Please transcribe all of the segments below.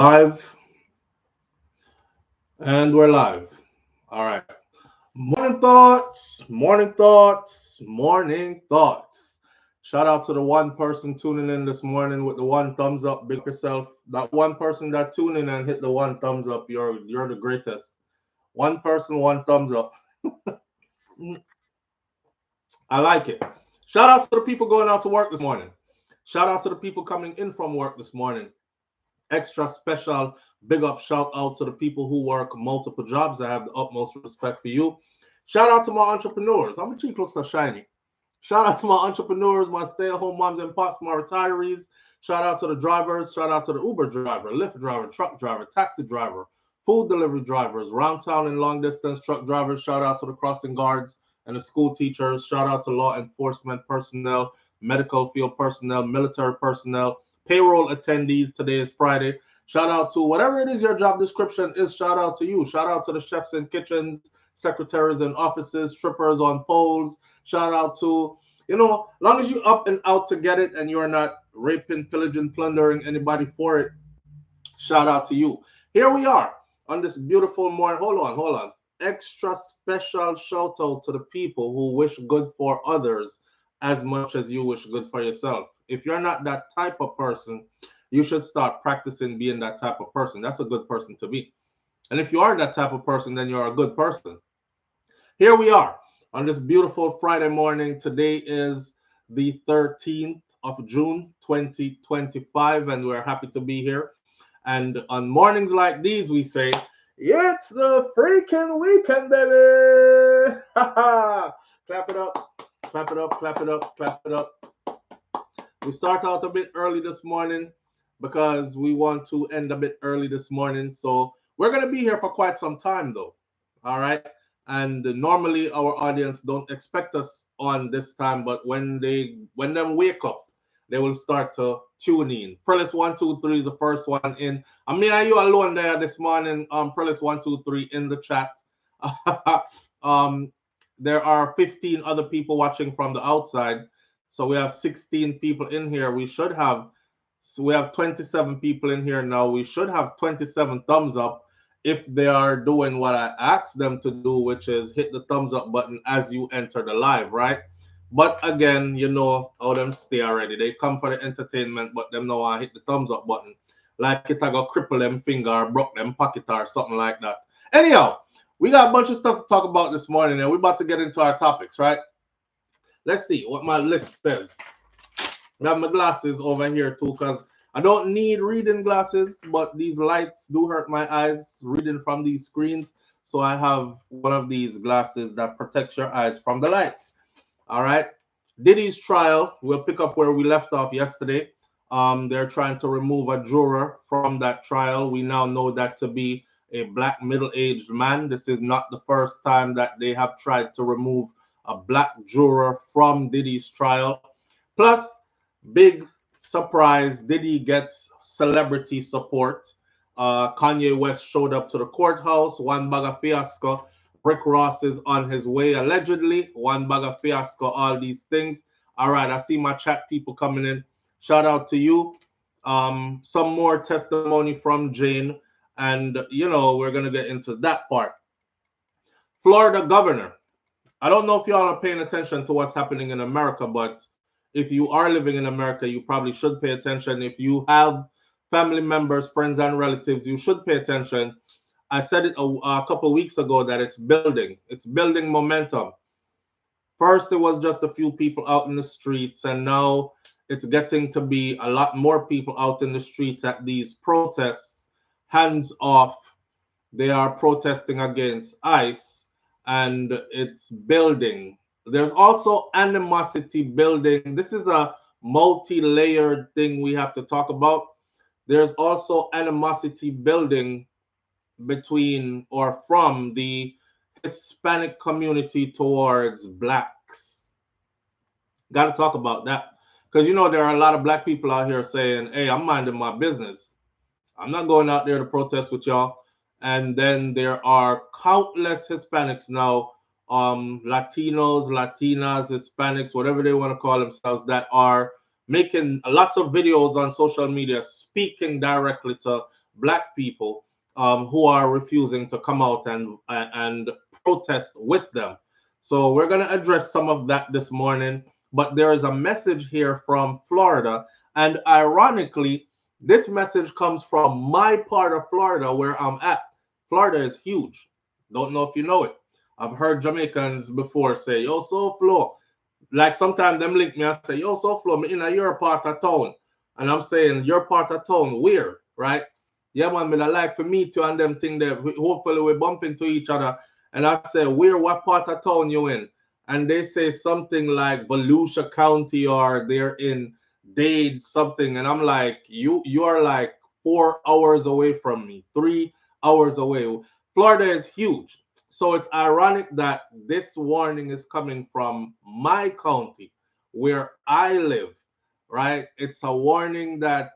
Live, and we're live. All right. Morning thoughts, morning thoughts, morning thoughts. Shout out to the one person tuning in this morning with the one thumbs up. Big up yourself. That one person that tuned in and hit the one thumbs up. You're the greatest. One person, one thumbs up. I like it. Shout out to the people going out to work this morning. Shout out to the people coming in from work this morning. Extra special big up shout out to the people who work multiple jobs. I have the utmost respect for you. Shout out to my entrepreneurs. How my cheek looks so shiny. Shout out to my entrepreneurs, my stay-at-home moms and pops, my retirees. Shout out to the drivers. Shout out to the Uber driver, Lyft driver, truck driver, taxi driver, food delivery drivers, round town and long distance truck drivers. Shout out to the crossing guards and the school teachers. Shout out to law enforcement personnel, medical field personnel, military personnel, payroll attendees. Today is Friday. Shout out to whatever it is your job description is. Shout out to you. Shout out to the chefs in kitchens, secretaries in offices, strippers on poles. Shout out to, long as you up and out to get it and you're not raping, pillaging, plundering anybody for it, shout out to you. Here we are on this beautiful morning. Hold on. Extra special shout out to the people who wish good for others as much as you wish good for yourself. If you're not that type of person, you should start practicing being that type of person. That's a good person to be. And if you are that type of person, then you're a good person. Here we are on this beautiful Friday morning. Today is the 13th of June, 2025, and we're happy to be here. And on mornings like these, we say, it's the freaking weekend, baby! Clap it up, clap it up, clap it up, clap it up. We start out a bit early this morning because we want to end a bit early this morning. So we're going to be here for quite some time, though. All right. And normally our audience don't expect us on this time, but when they wake up, they will start to tune in. Prelis 123 is the first one in. I mean, are you alone there this morning? Prelis 123 in the chat. There are 15 other people watching from the outside, so we have 16 people in here. We have 27 people in here now. We should have 27 thumbs up if they are doing what I asked them to do, which is hit the thumbs up button as you enter the live, right? But again, you know how them stay already. They come for the entertainment, but them know I hit the thumbs up button. Like it I go cripple them finger or broke them pocket or something like that. Anyhow, we got a bunch of stuff to talk about this morning, and we're about to get into our topics, right? Let's see what my list says. I have my glasses over here too, because I don't need reading glasses, but these lights do hurt my eyes reading from these screens. So I have one of these glasses that protects your eyes from the lights. All right. Diddy's trial, we'll pick up where we left off yesterday. They're trying to remove a juror from that trial. We now know that to be a black middle-aged man. This is not the first time that they have tried to remove a black juror from Diddy's trial. Plus, big surprise, Diddy gets celebrity support. Kanye West showed up to the courthouse. One bag of fiasco. Rick Ross is on his way, allegedly. One bag of fiasco, all these things. All right, I see my chat people coming in. Shout out to you. Some more testimony from Jane. And, we're going to get into that part. Florida governor. I don't know if y'all are paying attention to what's happening in America, but if you are living in America, you probably should pay attention. If you have family members, friends, and relatives, you should pay attention. I said it a couple weeks ago that it's building. It's building momentum. First, it was just a few people out in the streets, and now it's getting to be a lot more people out in the streets at these protests. Hands off. They are protesting against ICE, and it's building. There's also animosity building. This is a multi-layered thing we have to talk about. There's also animosity building between or from the Hispanic community towards blacks. Got to talk about that. Because, there are a lot of black people out here saying, hey, I'm minding my business. I'm not going out there to protest with y'all. And then there are countless Hispanics now, Latinos, Latinas, Hispanics, whatever they want to call themselves, that are making lots of videos on social media speaking directly to black people who are refusing to come out and protest with them. So we're going to address some of that this morning. But there is a message here from Florida, and ironically, this message comes from my part of Florida where I'm at. Florida is huge. Don't know if you know it. I've heard Jamaicans before say, "Yo, SouFlo." Like sometimes them link me and say, "Yo, SouFlo, me in your part of town," and I'm saying, "Your part of town, where?" Right? Yeah, man, me I like to meet you and them thing that hopefully we bump into each other. And I say, "Where? What part of town you in?" And they say something like Volusia County or they're in Dade something, and I'm like, you are like 4 hours away from me, 3 hours away. Florida is huge. So it's ironic that this warning is coming from my county where I live, right? It's a warning that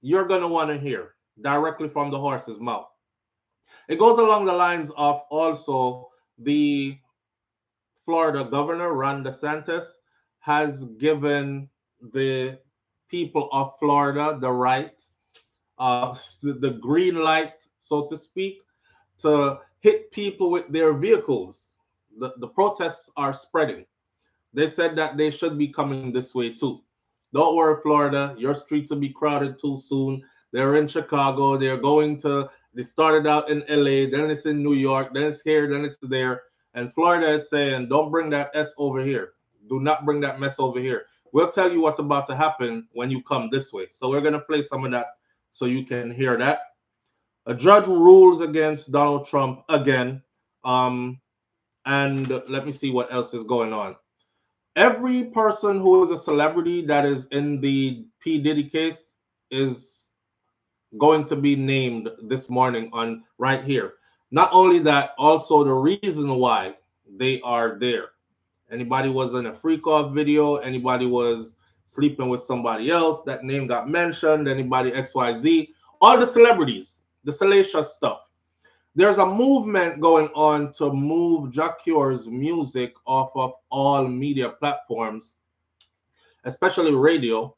you're going to want to hear directly from the horse's mouth. It goes along the lines of also the Florida governor, Ron DeSantis, has given the people of Florida the right, the green light, so to speak, to hit people with their vehicles. The protests are spreading. They said that they should be coming this way too. Don't worry, Florida, your streets will be crowded too soon. They're in Chicago. They started out in LA, then it's in New York, then it's here, then it's there. And Florida is saying, don't bring that S over here. Do not bring that mess over here. We'll tell you what's about to happen when you come this way. So we're going to play some of that so you can hear that. A judge rules against Donald Trump again. And let me see what else is going on. Every person who is a celebrity that is in the P. Diddy case is going to be named this morning on right here. Not only that, also the reason why they are there. Anybody was in a freak off video, anybody was sleeping with somebody else, that name got mentioned, anybody XYZ, all the celebrities, the salacious stuff. There's a movement going on to move Jah Cure's music off of all media platforms, especially radio.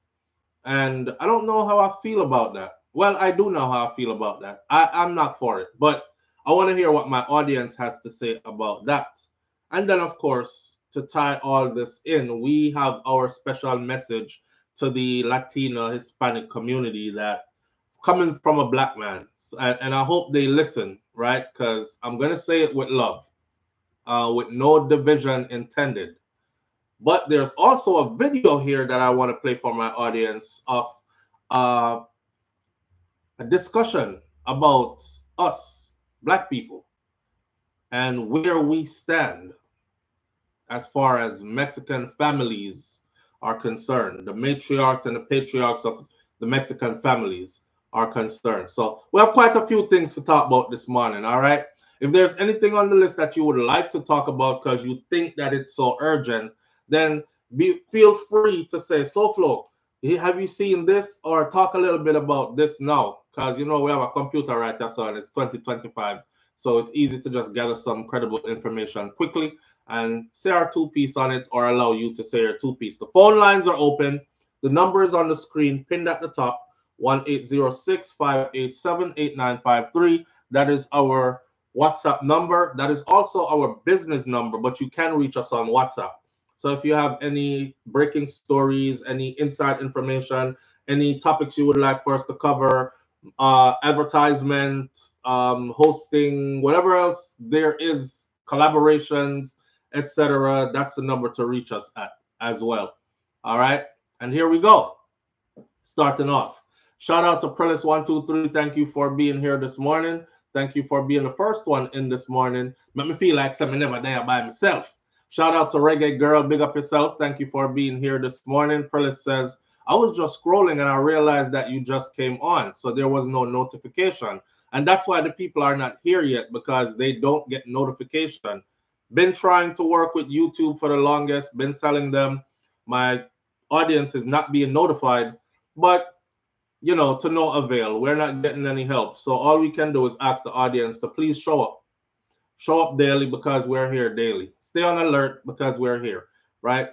And I don't know how I feel about that. Well, I do know how I feel about that. I'm not for it, but I want to hear what my audience has to say about that. And then, of course, to tie all this in, we have our special message to the Latino Hispanic community that coming from a black man. And I hope they listen, right? Because I'm going to say it with love, with no division intended. But there's also a video here that I want to play for my audience of uh, a discussion about us, black people, and where we stand as far as Mexican families are concerned. The matriarchs and the patriarchs of the Mexican families are concerned. So we have quite a few things to talk about this morning, all right? If there's anything on the list that you would like to talk about because you think that it's so urgent, then feel free to say, SouFlo, have you seen this? Or talk a little bit about this now. Because, you know, we have a computer right there, so and it's 2025. So it's easy to just gather some credible information quickly and say our two-piece on it or allow you to say your two-piece. The phone lines are open. The number is on the screen, pinned at the top, 1-806-587-8953. That is our WhatsApp number. That is also our business number, but you can reach us on WhatsApp. So if you have any breaking stories, any inside information, any topics you would like for us to cover, advertisement, hosting, whatever else there is, collaborations, etc., that's the number to reach us at as well. All right, and here we go. Starting off, shout out to Prellis123. Thank you for being here this morning. Thank you for being the first one in this morning. Make me feel like something never there by myself. Shout out to Reggae Girl, big up yourself. Thank you for being here this morning. Prellis says, I was just scrolling and I realized that you just came on, so there was no notification. And that's why the people are not here yet, because they don't get notification. Been trying to work with YouTube for the longest, been telling them my audience is not being notified, but you know, to no avail. We're not getting any help. So all we can do is ask the audience to please show up. Show up daily because we're here daily. Stay on alert because we're here, right?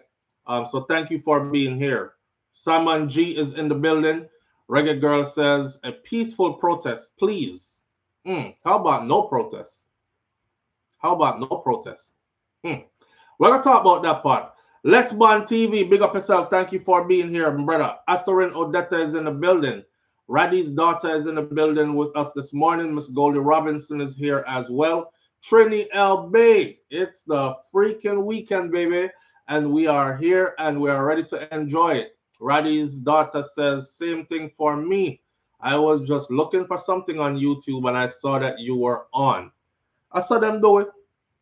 So thank you for being here. Simon G is in the building. Reggae Girl says, a peaceful protest, please. How about no protest? How about no protest? We're going to talk about that part. Let's Ban TV, big up yourself. Thank you for being here, brother. Asarin Odetta is in the building. Raddy's daughter is in the building with us this morning. Miss Goldie Robinson is here as well. Trini L. Bay, it's the freaking weekend, baby. And we are here and we are ready to enjoy it. Raddy's daughter says, same thing for me. I was just looking for something on YouTube and I saw that you were on. I saw them do it.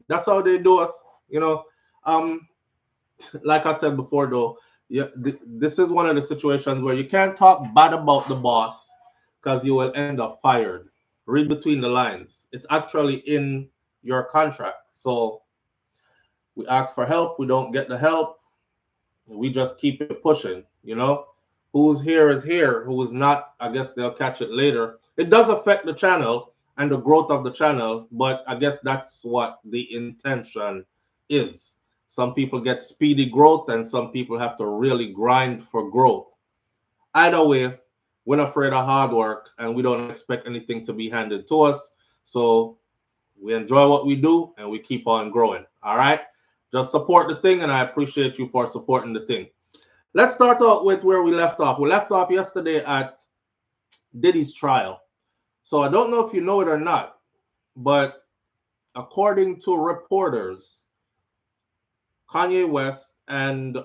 That's how they do us, you know. Like I said before, though, yeah, this is one of the situations where you can't talk bad about the boss because you will end up fired. Read between the lines. It's actually in your contract. So we ask for help. We don't get the help. We just keep it pushing, you know. Who's here is here. Who is not, I guess they'll catch it later. It does affect the channel and the growth of the channel, but I guess that's what the intention is. Some people get speedy growth and some people have to really grind for growth. Either way, we're not afraid of hard work and we don't expect anything to be handed to us. So we enjoy what we do and we keep on growing. All right. Just support the thing and I appreciate you for supporting the thing. Let's start out with where we left off. We left off yesterday at Diddy's trial. So I don't know if you know it or not, but according to reporters, Kanye West and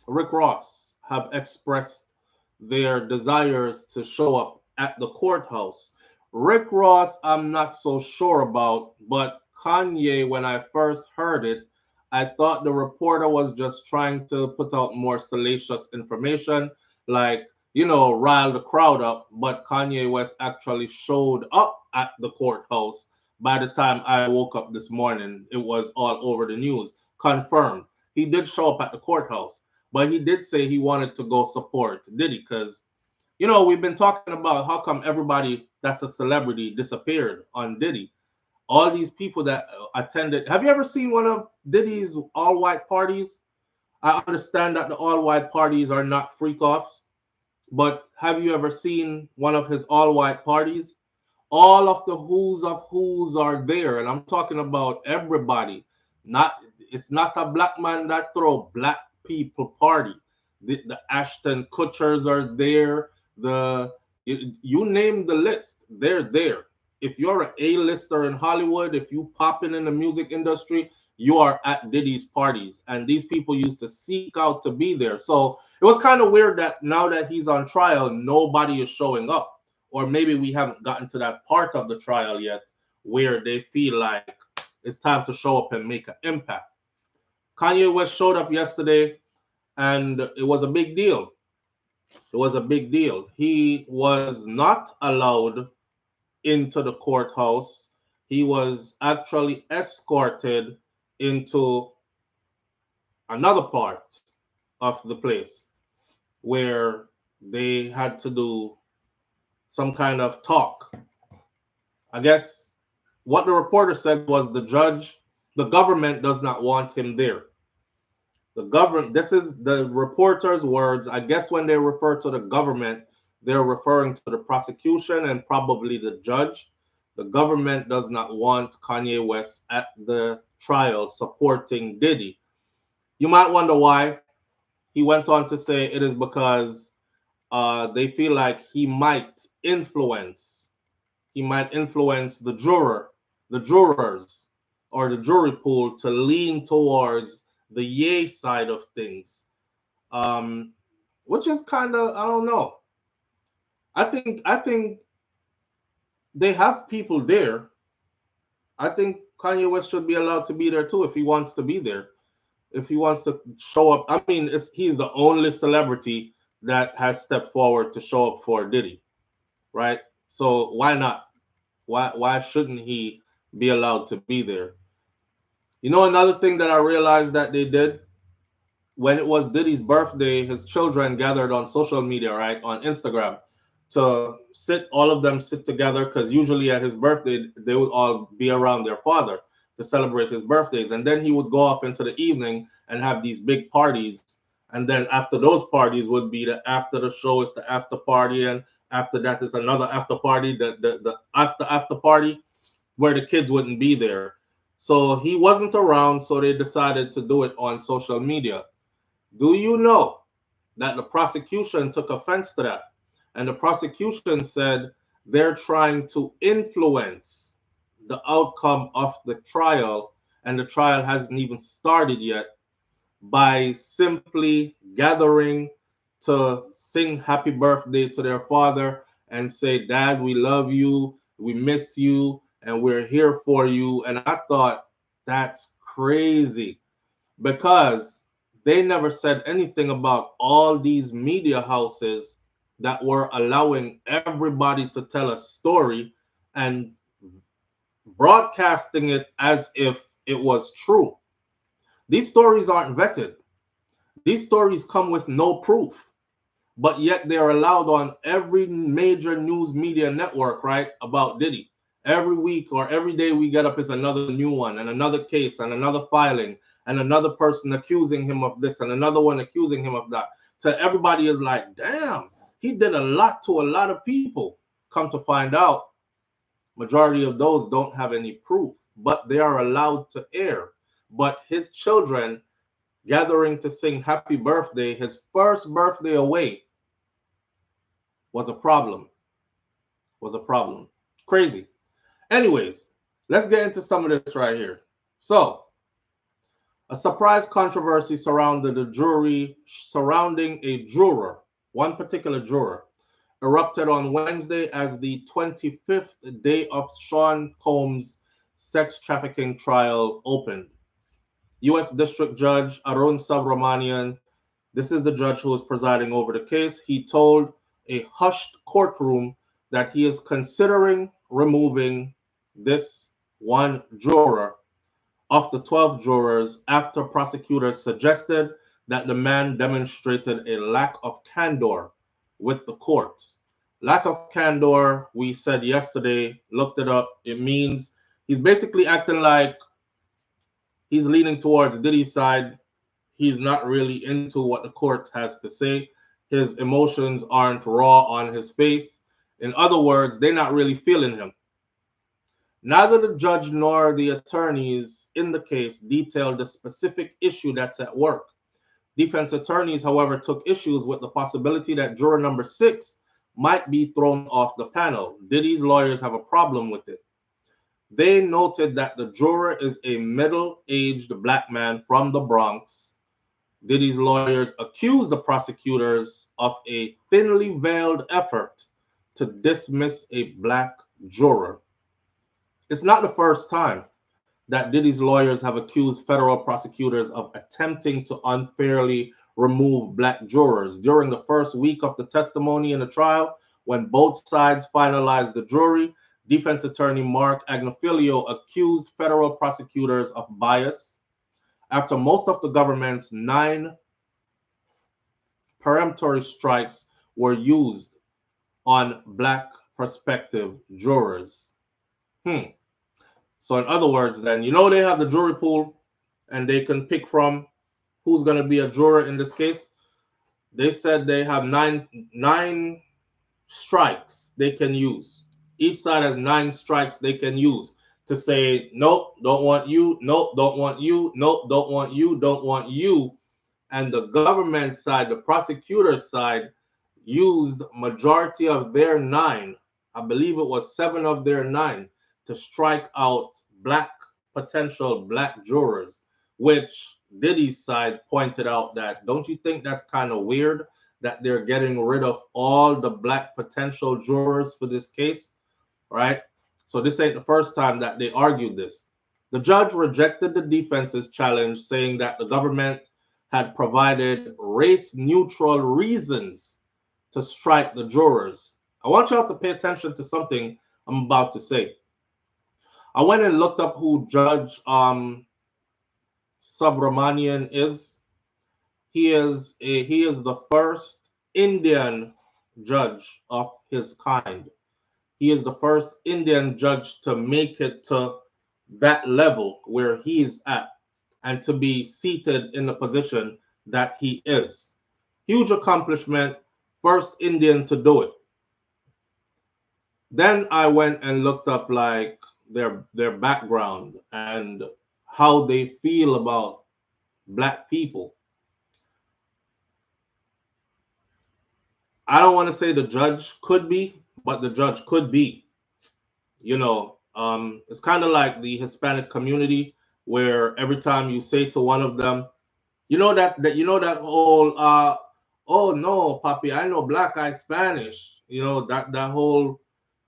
Rick Ross have expressed their desires to show up at the courthouse. Rick Ross, I'm not so sure about, but Kanye, when I first heard it, I thought the reporter was just trying to put out more salacious information, like, you know, rile the crowd up. But Kanye West actually showed up at the courthouse. By the time I woke up this morning, it was all over the news. Confirmed. He did show up at the courthouse, but he did say he wanted to go support Diddy because, you know, we've been talking about how come everybody that's a celebrity disappeared on Diddy. All these people that attended. Have you ever seen one of Diddy's all-white parties? I understand that the all-white parties are not freak-offs, but have you ever seen one of his all-white parties? All of the who's of who's are there, and I'm talking about everybody. It's not a black man that throw black people party. The Ashton Kutchers are there. You name the list, they're there. If you're an A-lister in Hollywood, if you popping in the music industry, you are at Diddy's parties, and these people used to seek out to be there. So it was kind of weird that now that he's on trial, nobody is showing up. Or maybe we haven't gotten to that part of the trial yet where they feel like it's time to show up and make an impact. Kanye West showed up yesterday, and it was a big deal. It was a big deal. He was not allowed into the courthouse. He was actually escorted into another part of the place where they had to do some kind of talk. I guess what the reporter said was the government does not want him there. This is the reporter's words. I guess when they refer to the government, they're referring to the prosecution and probably the judge. The government does not want Kanye West at the trial supporting Diddy. You might wonder why. He went on to say it is because they feel like he might influence the jurors, or the jury pool to lean towards the yay side of things, which is kind of, I don't know. I think they have people there. I think Kanye West should be allowed to be there too if he wants to be there. If he wants to show up, I mean, he's the only celebrity that has stepped forward to show up for Diddy, right? So why not? Why shouldn't he be allowed to be there? You know, another thing that I realized that they did when it was Diddy's birthday, his children gathered on social media, right, on Instagram, to all of them sit together, because usually at his birthday they would all be around their father to celebrate his birthdays, and then he would go off into the evening and have these big parties And then after those parties would be the after the show, it's the after party, and after that is another after party, the after party where the kids wouldn't be there. So he wasn't around, so they decided to do it on social media. Do you know that the prosecution took offense to that? And the prosecution said they're trying to influence the outcome of the trial, and the trial hasn't even started yet, by simply gathering to sing happy birthday to their father and say, Dad, we love you, we miss you, and we're here for you. And I thought, that's crazy, because they never said anything about all these media houses that were allowing everybody to tell a story and broadcasting it as if it was true. These stories aren't vetted. These stories come with no proof, but yet they're allowed on every major news media network, right? About Diddy. Every week or every day we get up is another new one, and another case, and another filing, and another person accusing him of this, and another one accusing him of that. So everybody is like, damn, he did a lot to a lot of people. Come to find out, majority of those don't have any proof, but they are allowed to air. But his children gathering to sing happy birthday, his first birthday away, was a problem. Was a problem. Crazy. Anyways, let's get into some of this right here. So, a surprise controversy surrounding a juror, one particular juror, erupted on Wednesday as the 25th day of Sean Combs' sex trafficking trial opened. U.S. District Judge Arun Subramanian, this is the judge who is presiding over the case, he told a hushed courtroom that he is considering removing this one juror of the 12 jurors after prosecutors suggested that the man demonstrated a lack of candor with the courts. Lack of candor, we said yesterday, looked it up, it means he's basically acting like he's leaning towards Diddy's side. He's not really into what the court has to say. His emotions aren't raw on his face. In other words, they're not really feeling him. Neither the judge nor the attorneys in the case detailed the specific issue that's at work. Defense attorneys, however, took issues with the possibility that juror number 6 might be thrown off the panel. Diddy's lawyers have a problem with it. They noted that the juror is a middle-aged black man from the Bronx. Diddy's lawyers accused the prosecutors of a thinly veiled effort to dismiss a black juror. It's not the first time that Diddy's lawyers have accused federal prosecutors of attempting to unfairly remove black jurors. During the first week of the testimony in the trial, when both sides finalized the jury, defense attorney Mark Agnifilio accused federal prosecutors of bias after most of the government's 9 peremptory strikes were used on black prospective jurors. So in other words, then, they have the jury pool and they can pick from who's going to be a juror in this case. They said they have nine strikes they can use. Each side has 9 strikes they can use to say, nope, don't want you, nope, don't want you, nope, don't want you, don't want you. And the government side, the prosecutor side, used majority of their 9, I believe it was 7 of their 9, to strike out potential black jurors, which Diddy's side pointed out that, don't you think that's kind of weird that they're getting rid of all the black potential jurors for this case, right? So this ain't the first time that they argued this. The judge rejected the defense's challenge, saying that the government had provided race-neutral reasons to strike the jurors. I want y'all to pay attention to something I'm about to say. I went and looked up who Judge Subramanian is. He is the first Indian judge of his kind. He is the first Indian judge to make it to that level where he is at, and to be seated in the position that he is. Huge accomplishment, first Indian to do it. Then I went and looked up like their background and how they feel about black people. I don't want to say the judge could be, but the judge could be. It's kind of like the Hispanic community, where every time you say to one of them, that whole oh no, papi, I know black, I Spanish, that whole,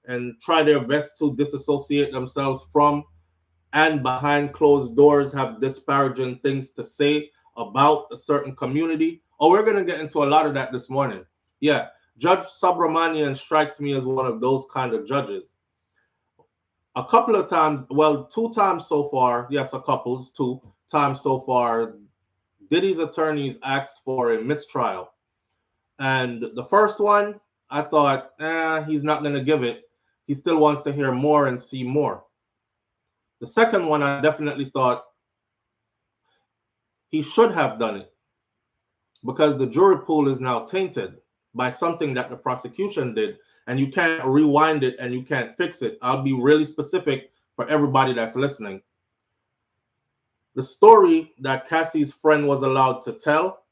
and try their best to disassociate themselves from, and behind closed doors have disparaging things to say about a certain community. Oh, we're going to get into a lot of that this morning. Yeah, Judge Subramanian strikes me as one of those kind of judges. A couple of times, well, 2 times so far, yes, a couple, 2 times so far, Diddy's attorneys asked for a mistrial. And the first one, I thought, he's not going to give it. He still wants to hear more and see more. The second one, I definitely thought he should have done it, because the jury pool is now tainted by something that the prosecution did, and you can't rewind it and you can't fix it. I'll be really specific for everybody that's listening. The story that Cassie's friend was allowed to tell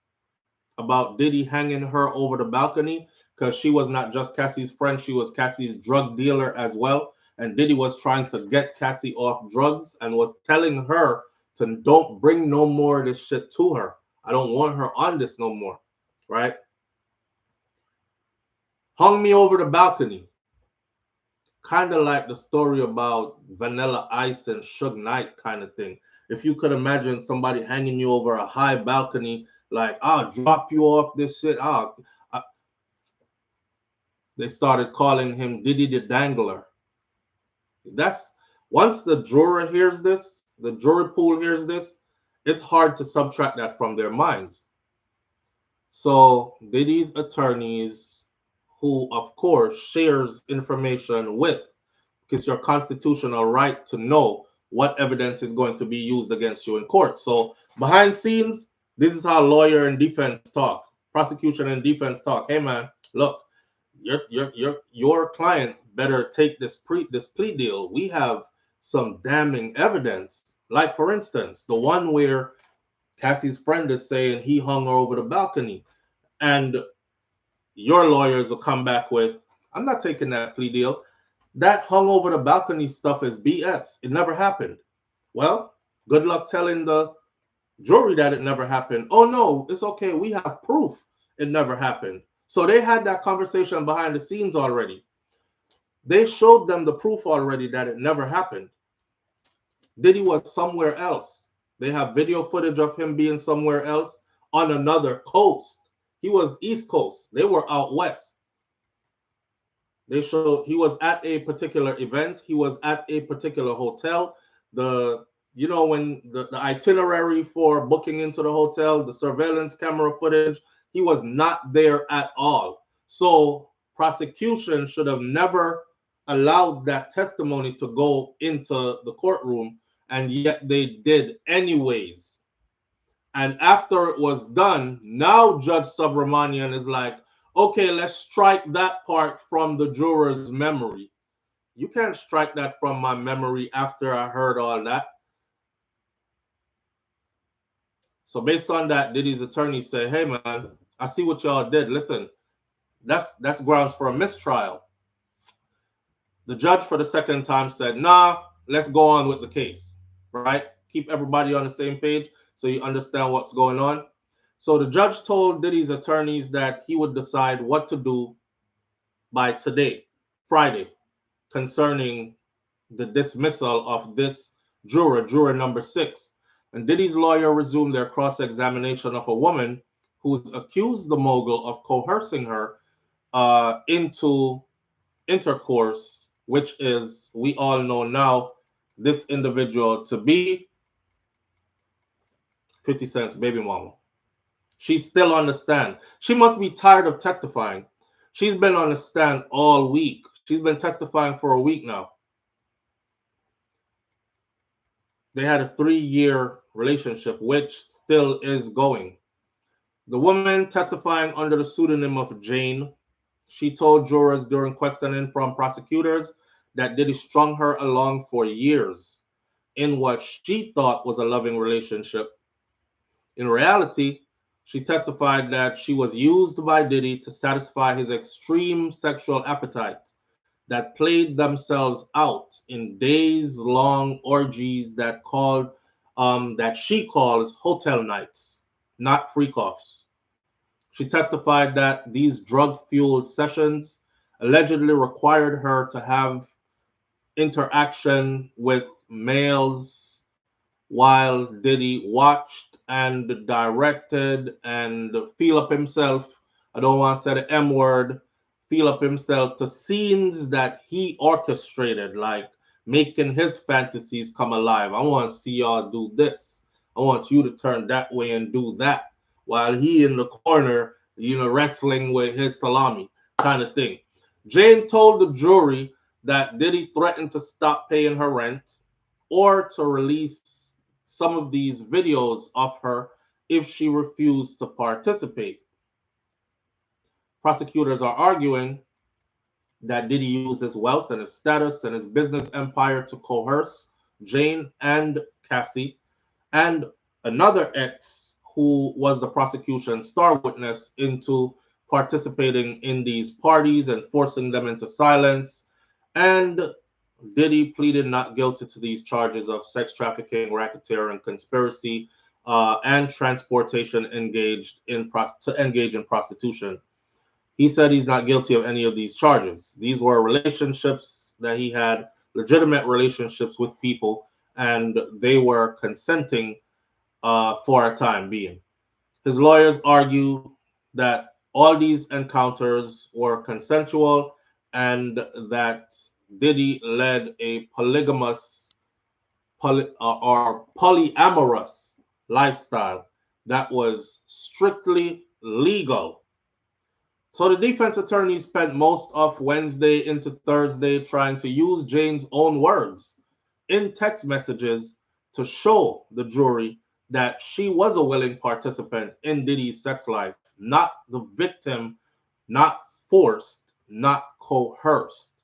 about Diddy hanging her over the balcony, because she was not just Cassie's friend, she was Cassie's drug dealer as well. And Diddy was trying to get Cassie off drugs and was telling her to don't bring no more of this shit to her. I don't want her on this no more, right? Hung me over the balcony. Kind of like the story about Vanilla Ice and Suge Knight kind of thing. If you could imagine somebody hanging you over a high balcony, like, I'll drop you off this shit. They started calling him Diddy the Dangler. That's, once the juror hears this, the jury pool hears this, it's hard to subtract that from their minds. So Diddy's attorneys, who of course shares information with, because your constitutional right to know what evidence is going to be used against you in court. So behind scenes, this is how lawyer and defense talk, prosecution and defense talk. Hey man, look, your client better take this plea deal. We have some damning evidence. Like, for instance, the one where Cassie's friend is saying he hung her over the balcony, and your lawyers will come back with, I'm not taking that plea deal. That hung over the balcony stuff is BS. It never happened. Well, good luck telling the jury that it never happened. Oh no, it's okay. We have proof it never happened. So they had that conversation behind the scenes already. They showed them the proof already that it never happened. Diddy was somewhere else. They have video footage of him being somewhere else on another coast. He was East Coast. They were out west. They showed he was at a particular event. He was at a particular hotel. When the itinerary for booking into the hotel, the surveillance camera footage, he was not there at all. So prosecution should have never allowed that testimony to go into the courtroom, and yet they did anyways. And after it was done, now Judge Subramanian is like, okay, let's strike that part from the juror's memory. You can't strike that from my memory after I heard all that. So based on that, Diddy's attorney said, hey man, I see what y'all did. Listen, that's grounds for a mistrial. The judge for the second time said, nah, let's go on with the case, right? Keep everybody on the same page so you understand what's going on. So the judge told Diddy's attorneys that he would decide what to do by today, Friday, concerning the dismissal of this juror number 6. And Diddy's lawyer resumed their cross-examination of a woman who's accused the mogul of coercing her into intercourse, which is, we all know now, this individual to be 50 Cent's baby mama. She's still on the stand. She must be tired of testifying. She's been on the stand all week. She's been testifying for a week now. They had a 3-year relationship, which still is going. The woman testifying under the pseudonym of Jane, she told jurors during questioning from prosecutors that Diddy strung her along for years in what she thought was a loving relationship. In reality, she testified that she was used by Diddy to satisfy his extreme sexual appetite that played themselves out in days-long orgies that she calls hotel nights, not freak-offs. She testified that these drug-fueled sessions allegedly required her to have interaction with males while Diddy watched and directed and feel up himself. I don't want to say the M word, feel up himself to scenes that he orchestrated, like making his fantasies come alive. I want to see y'all do this. I want you to turn that way and do that while he in the corner, wrestling with his salami kind of thing. Jane told the jury that Diddy threatened to stop paying her rent or to release some of these videos of her if she refused to participate. Prosecutors are arguing that Diddy used his wealth and his status and his business empire to coerce Jane and Cassie and another ex who was the prosecution's star witness into participating in these parties and forcing them into silence. And Diddy pleaded not guilty to these charges of sex trafficking, racketeering, conspiracy, and transportation to engage in prostitution. He said he's not guilty of any of these charges. These were relationships that he had, legitimate relationships with people, and they were consenting for a time being. His lawyers argue that all these encounters were consensual and that Diddy led a or polyamorous lifestyle that was strictly legal. So the defense attorney spent most of Wednesday into Thursday trying to use Jane's own words in text messages to show the jury that she was a willing participant in Diddy's sex life, not the victim, not forced, not coerced.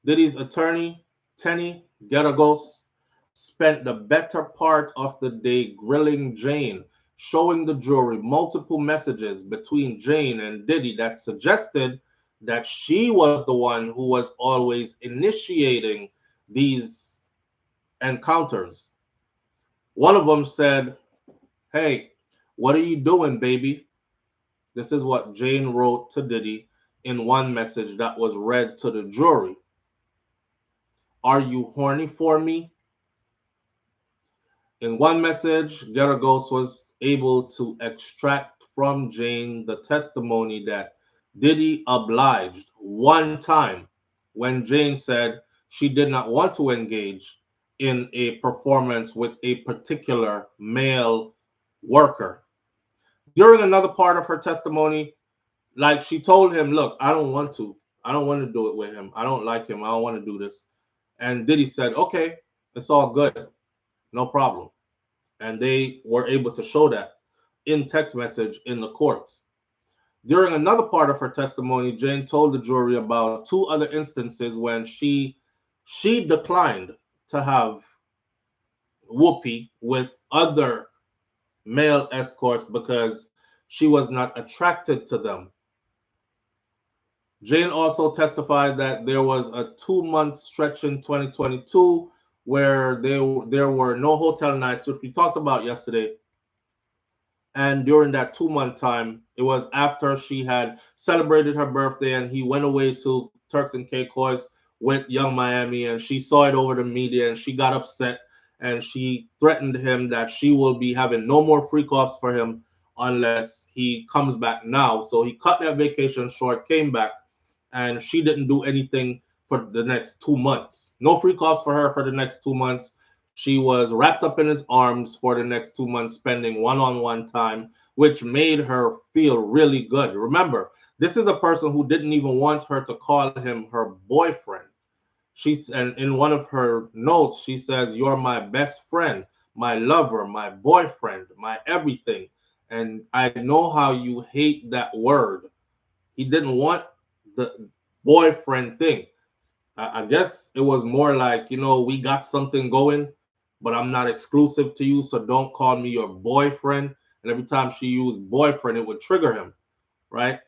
Diddy's attorney, Tenny Geragos, spent the better part of the day grilling Jane, showing the jury multiple messages between Jane and Diddy that suggested that she was the one who was always initiating these encounters. One of them said, "Hey, what are you doing, baby?" This is what Jane wrote to Diddy in one message that was read to the jury. "Are you horny for me?" In one message, Geragos was able to extract from Jane the testimony that Diddy obliged one time when Jane said she did not want to engage in a performance with a particular male worker. During another part of her testimony, like she told him, "Look, I don't want to. I don't want to do it with him. I don't like him. I don't want to do this." And Diddy said, "Okay, it's all good. No problem." And they were able to show that in text message in the courts. During another part of her testimony, Jane told the jury about two other instances when she declined to have whoopee with other male escorts because she was not attracted to them. Jane also testified that there was a 2-month stretch in 2022 where there were no hotel nights, which we talked about yesterday. And during that 2-month time, it was after she had celebrated her birthday and he went away to Turks and Caicos with Young Miami, and she saw it over the media and she got upset and she threatened him that she will be having no more freak offs for him unless he comes back now. So he cut that vacation short, came back, and she didn't do anything for the next 2 months. No free calls for her for the next 2 months. She was wrapped up in his arms for the next 2 months, spending one-on-one time, which made her feel really good. Remember, this is a person who didn't even want her to call him her boyfriend. And in one of her notes, she says, "You're my best friend, my lover, my boyfriend, my everything." And I know how you hate that word. He didn't want the boyfriend thing. I guess it was more like, we got something going, but I'm not exclusive to you, so don't call me your boyfriend. And every time she used boyfriend, it would trigger him, right?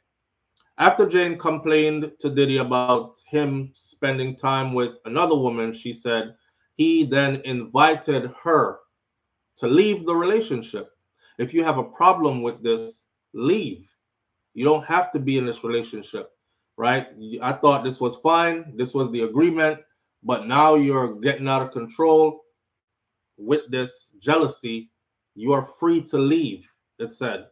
After Jane complained to Diddy about him spending time with another woman, she said he then invited her to leave the relationship. If you have a problem with this, leave. You don't have to be in this relationship, right? I thought this was fine. This was the agreement, but now you're getting out of control with this jealousy. You are free to leave, it said.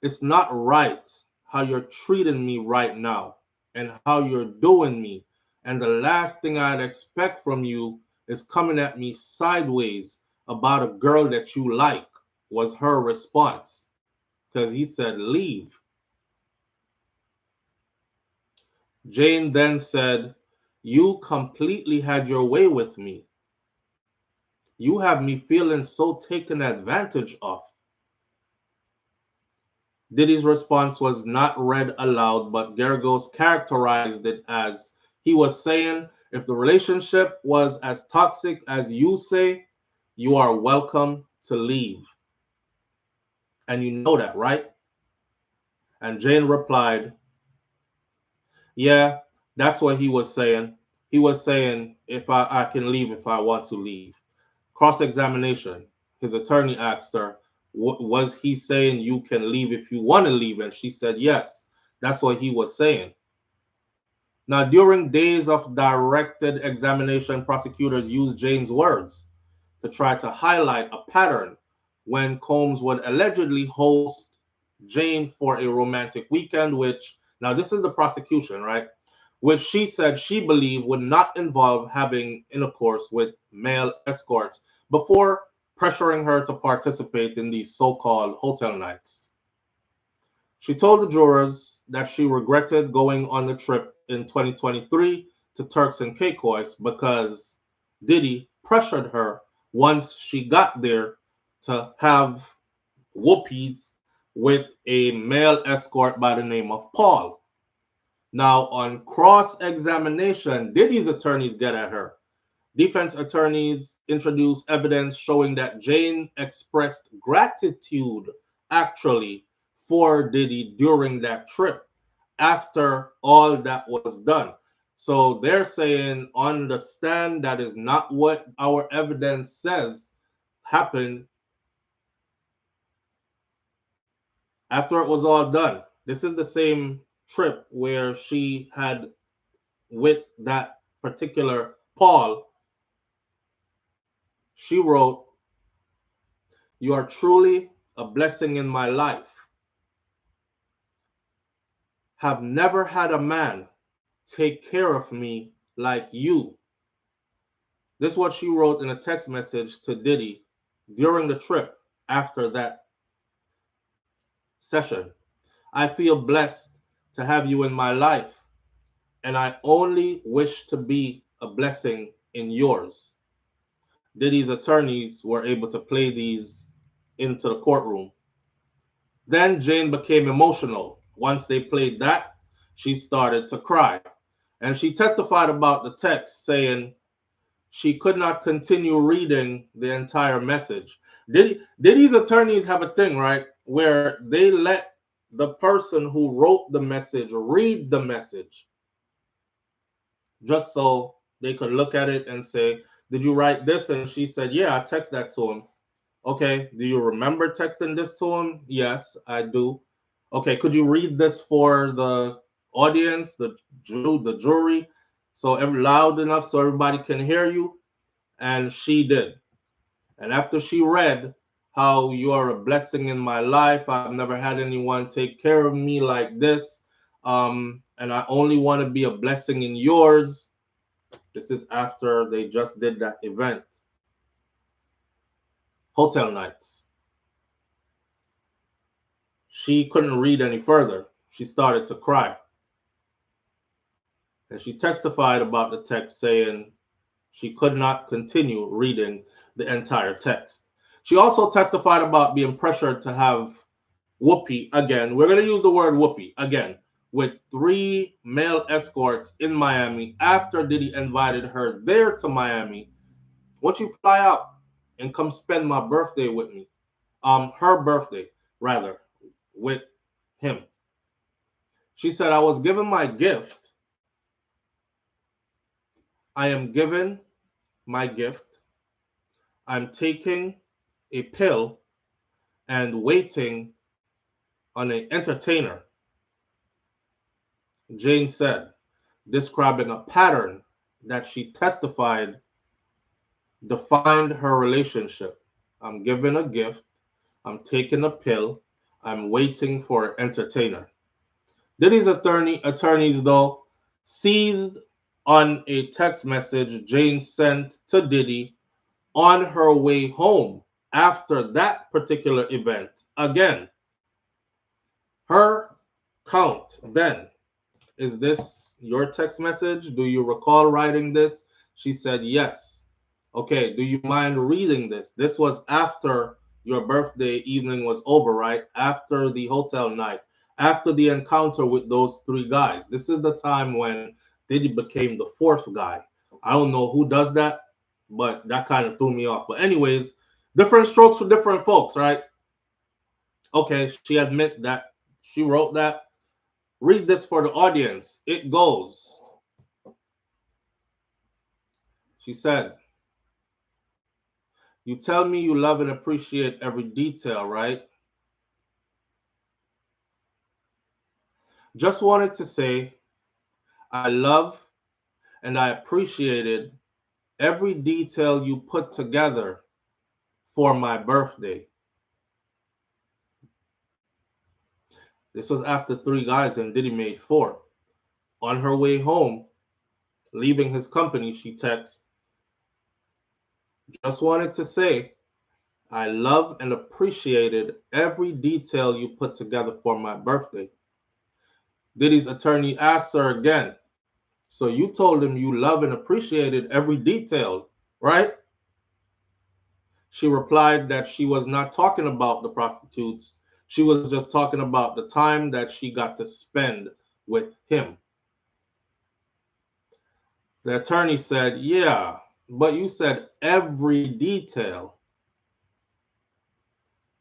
It's not right how you're treating me right now and how you're doing me. And the last thing I'd expect from you is coming at me sideways about a girl that you like, was her response. Because he said, leave. Jane then said, you completely had your way with me. You have me feeling so taken advantage of. Diddy's response was not read aloud, but Geragos characterized it as he was saying, if the relationship was as toxic as you say, you are welcome to leave. And you know that, right? And Jane replied, yeah, that's what he was saying. He was saying, if I can leave if I want to leave. Cross-examination. His attorney asked her, was he saying you can leave if you want to leave? And she said, yes, that's what he was saying. Now, during days of directed examination, prosecutors used Jane's words to try to highlight a pattern when Combs would allegedly host Jane for a romantic weekend, which, now this is the prosecution, right? Which she said she believed would not involve having intercourse with male escorts before pressuring her to participate in these so-called hotel nights. She told the jurors that she regretted going on the trip in 2023 to Turks and Caicos because Diddy pressured her once she got there to have whoopies with a male escort by the name of Paul. Now, on cross-examination, Diddy's attorneys get at her. Defense attorneys introduced evidence showing that Jane expressed gratitude, actually, for Diddy during that trip after all that was done. So they're saying on the stand that is not what our evidence says happened after it was all done. This is the same trip where she had with that particular Paul. She wrote, you are truly a blessing in my life. Have never had a man take care of me like you. This is what she wrote in a text message to Diddy during the trip after that session. I feel blessed to have you in my life, and I only wish to be a blessing in yours. Diddy's attorneys were able to play these into the courtroom. Then Jane became emotional. Once they played that, she started to cry. And she testified about the text, saying she could not continue reading the entire message. Diddy's attorneys have a thing, right, where they let the person who wrote the message read the message just so they could look at it and say, did you write this? And she said, yeah, I texted that to him. Okay, do you remember texting this to him? Yes, I do. Okay, could you read this for the audience, the jury, so loud enough so everybody can hear you? And she did. And after she read how you are a blessing in my life, I've never had anyone take care of me like this, and I only want to be a blessing in yours. This is after they just did that event. Hotel nights. She couldn't read any further. She started to cry. And she testified about the text, saying she could not continue reading the entire text. She also testified about being pressured to have whoopee again. We're going to use the word whoopee again with 3 male escorts in Miami after Diddy invited her there to Miami. Won't you fly out and come spend my birthday with me? Her birthday, rather, with him. She said, I was given my gift. I am given my gift. I'm taking a pill and waiting on an entertainer, Jane said, describing a pattern that she testified defined her relationship. I'm given a gift. I'm taking a pill. I'm waiting for an entertainer. Diddy's attorneys, though, seized on a text message Jane sent to Diddy on her way home after that particular event. Again, her count then, is this your text message? Do you recall writing this? She said yes. Okay, do you mind reading this? This was after your birthday evening was over, right? After the hotel night, after the encounter with those 3 guys. This is the time when Diddy became the 4th guy. I don't know who does that, but that kind of threw me off. But anyways, different strokes for different folks, right? Okay, she admit that she wrote that. Read this for the audience. It goes. She said, you tell me you love and appreciate every detail, right? Just wanted to say I love and I appreciated every detail you put together for my birthday. This was after 3 guys and Diddy made 4. On her way home, leaving his company, she texts, just wanted to say I love and appreciated every detail you put together for my birthday. Diddy's attorney asked her again, so you told him you love and appreciated every detail, right? She replied that she was not talking about the prostitutes. She was just talking about the time that she got to spend with him. The attorney said, yeah, but you said every detail.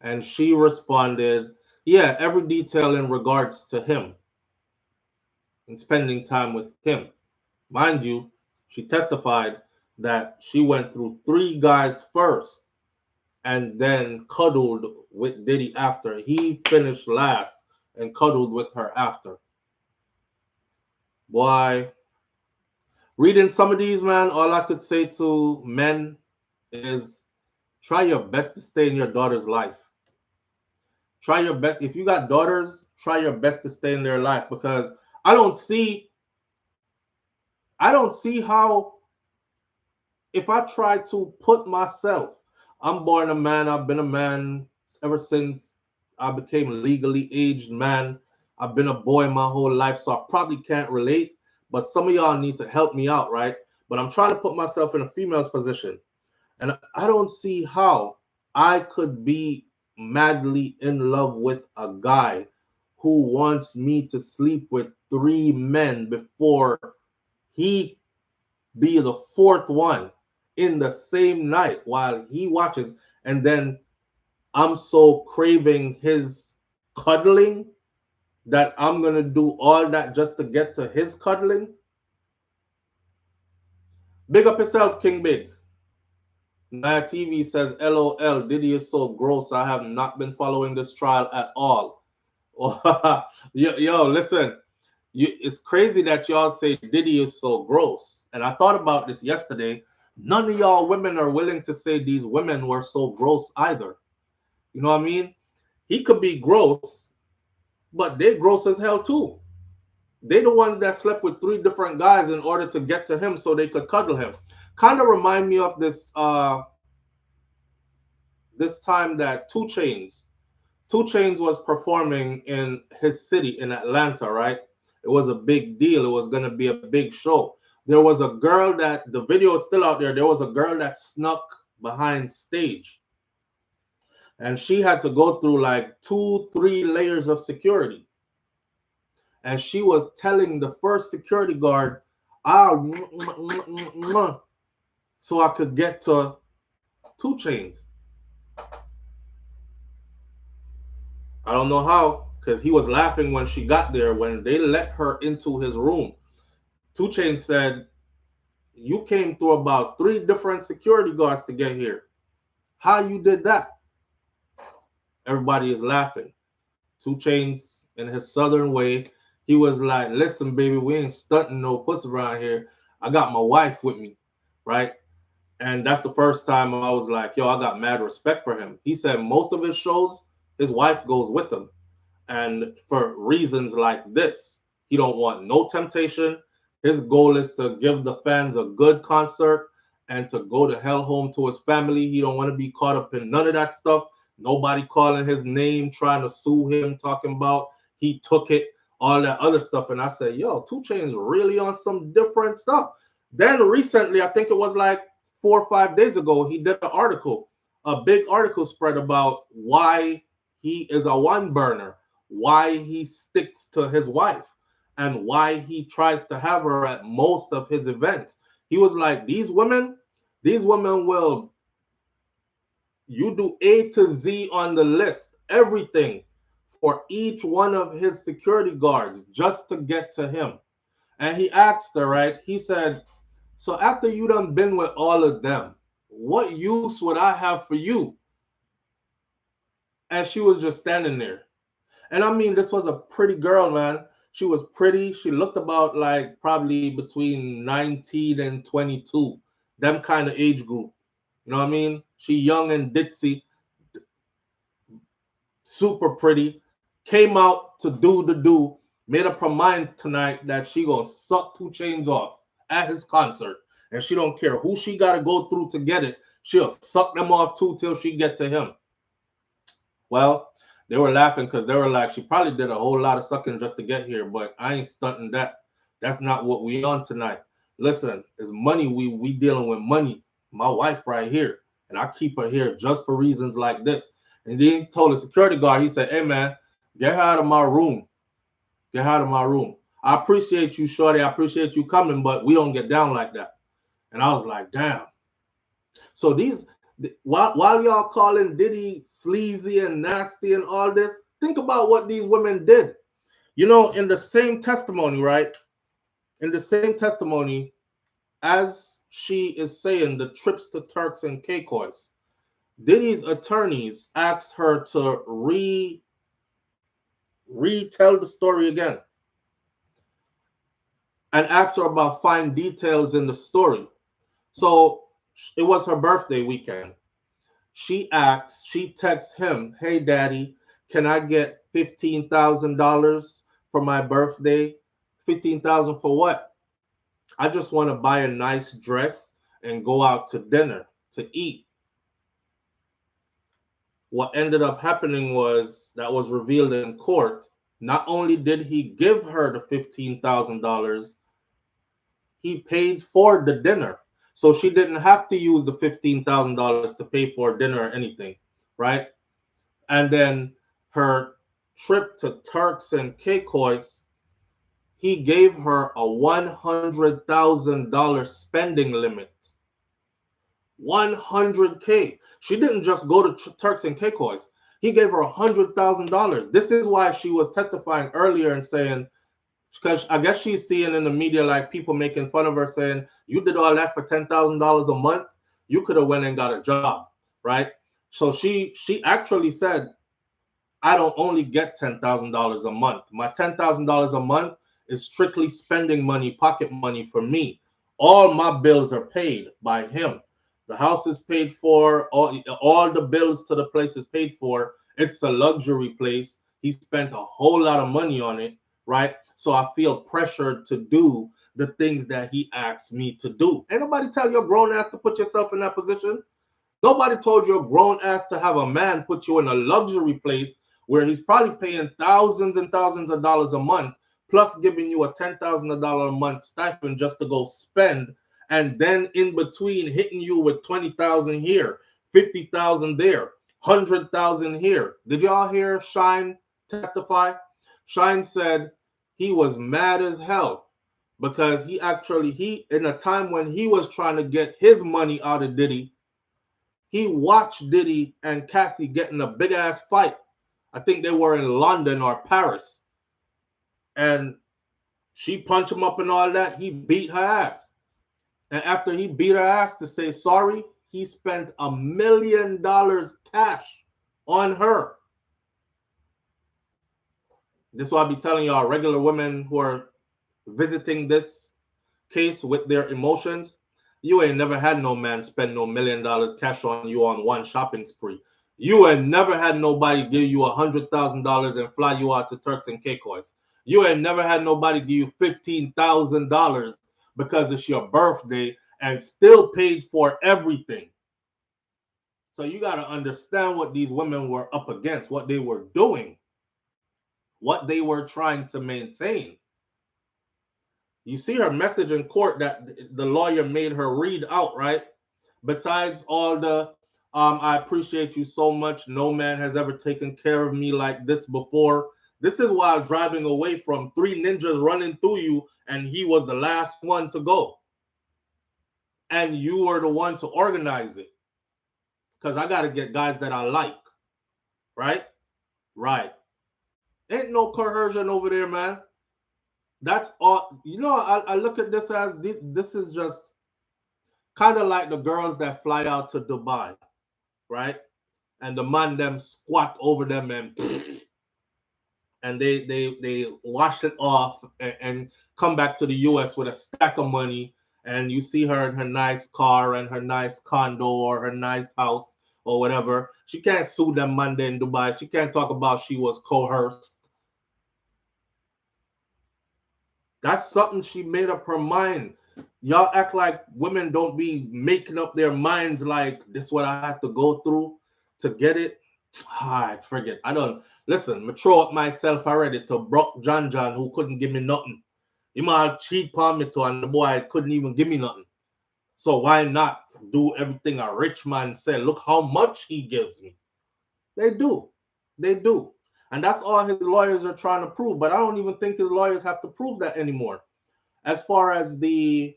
And she responded, yeah, every detail in regards to him and spending time with him. Mind you, she testified that she went through 3 guys first and then cuddled with Diddy after. He finished last and cuddled with her after. Boy, reading some of these, man, all I could say to men is try your best to stay in your daughter's life. Try your best. If you got daughters, try your best to stay in their life, because I don't see how, if I try to put myself, I'm born a man, I've been a man ever since I became legally aged man. I've been a boy my whole life, so I probably can't relate, but some of y'all need to help me out, right? But I'm trying to put myself in a female's position, and I don't see how I could be madly in love with a guy who wants me to sleep with 3 men before he be the 4th one in the same night while he watches, and then I'm so craving his cuddling that I'm gonna do all that just to get to his cuddling. Big up yourself, King Biggs. Naya TV says, LOL, Diddy is so gross. I have not been following this trial at all. Yo, listen, it's crazy that y'all say Diddy is so gross. And I thought about this yesterday. None of y'all women are willing to say these women were so gross either. You know what I mean? He could be gross, but they're gross as hell too. They're the ones that slept with 3 different guys in order to get to him so they could cuddle him. Kind of remind me of this this time that 2 Chainz was performing in his city in Atlanta, right? It was a big deal. It was going to be a big show. There was a girl that, the video is still out there. There was a girl that snuck behind stage. And she had to go through like 2, 3 layers of security. And she was telling the first security guard, ah, so I could get to 2 Chainz. I don't know how, because he was laughing when she got there. When they let her into his room, 2 Chainz said, you came through about 3 different security guards to get here. How you did that? Everybody is laughing. 2 Chainz, in his southern way, he was like, listen, baby, we ain't stunting no pussy around here. I got my wife with me, right? And that's the first time I was like, yo, I got mad respect for him. He said most of his shows, his wife goes with him. And for reasons like this, he don't want no temptation. His goal is to give the fans a good concert and to go to hell home to his family. He don't want to be caught up in none of that stuff. Nobody calling his name, trying to sue him, talking about he took it, all that other stuff. And I said, yo, 2 Chainz really on some different stuff. Then recently, I think it was like 4 or 5 days ago, he did an article, a big article spread about why he is a one burner, why he sticks to his wife, and why he tries to have her at most of his events. He was like, these women will, you do A to Z on the list, everything for each one of his security guards just to get to him. And he asked her, right? He said, so after you done been with all of them, what use would I have for you? And she was just standing there. And I mean, this was a pretty girl, man. She was pretty. She looked about like probably between 19 and 22, them kind of age group. You know what I mean? She young and ditzy, super pretty. Came out to do the do. Made up her mind tonight that she gonna suck 2 Chainz off at his concert. And she don't care who she got to go through to get it. She'll suck them off too till she get to him. Well, they were laughing because they were like, she probably did a whole lot of sucking just to get here, but I ain't stunting that. That's not what we on tonight. Listen, it's money. We dealing with money. My wife right here, and I keep her here just for reasons like this. And then he told the security guard, he said, hey, man, get her out of my room. Get her out of my room. I appreciate you, shorty. I appreciate you coming, but we don't get down like that. And I was like, damn. So these, while y'all calling Diddy sleazy and nasty and all this, think about what these women did. You know, in the same testimony, right? In the same testimony, as she is saying the trips to Turks and Caicos, Diddy's attorneys asked her to retell the story again and asked her about fine details in the story. So it was her birthday weekend. She texts him, hey, daddy, can I get $15,000 for my birthday? 15,000 for what? I just want to buy a nice dress and go out to dinner to eat. What ended up happening was that was revealed in court. Not only did he give her the $15,000, he paid for the dinner. So she didn't have to use the $15,000 to pay for dinner or anything, right? And then her trip to Turks and Caicos, he gave her a $100,000 spending limit. 100K. She didn't just go to Turks and Caicos. He gave her $100,000. This is why she was testifying earlier and saying, because I guess she's seeing in the media like people making fun of her saying, you did all that for $10,000 a month. You could have went and got a job, right? So she actually said, I don't only get $10,000 a month. My $10,000 a month is strictly spending money, pocket money for me. All my bills are paid by him. The house is paid for. All the bills to the place is paid for. It's a luxury place. He spent a whole lot of money on it, right? So I feel pressured to do the things that he asked me to do. Ain't nobody tell your grown ass to put yourself in that position. Nobody told your grown ass to have a man put you in a luxury place where he's probably paying thousands and thousands of dollars a month, plus giving you a $10,000 a month stipend just to go spend, and then in between hitting you with 20,000 here, 50,000 there, 100,000 here. Did y'all hear Shine testify? Shine said he was mad as hell because he in a time when he was trying to get his money out of Diddy, he watched Diddy and Cassie get in a big ass fight. I think they were in London or Paris. And she punched him up and all that. He beat her ass. And after he beat her ass to say sorry, he spent $1 million cash on her. This is why I be telling y'all, regular women who are visiting this case with their emotions, you ain't never had no man spend no $1 million cash on you on one shopping spree. You ain't never had nobody give you $100,000 and fly you out to Turks and Caicos. You ain't never had nobody give you $15,000 because it's your birthday and still paid for everything. So you got to understand what these women were up against, what they were doing, what they were trying to maintain. You see her message in court that the lawyer made her read out, right? Besides all the, I appreciate you so much. No man has ever taken care of me like this before. This is while driving away from 3 ninjas running through you, and he was the last one to go. And you were the one to organize it. Because I got to get guys that I like. Right? Right. Ain't no coercion over there, man. That's all. You know, I look at this as this is just kind of like the girls that fly out to Dubai, right? And the man them squat over them and they wash it off and come back to the US with a stack of money, and you see her in her nice car and her nice condo or her nice house or whatever. She can't sue them Monday in Dubai. She can't talk about she was coerced. That's something she made up her mind. Y'all act like women don't be making up their minds like this is what I have to go through to get it. I forget. I don't listen, mature up myself already to Brock John who couldn't give me nothing. He might cheat upon me too, and the boy couldn't even give me nothing. So why not do everything a rich man said? Look how much he gives me. They do. They do. And that's all his lawyers are trying to prove. But I don't even think his lawyers have to prove that anymore. As far as the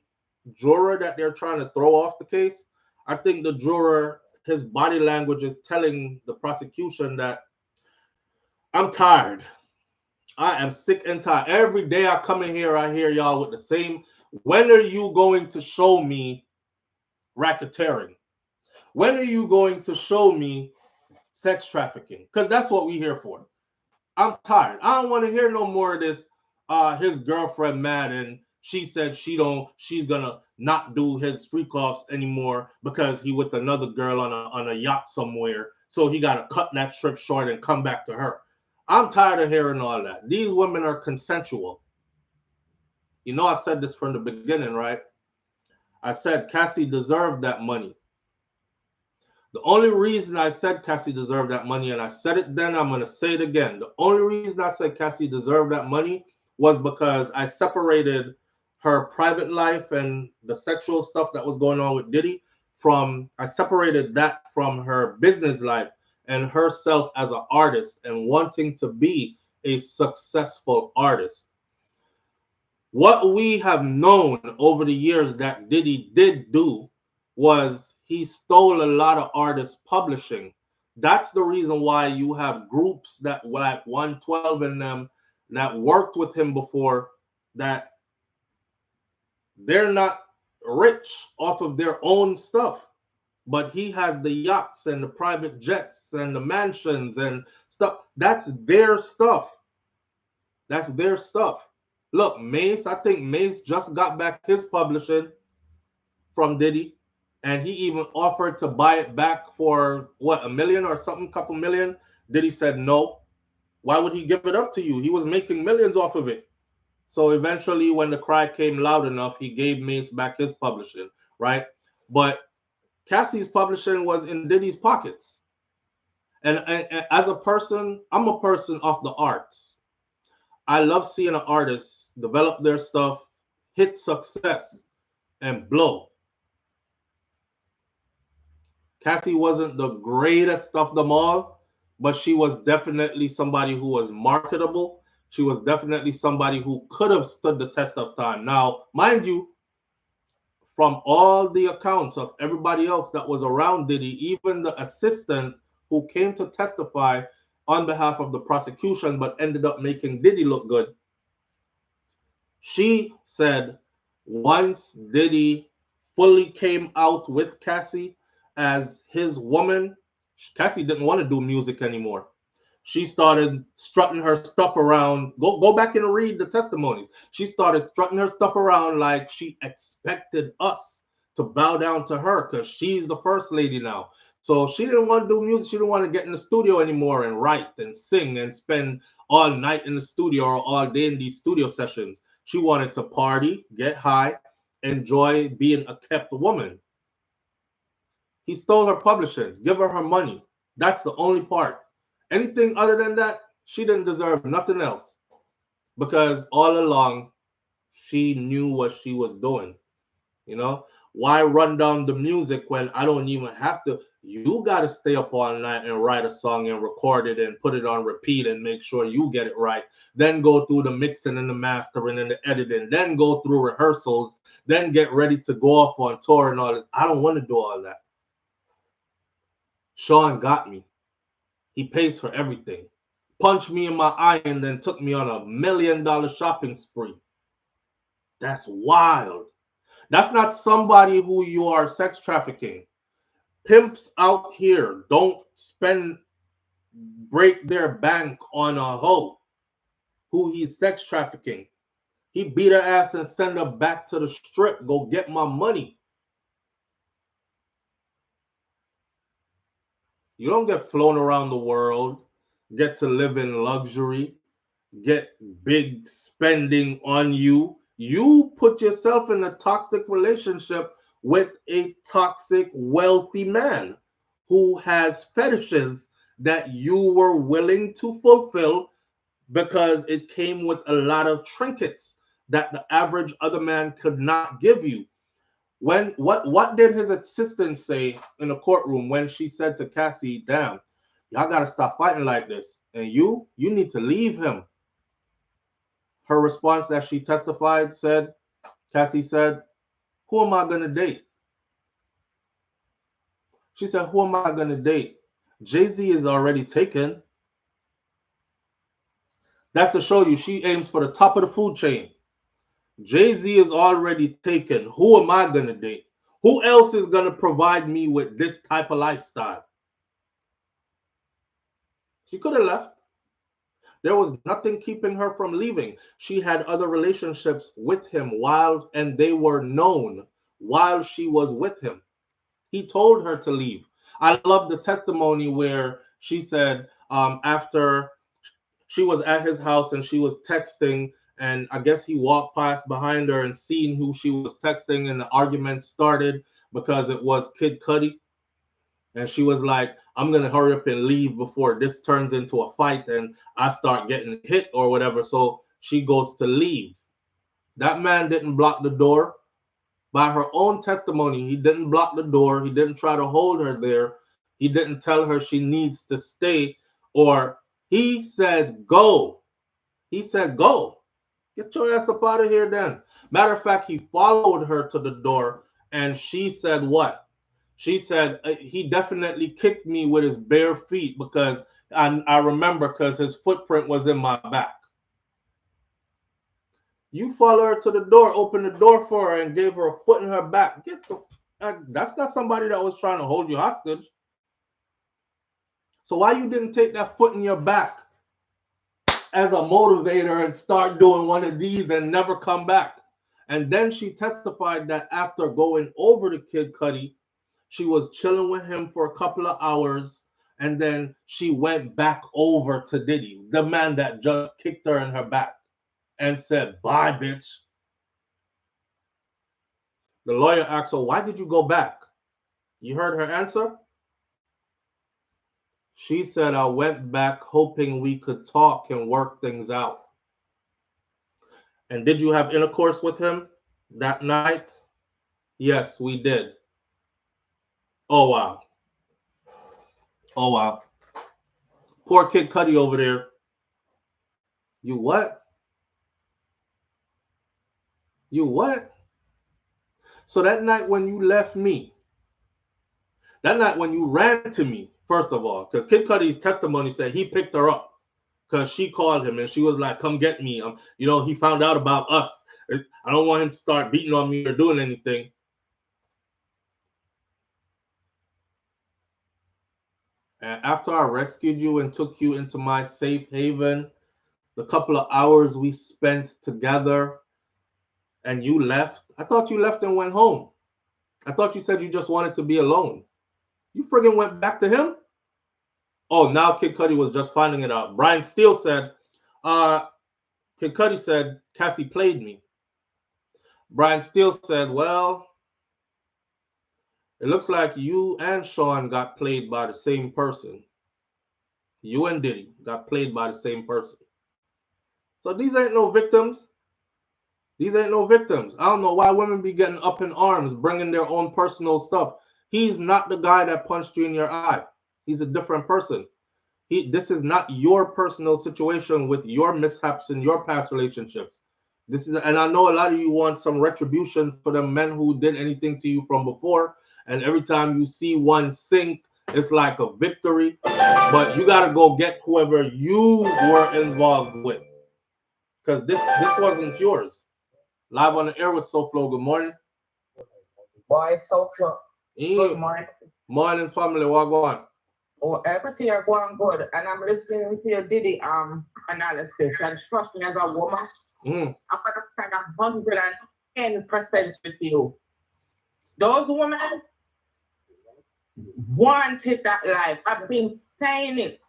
juror that they're trying to throw off the case, I think the juror, his body language is telling the prosecution that I'm tired. I am sick and tired. Every day I come in here, I hear y'all with the same. When are you going to show me racketeering? When are you going to show me sex trafficking? Because that's what we're here for. I'm tired. I don't want to hear no more of this. His girlfriend mad and she said she's gonna not do his freak offs anymore because he with another girl on a yacht somewhere. So he gotta cut that trip short and come back to her. I'm tired of hearing all that. These women are consensual. You know, I said this from the beginning, right? I said Cassie deserved that money. The only reason I said Cassie deserved that money, and I said it then, I'm going to say it again. The only reason I said Cassie deserved that money was because I separated her private life and the sexual stuff that was going on with Diddy I separated that from her business life and herself as an artist and wanting to be a successful artist. What we have known over the years that Diddy did do was he stole a lot of artists' publishing. That's the reason why you have groups that like 112 in them that worked with him before that they're not rich off of their own stuff. But he has the yachts and the private jets and the mansions and stuff. That's their stuff. That's their stuff. Look, Mace, I think Mace just got back his publishing from Diddy. And he even offered to buy it back for, what, $1 million or something, couple million. Diddy said no. Why would he give it up to you? He was making millions off of it. So eventually, when the cry came loud enough, he gave Mace back his publishing, right? But Cassie's publishing was in Diddy's pockets. And as a person, I'm a person of the arts. I love seeing an artist develop their stuff, hit success, and blow. Cassie wasn't the greatest of them all, but she was definitely somebody who was marketable. She was definitely somebody who could have stood the test of time. Now, mind you, from all the accounts of everybody else that was around Diddy, even the assistant who came to testify on behalf of the prosecution but ended up making Diddy look good, she said once Diddy fully came out with Cassie as his woman, Cassie didn't want to do music anymore. She started strutting her stuff around. Go back and read the testimonies. She started strutting her stuff around like she expected us to bow down to her because she's the first lady now. So she didn't want to do music. She didn't want to get in the studio anymore and write and sing and spend all night in the studio or all day in these studio sessions. She wanted to party, get high, enjoy being a kept woman. He stole her publishing, give her money. That's the only part. Anything other than that, she didn't deserve nothing else because all along she knew what she was doing. You know, why run down the music when I don't even have to? You got to stay up all night and write a song and record it and put it on repeat and make sure you get it right. Then go through the mixing and the mastering and the editing. Then go through rehearsals. Then get ready to go off on tour and all this. I don't want to do all that. Sean got me. He pays for everything. Punched me in my eye and then took me on $1 million shopping spree. That's wild. That's not somebody who you are sex trafficking. Pimps out here don't break their bank on a hoe who he's sex trafficking. He beat her ass and send her back to the strip. Go get my money. You don't get flown around the world, get to live in luxury, get big spending on you. You put yourself in a toxic relationship with a toxic, wealthy man who has fetishes that you were willing to fulfill because it came with a lot of trinkets that the average other man could not give you. What did his assistant say in the courtroom when she said to Cassie, damn, y'all gotta stop fighting like this. And you need to leave him. Her response that she testified said, Cassie said, who am I gonna date? She said, who am I gonna date? Jay-Z is already taken. That's to show you she aims for the top of the food chain. Jay-Z is already taken. Who am I gonna date? Who else is gonna provide me with this type of lifestyle? She could have left. There was nothing keeping her from leaving. She had other relationships with him and they were known while she was with him. He told her to leave. I love the testimony where she said after she was at his house and she was texting, and I guess he walked past behind her and seen who she was texting, and the argument started because it was Kid Cudi. And she was like, I'm going to hurry up and leave before this turns into a fight and I start getting hit or whatever. So she goes to leave. That man didn't block the door. By her own testimony, he didn't block the door. He didn't try to hold her there. He didn't tell her she needs to stay, or he said, go. He said, go. Get your ass up out of here then. Matter of fact, he followed her to the door and she said what? She said, he definitely kicked me with his bare feet because I remember because his footprint was in my back. You follow her to the door, open the door for her, and gave her a foot in her back. That's not somebody that was trying to hold you hostage. So why you didn't take that foot in your back as a motivator and start doing one of these and never come back? And then she testified that after going over to Kid Cudi, she was chilling with him for a couple of hours, and then she went back over to Diddy, the man that just kicked her in her back, and said, bye, bitch. The lawyer asked her, why did you go back? You heard her answer? She said, I went back hoping we could talk and work things out. And did you have intercourse with him that night? Yes, we did. Oh, wow. Oh wow. Poor Kid Cudi over there. You what? You what? So that night when you left me, that night when you ran to me, first of all, because Kid Cudi's testimony said he picked her up because she called him and she was like, "Come get me." You know, he found out about us. I don't want him to start beating on me or doing anything. And after I rescued you and took you into my safe haven, the couple of hours we spent together, and you left. I thought you left and went home. I thought you said you just wanted to be alone. You friggin' went back to him? Oh, now Kid Cudi was just finding it out. Brian Steele said, Kid Cudi said, Cassie played me. Brian Steele said, well, it looks like you and Sean got played by the same person. You and Diddy got played by the same person. So these ain't no victims. These ain't no victims. I don't know why women be getting up in arms, bringing their own personal stuff. He's not the guy that punched you in your eye. He's a different person. This is not your personal situation with your mishaps in your past relationships. This is, and I know a lot of you want some retribution for the men who did anything to you from before. And every time you see one sink, it's like a victory. But you gotta go get whoever you were involved with, because this wasn't yours. Live on the air with SouFLo. Good morning. Boy, SouFLo. Good morning. Morning, family. What going? Oh, everything is going good. And I'm listening to your Diddy analysis. And trust me, as a woman, I'm going to stand 110% with you. Those women wanted that life. I've been saying it.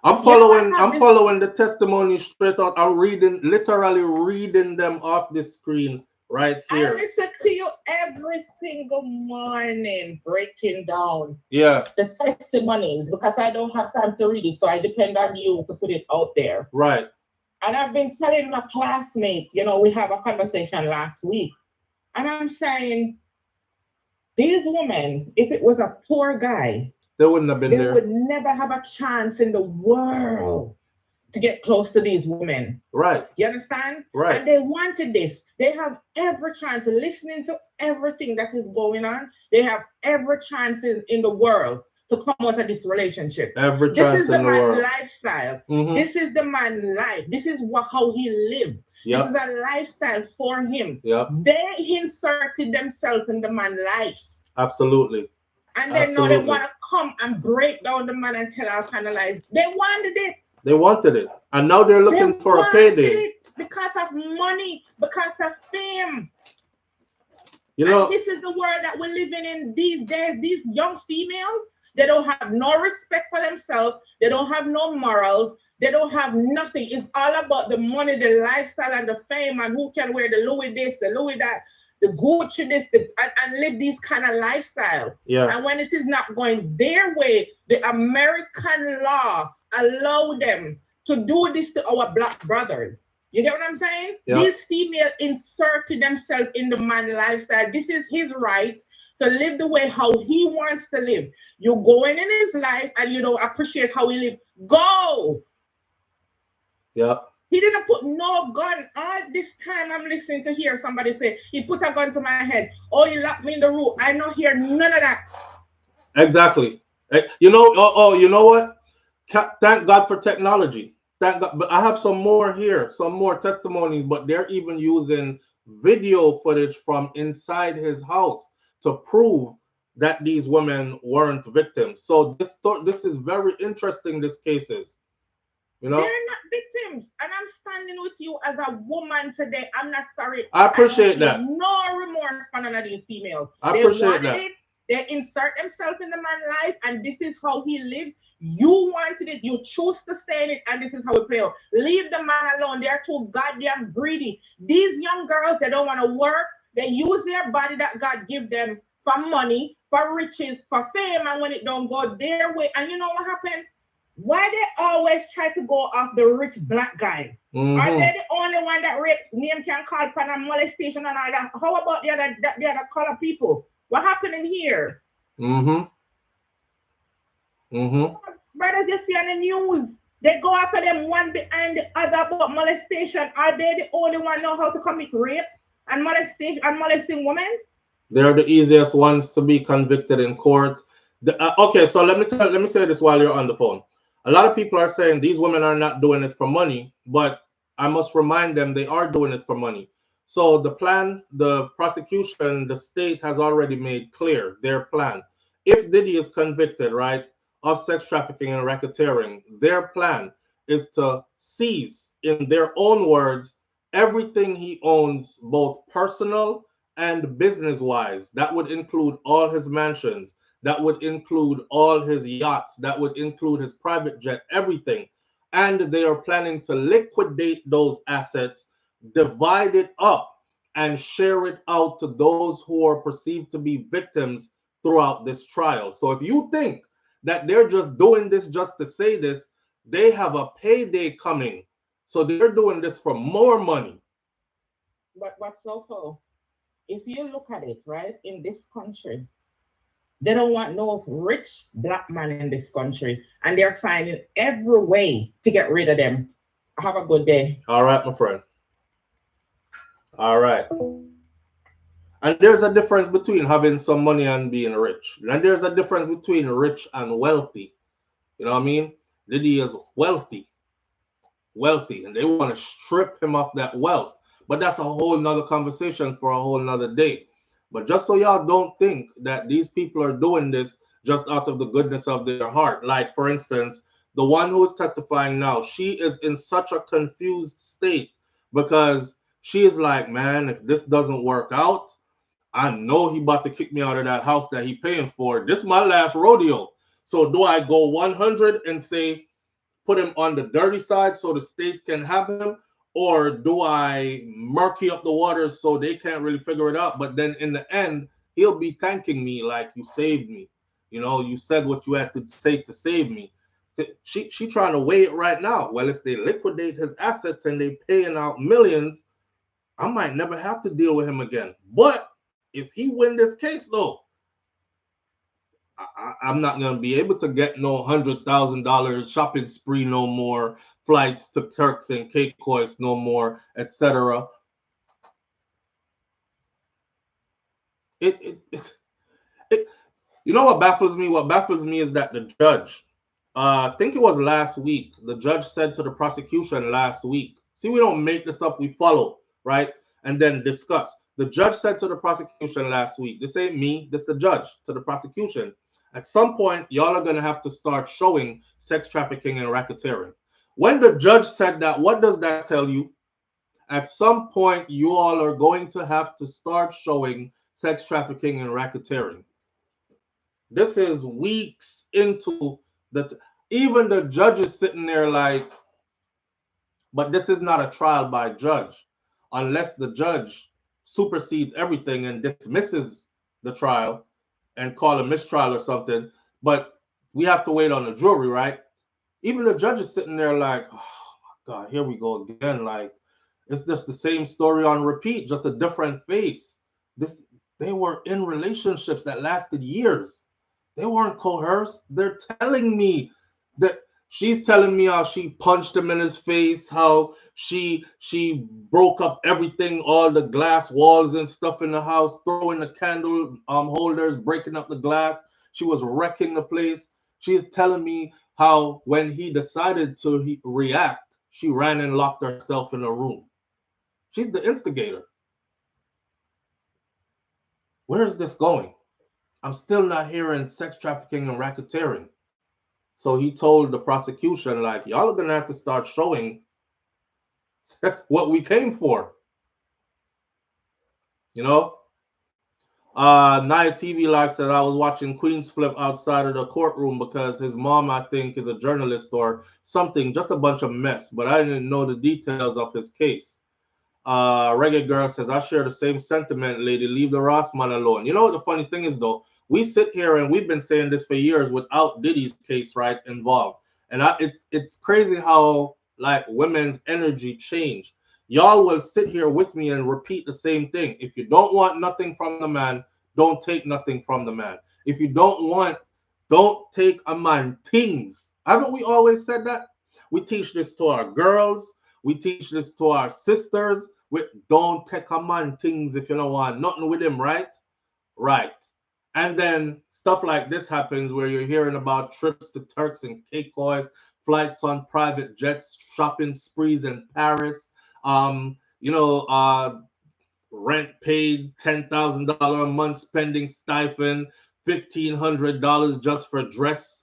I'm following the testimony straight out. I'm literally reading them off the screen right here. I listen to you every single morning, breaking down the testimonies, because I don't have time to read it, so I depend on you to put it out there. Right. And I've been telling my classmates, you know, we have a conversation last week, and I'm saying, these women, if it was a poor guy, they wouldn't have been there. They would never have a chance in the world to get close to these women. Right. You understand? Right. And they wanted this. They have every chance, listening to everything that is going on. They have every chance in the world to come out of this relationship. Every chance in the world. This is the man's lifestyle. Mm-hmm. This is the man's life. This is how he lived. Yep. This is a lifestyle for him. Yep. They inserted themselves in the man's life. Absolutely. And then now they want to come and break down the man and tell all kind of lies. They wanted it. They wanted it. And now they're looking for a payday. It because of money, because of fame. You know, and this is the world that we're living in these days. These young females, they don't have no respect for themselves. They don't have no morals. They don't have nothing. It's all about the money, the lifestyle, and the fame, and who can wear the Louis this, the Louis that, the Gucci this, and live this kind of lifestyle. Yeah. And when it is not going their way, the American law allow them to do this to our black brothers. You get what I'm saying? Yeah. These females inserted themselves in the man lifestyle. This is his right to live the way how he wants to live. You're going in his life and you don't appreciate how he lives. Go. Yeah. He didn't put no gun. All this time I'm listening to hear somebody say, he put a gun to my head. Oh, he locked me in the room. I don't hear none of that. Exactly. You know, you know what? Thank God for technology. Thank God. But I have some more here, some more testimonies, but they're even using video footage from inside his house to prove that these women weren't victims. So this is very interesting, this case is. You know? They're not victims. And I'm standing with you as a woman today. I'm not sorry. I appreciate that. No remorse for none of these females. I appreciate that. They insert themselves in the man's life, and this is how he lives. You wanted it. You choose to stay in it, and this is how it plays out. Leave the man alone. They're too goddamn greedy. These young girls, they don't want to work. They use their body that God give them for money, for riches, for fame, and when it don't go their way, and you know what happened? Why they always try to go off the rich black guys? Mm-hmm. Are they the only one that rape name can call for a molestation and all that? How about the other color people? What happened in here? Mm-hmm. Brothers, you see on the news, they go after them one behind the other about molestation. Are they the only one know how to commit rape and molesting women? They're the easiest ones to be convicted in court. Okay, so let me say this while you're on the phone. A lot of people are saying these women are not doing it for money, but I must remind them they are doing it for money. So the plan, the prosecution, the state has already made clear their plan. If Diddy is convicted, right, of sex trafficking and racketeering, their plan is to seize, in their own words, everything he owns, both personal and business wise. That would include all his mansions, that would include all his yachts, that would include his private jet, everything. And they are planning to liquidate those assets, divide it up, and share it out to those who are perceived to be victims throughout this trial. So if you think that they're just doing this just to say this, they have a payday coming. So they're doing this for more money. But so far, if you look at it, right, in this country, they don't want no rich black man in this country, and they're finding every way to get rid of them. Have a good day. All right, my friend. All right. And there's a difference between having some money and being rich. And there's a difference between rich and wealthy. You know what I mean? Diddy is wealthy, and they want to strip him of that wealth. But that's a whole nother conversation for a whole nother day. But just so y'all don't think that these people are doing this just out of the goodness of their heart. Like, for instance, the one who is testifying now, she is in such a confused state because she is like, man, if this doesn't work out, I know he about to kick me out of that house that he paying for. This is my last rodeo. So do I go 100 and say, put him on the dirty side so the state can have him? Or do I murky up the waters so they can't really figure it out? But then in the end, he'll be thanking me like, you saved me. You know, you said what you had to say to save me. She trying to weigh it right now. Well, if they liquidate his assets and they paying out millions, I might never have to deal with him again. But if he win this case, though, I'm not going to be able to get no $100,000 shopping spree no more, flights to Turks and Caicos no more, etc. You know what baffles me? What baffles me is that the judge, I think it was last week, the judge said to the prosecution last week, see, we don't make this up, we follow, right? And then discuss. The judge said to the prosecution last week, this ain't me, this the judge, to the prosecution. At some point, y'all are going to have to start showing sex trafficking and racketeering. When the judge said that, what does that tell you? At some point, you all are going to have to start showing sex trafficking and racketeering. This is weeks into even the judge is sitting there like, but this is not a trial by judge. Unless the judge supersedes everything and dismisses the trial and call a mistrial or something. But we have to wait on the jury, right? Even the judge is sitting there like, oh my God, here we go again. Like, it's just the same story on repeat, just a different face. They were in relationships that lasted years. They weren't coerced. They're telling me that she's telling me how she punched him in his face, how she broke up everything, all the glass walls and stuff in the house, throwing the candle holders, breaking up the glass. She was wrecking the place. She's telling me how when he decided to react, she ran and locked herself in a room. She's the instigator. Where is this going? I'm still not hearing sex trafficking and racketeering. So he told the prosecution, like, y'all are going to have to start showing what we came for. You know? Naya TV Live said, I was watching Queens Flip outside of the courtroom because his mom, I think, is a journalist or something, just a bunch of mess. But I didn't know the details of his case. Reggae Girl says, I share the same sentiment, lady. Leave the Ross man alone. You know what the funny thing is, though? We sit here and we've been saying this for years without Diddy's case, right, involved. And it's crazy how, like, women's energy change. Y'all will sit here with me and repeat the same thing. If you don't want nothing from the man, don't take nothing from the man. If you don't want Don't take a man things. Haven't we always said that? We teach this to our girls. We teach this to our sisters. We don't take a man things if you don't want nothing with him, right? Right. And then stuff like this happens where you're hearing about trips to Turks and Caicos, flights on private jets, shopping sprees in Paris, you know, rent paid $10,000 a month, spending stipend, $1,500 just for a dress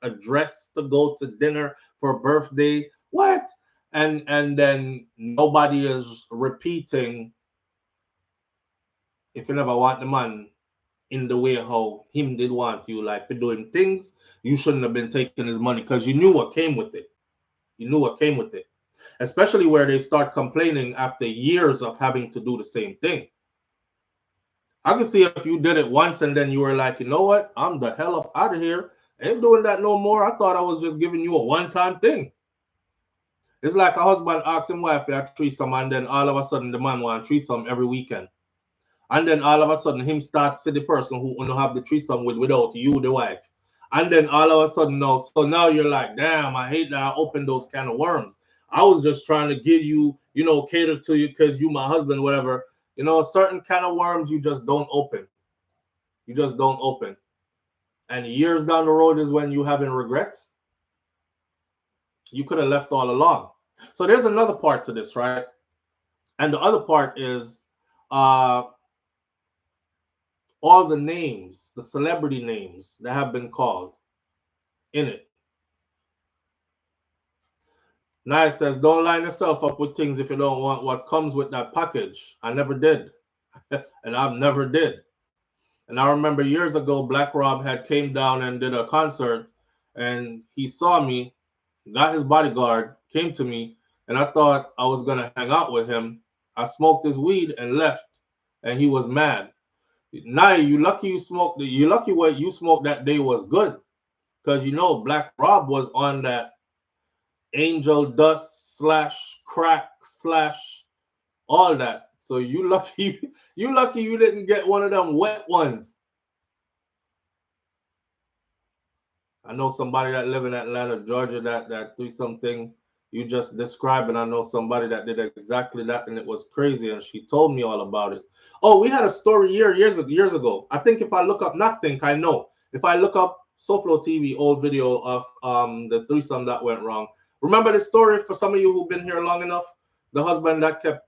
to go to dinner for a birthday. What? And then nobody is repeating, if you never want the man in the way how him did want you, like for doing things, you shouldn't have been taking his money because you knew what came with it. You knew what came with it. Especially where they start complaining after years of having to do the same thing. I can see if you did it once and then you were like, you know what? I'm the hell up out of here. I ain't doing that no more. I thought I was just giving you a one-time thing. It's like a husband asks him wife for a threesome and then all of a sudden the man want a threesome every weekend. And then all of a sudden him starts to the person who want to have the threesome with without you, the wife. And then all of a sudden now you're like, damn, I hate that I opened those kind of worms. I was just trying to give you, cater to you because you my husband, whatever. Certain kind of worms you just don't open. You just don't open. And years down the road is when you having regrets. You could have left all along. So there's another part to this, right? And the other part is all the names, the celebrity names that have been called in it. Nice says, don't line yourself up with things if you don't want what comes with that package. I never did. And I've never did. And I remember years ago, Black Rob had came down and did a concert, and he saw me, got his bodyguard, came to me, and I thought I was gonna hang out with him. I smoked his weed and left, and he was mad. Now you lucky you smoked. You lucky what you smoked that day was good, because Black Rob was on that angel dust / crack / all that. So you lucky you didn't get one of them wet ones. I know somebody that live in Atlanta, Georgia, that threesome thing you just described, and I know somebody that did exactly that, and it was crazy, and she told me all about it. Oh, we had a story years ago. I think if I look up, not think, I know. If I look up SouFLoTV old video of the threesome that went wrong. Remember the story for some of you who've been here long enough? The husband that kept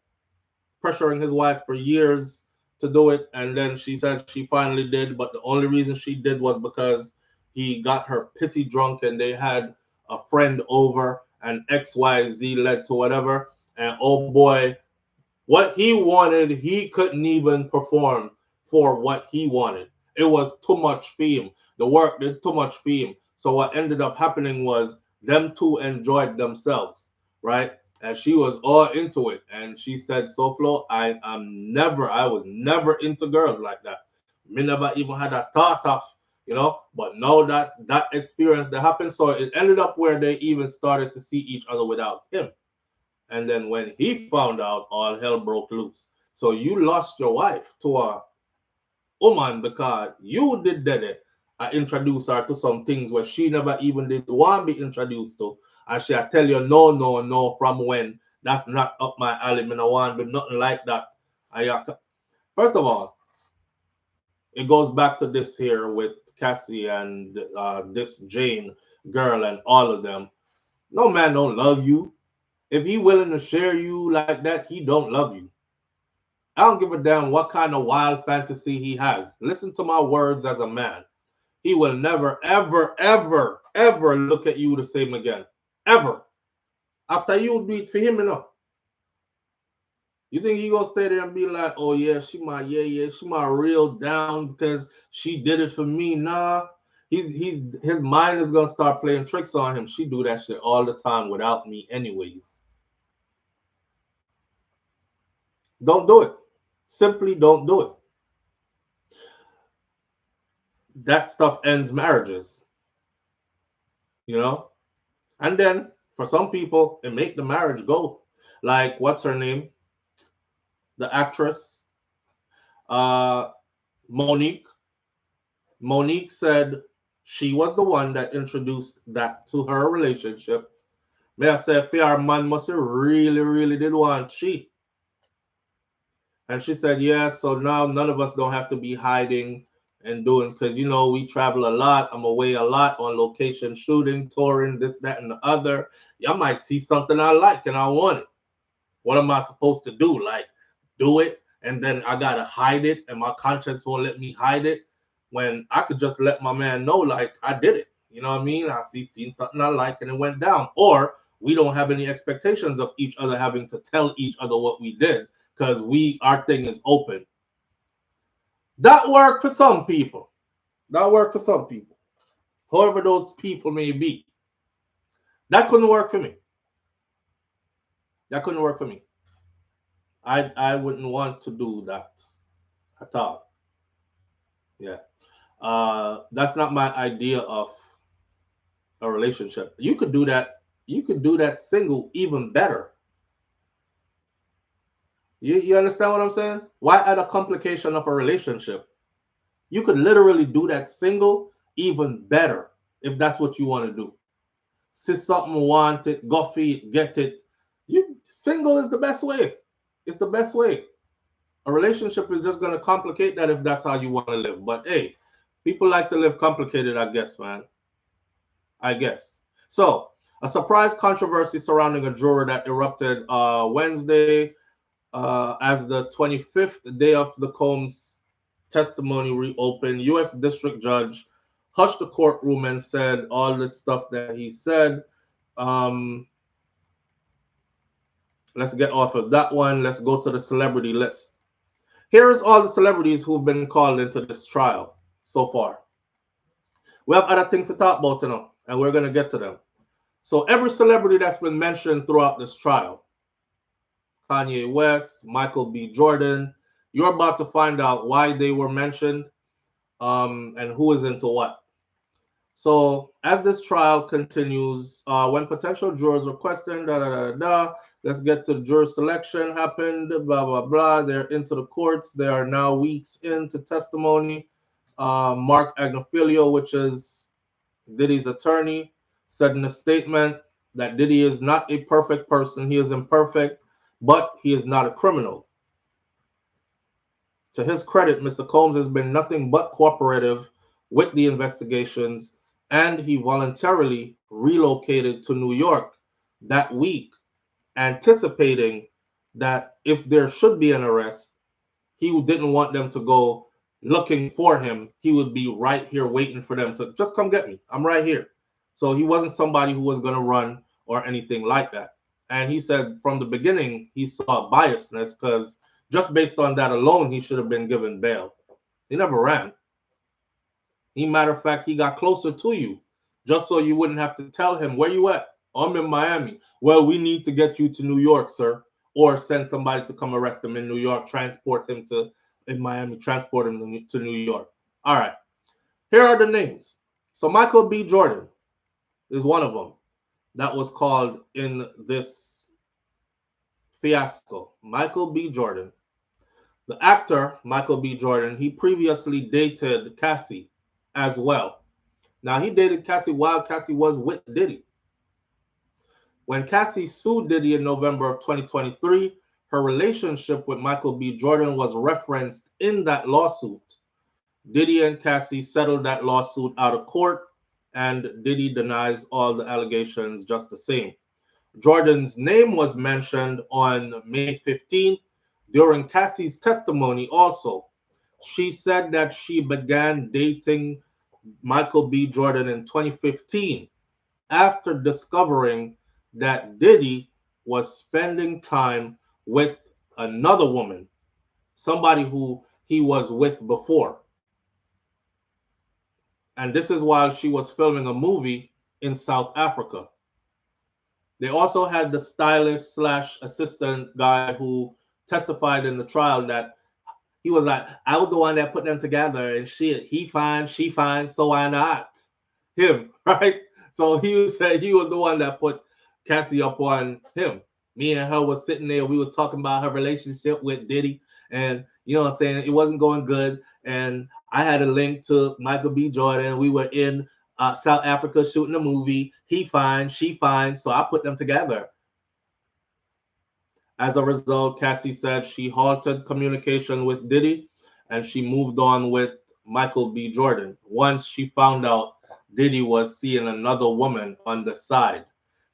pressuring his wife for years to do it, and then she said she finally did, but the only reason she did was because he got her pissy drunk and they had a friend over and XYZ led to whatever. And oh boy, what he wanted, he couldn't even perform for what he wanted. It was too much for him. The work did too much for him. So what ended up happening was them two enjoyed themselves, right? And she was all into it. And she said, SouFlo, I was never into girls like that. Me never even had a thought of, but now that experience that happened, so it ended up where they even started to see each other without him. And then when he found out, all hell broke loose. So you lost your wife to a woman because you did it. I introduced her to some things where she never even did want to be introduced to. And she I tell you, no, from when? That's not up my alley. I don't want to do nothing like that. First of all, it goes back to this here with Cassie and this Jane girl and all of them. No man don't love you. If he willing to share you like that, he don't love you. I don't give a damn what kind of wild fantasy he has. Listen to my words as a man. He will never, ever, ever, ever look at you the same again. Ever. After you do it for him, You think he gonna stay there and be like, oh yeah, she my real down because she did it for me? Nah. His mind is gonna start playing tricks on him. She do that shit all the time without me anyways. Don't do it. Simply don't do it. That stuff ends marriages. And then for some people, it make the marriage go. Like, what's her name? The actress, Monique. Monique said She was the one that introduced that to her relationship. May I say, our man must have really, really did want she. And she said, yeah, so now none of us don't have to be hiding and doing, because, you know, we travel a lot. I'm away a lot on location, shooting, touring, this, that, and the other. Y'all might see something I like and I want it. What am I supposed to do? Like, do it, and then I got to hide it, and my conscience won't let me hide it, when I could just let my man know, like, I did it. You know what I mean? I seen something I like and it went down. Or we don't have any expectations of each other having to tell each other what we did, because our thing is open. That worked for some people. That worked for some people. However those people may be. That couldn't work for me. That couldn't work for me. I wouldn't want to do that at all. Yeah. That's not my idea of a relationship. You could do that. You could do that single even better. You understand what I'm saying? Why add a complication of a relationship? You could literally do that single even better if that's what you want to do. See something, want it, go for it, get it. You single is the best way. It's the best way. A relationship is just going to complicate that if that's how you want to live. But hey, people like to live complicated, I guess, man. I guess. So, a surprise controversy surrounding a juror that erupted Wednesday as the 25th day of the Combs testimony reopened. U.S. District Judge hushed the courtroom and said all this stuff that he said. Let's get off of that one. Let's go to the celebrity list. Here is all the celebrities who've been called into this trial so far. We have other things to talk about, you know, and we're going to get to them. So every celebrity that's been mentioned throughout this trial, Kanye West, Michael B. Jordan, you're about to find out why they were mentioned and who is into what. So as this trial continues, when potential jurors were questioned, let's get to juror selection happened, blah, blah, blah. They're into the courts. They are now weeks into testimony. Mark Agnifilio, which is Diddy's attorney, said in a statement that Diddy is not a perfect person. He is imperfect, but he is not a criminal. To his credit, Mr. Combs has been nothing but cooperative with the investigations, and he voluntarily relocated to New York that week, anticipating that if there should be an arrest, he didn't want them to go looking for him. He would be right here waiting for them to just come get me. I'm right here. So he wasn't somebody who was going to run or anything like that. And he said from the beginning he saw biasness, because just based on that alone, he should have been given bail. He never ran. Matter of fact, he got closer to you just so you wouldn't have to tell him, where you at? I'm in Miami. Well, we need to get you to New York, sir. Or send somebody to come arrest him in New York, transport him in Miami, transport him to New York. All right. Here are the names. So Michael B. Jordan is one of them that was called in this fiasco. Michael B. Jordan. The actor, Michael B. Jordan, he previously dated Cassie as well. Now, he dated Cassie while Cassie was with Diddy. When Cassie sued Diddy in November of 2023, her relationship with Michael B. Jordan was referenced in that lawsuit. Diddy and Cassie settled that lawsuit out of court, and Diddy denies all the allegations just the same. Jordan's name was mentioned on May 15th during Cassie's testimony also. She said that she began dating Michael B. Jordan in 2015 after discovering that Diddy was spending time with another woman, somebody who he was with before. And this is while she was filming a movie in South Africa. They also had the stylist / assistant guy who testified in the trial that he was like, I was the one that put them together, and he fine, she fine, so why not him, right? So he said he was the one that put Cassie up on him. Me and her was sitting there. We were talking about her relationship with Diddy, and You know what I'm saying? It wasn't going good. And I had a link to Michael B. Jordan. We were in South Africa shooting a movie. He fine, she fine. So I put them together. As a result, Cassie said she halted communication with Diddy and she moved on with Michael B. Jordan once she found out Diddy was seeing another woman on the side.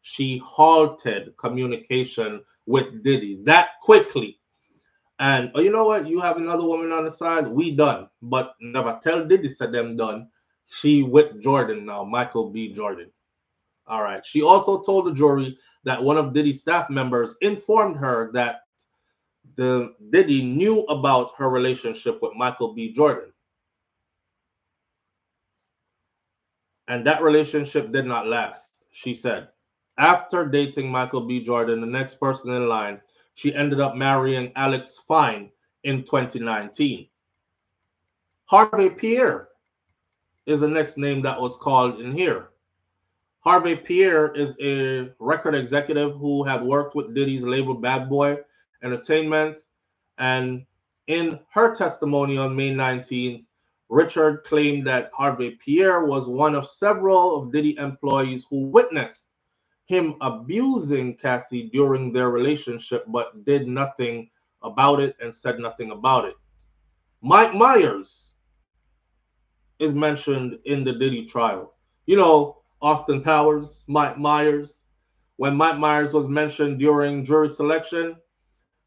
She halted communication with Diddy that quickly. And oh, you know what? You have another woman on the side, we done. But never tell Diddy said them done. She with Jordan now, Michael B. Jordan. All right. She also told the jury that one of Diddy's staff members informed her that the Diddy knew about her relationship with Michael B. Jordan. And that relationship did not last, she said. After dating Michael B. Jordan, the next person in line, she ended up marrying Alex Fine in 2019. Harvey Pierre is the next name that was called in here. Harvey Pierre is a record executive who had worked with Diddy's label Bad Boy Entertainment. And in her testimony on May 19th, Richard claimed that Harvey Pierre was one of several of Diddy employees who witnessed him abusing Cassie during their relationship, but did nothing about it and said nothing about it. Mike Myers is mentioned in the Diddy trial. You know, Austin Powers, Mike Myers. When Mike Myers was mentioned during jury selection,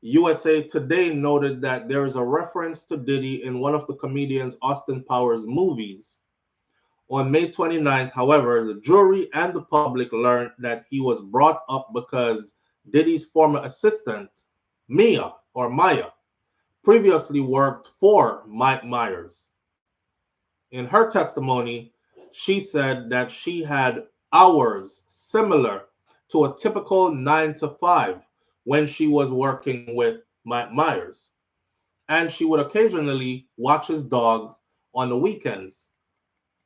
USA Today noted that there is a reference to Diddy in one of the comedian's Austin Powers movies. On May 29th, however, the jury and the public learned that he was brought up because Diddy's former assistant, Maya, previously worked for Mike Myers. In her testimony, she said that she had hours similar to a typical 9 to 5 when she was working with Mike Myers. And she would occasionally watch his dogs on the weekends.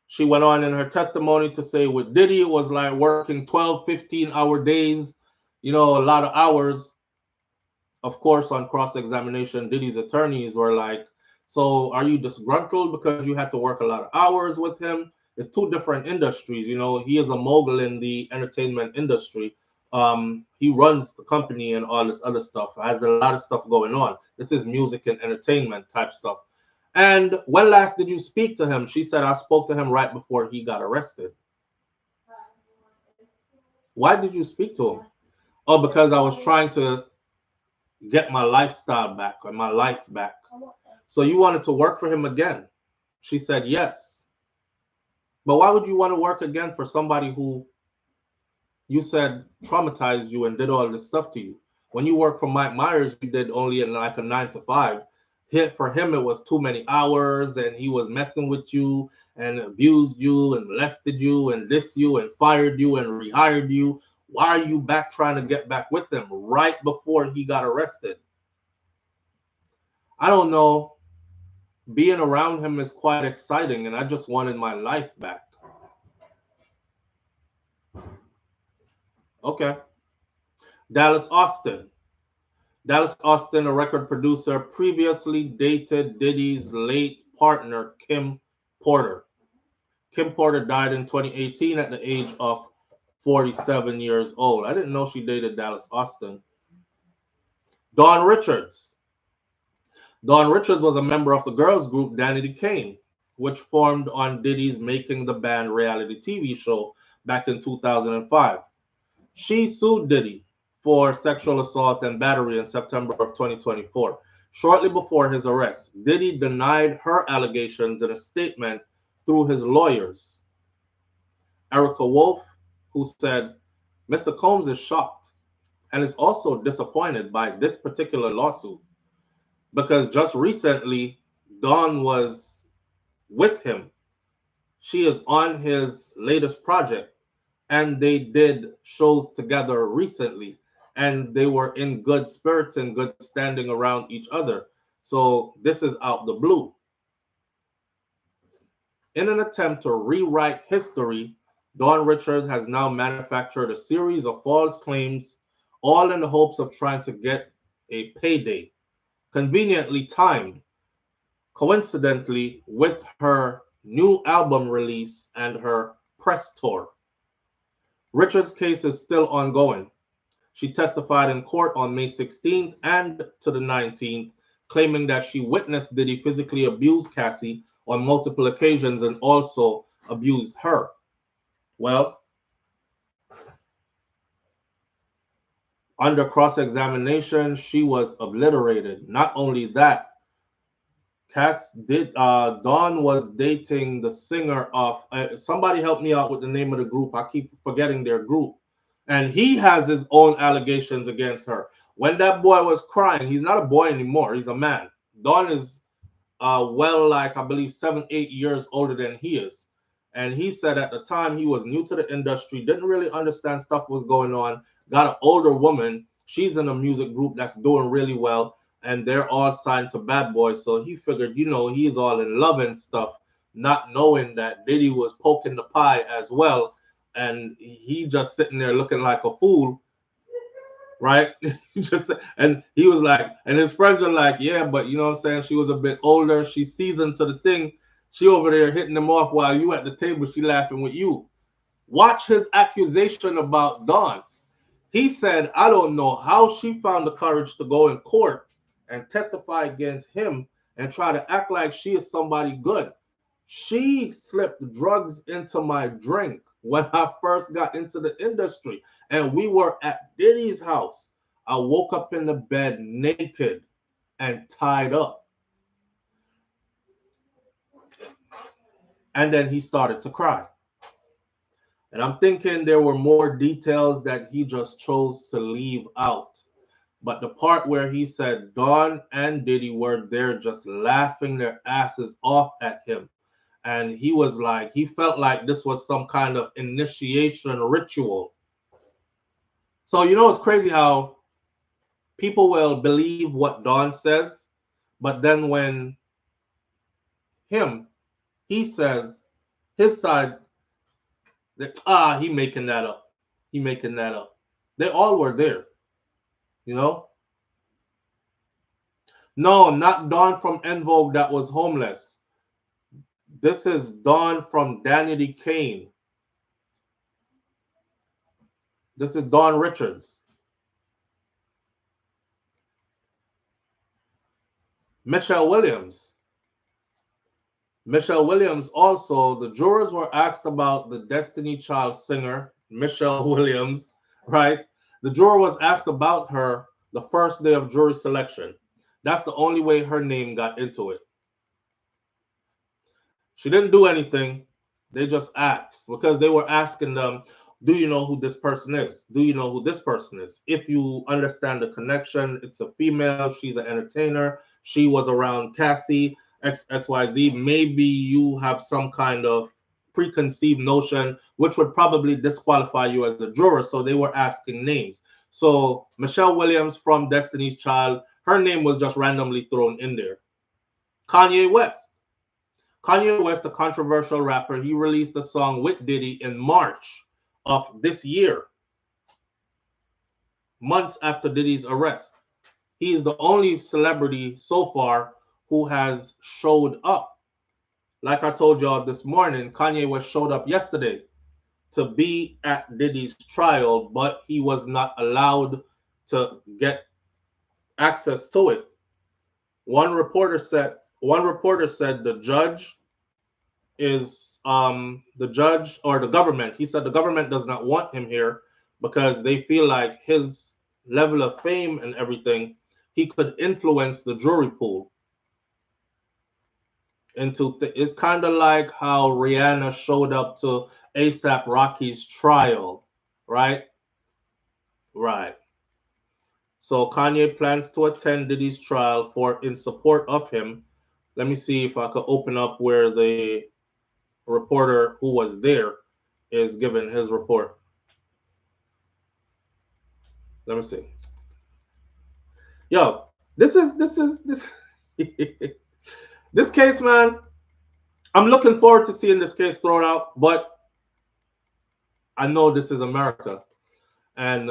She went on in her testimony to say with Diddy, it was like working 12, 15-hour days, you know, a lot of hours. Of course, on cross-examination, Diddy's attorneys were like, so are you disgruntled because you had to work a lot of hours with him? It's two different industries. You know, he is a mogul in the entertainment industry. He runs the company and all this other stuff. Has a lot of stuff going on. This is music and entertainment type stuff. And when last did you speak to him? She said, I spoke to him right before he got arrested. Why did you speak to him? Oh, because I was trying to get my lifestyle back or my life back. So you wanted to work for him again? She said, yes. But why would you want to work again for somebody who you said traumatized you and did all this stuff to you? When you worked for Mike Myers, you did only like a 9 to 5. For him, it was too many hours and he was messing with you and abused you and molested you and dissed you and fired you and rehired you. Why are you back trying to get back with him right before he got arrested? I don't know. Being around him is quite exciting, and I just wanted my life back. Okay. Dallas Austin. Dallas Austin, a record producer, previously dated Diddy's late partner, Kim Porter. Kim Porter died in 2018 at the age of 47 years old. I didn't know she dated Dallas Austin. Dawn Richards. Dawn Richards was a member of the girls group Danity Kane, which formed on Diddy's Making the Band reality TV show back in 2005. She sued Diddy for sexual assault and battery in September of 2024. Shortly before his arrest, Diddy denied her allegations in a statement through his lawyers. Erica Wolf, who said, Mr. Combs is shocked and is also disappointed by this particular lawsuit because just recently, Dawn was with him. She is on his latest project, and they did shows together recently, and they were in good spirits and good standing around each other. So this is out the blue. In an attempt to rewrite history, Dawn Richards has now manufactured a series of false claims, all in the hopes of trying to get a payday, conveniently timed coincidentally with her new album release and her press tour. Richards' case is still ongoing. She testified in court on May 16th and to the 19th, claiming that she witnessed Diddy physically abuse Cassie on multiple occasions and also abused her. Well, under cross-examination, she was obliterated. Not only that, Dawn was dating the singer of somebody help me out with the name of the group. I keep forgetting their group. And he has his own allegations against her. When that boy was crying, he's not a boy anymore. He's a man. Dawn is like I believe 7-8 years older than he is. And he said at the time he was new to the industry, didn't really understand stuff was going on, got an older woman. She's in a music group that's doing really well, and they're all signed to Bad Boy. So he figured, he's all in love and stuff, not knowing that Diddy was poking the pie as well. And he just sitting there looking like a fool, right? And he was like, and his friends are like, yeah, but you know what I'm saying? She was a bit older. She's seasoned to the thing. She over there hitting them off while you at the table, she laughing with you. Watch his accusation about Dawn. He said, I don't know how she found the courage to go in court and testify against him and try to act like she is somebody good. She slipped drugs into my drink when I first got into the industry, and we were at Diddy's house. I woke up in the bed naked and tied up. And then he started to cry. And I'm thinking there were more details that he just chose to leave out. But the part where he said Dawn and Diddy were there just laughing their asses off at him. And he was like, he felt like this was some kind of initiation ritual. So, it's crazy how people will believe what Dawn says, but then when he says his side, that, he making that up. He making that up. They all were there, No, not Dawn from En Vogue that was homeless. This is Dawn from Danity Kane. This is Dawn Richards. Michelle Williams. Michelle Williams also, the jurors were asked about the Destiny Child singer, Michelle Williams, right? The juror was asked about her the first day of jury selection. That's the only way her name got into it. She didn't do anything. They just asked because they were asking them, do you know who this person is? Do you know who this person is? If you understand the connection, it's a female. She's an entertainer. She was around Cassie, XYZ. Maybe you have some kind of preconceived notion, which would probably disqualify you as a juror. So they were asking names. So Michelle Williams from Destiny's Child, her name was just randomly thrown in there. Kanye West. Kanye West, a controversial rapper, he released a song with Diddy in March of this year, months after Diddy's arrest. He is the only celebrity so far who has showed up. Like I told y'all this morning, Kanye West showed up yesterday to be at Diddy's trial, but he was not allowed to get access to it. One reporter said the judge is the judge or the government. He said the government does not want him here because they feel like his level of fame and everything, he could influence the jury pool. It's kind of like how Rihanna showed up to ASAP Rocky's trial, right? Right. So Kanye plans to attend Diddy's trial in support of him. Let me see if I could open up where the reporter who was there is giving his report. Let me see. Yo, this this case, man. I'm looking forward to seeing this case thrown out, but I know this is America, and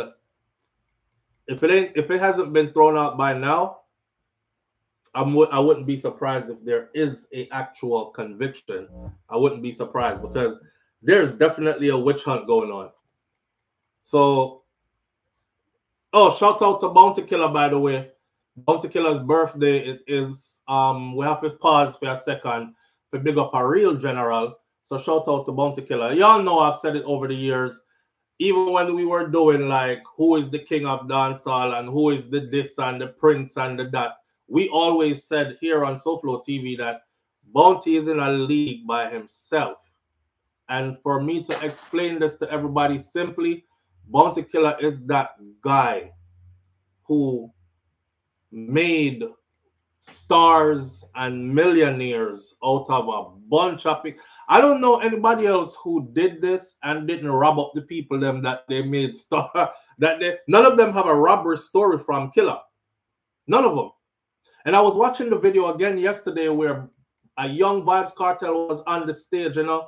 if it hasn't been thrown out by now, I wouldn't be surprised if there is a actual conviction. I wouldn't be surprised because there's definitely a witch hunt going on. So, oh, shout out to Bounty Killer, by the way. Bounty Killer's birthday, it is, we have to pause for a second to big up a real general. So shout out to Bounty Killer. Y'all know I've said it over the years. Even when we were doing like who is the king of dancehall and who is the this and the prince and the that, we always said here on SouFLoTV that Bounty is in a league by himself. And for me to explain this to everybody simply, Bounty Killer is that guy who made stars and millionaires out of a bunch of people. I don't know anybody else who did this and didn't rob up the people them that they made star that they none of them have a robbery story from Killer. None of them. And I was watching the video again yesterday where a Young Vibes Cartel was on the stage, you know.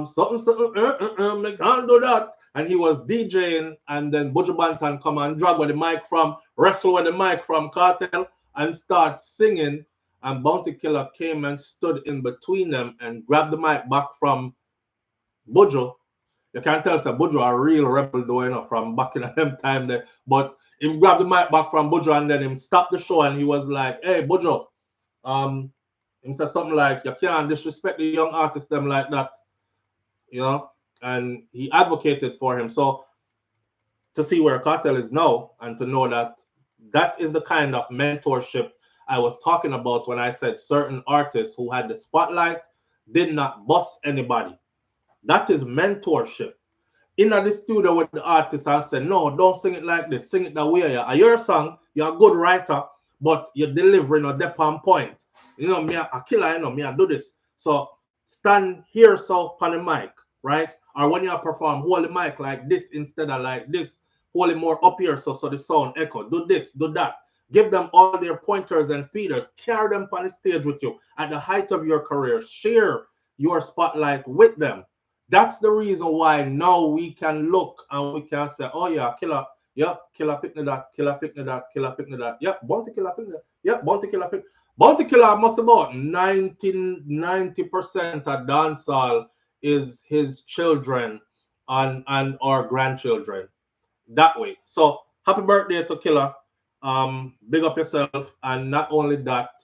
Something, they can't do that. And he was DJing, and then Buju Banton come and drag with the mic from, wrestle with the mic from Cartel and start singing. And Bounty Killer came and stood in between them and grabbed the mic back from Buju. You can't tell, so Buju a real rebel though, you know, from back in them time there. But he grabbed the mic back from Buju and then him stopped the show and he was like, hey, Buju, he said something like, you can't disrespect the young artists them like that, you know, and he advocated for him. So to see where Cartel is now and to know that that is the kind of mentorship I was talking about when I said certain artists who had the spotlight did not bust anybody. That is mentorship. In the studio with the artist, I said, no, don't sing it like this. Sing it that way. Yeah. Your song, you're a good writer, but you're delivering a depth on point. You know, me a killer, you know, me I do this. So stand here so on the mic, right? Or when you perform, hold the mic like this instead of like this. Hold it more up here so the sound echo. Do this, do that. Give them all their pointers and feeders. Carry them on the stage with you at the height of your career. Share your spotlight with them. That's the reason why now we can look and we can say, oh yeah, Killer, yep, Killer pick that, Killer pick that, Killer pick that, yep, Bounty Killer pick that, yep, Bounty Killer pick. Bounty Killer must about 90% of dancehall is his children and our grandchildren. That way. So happy birthday to Killer. Big up yourself. And not only that,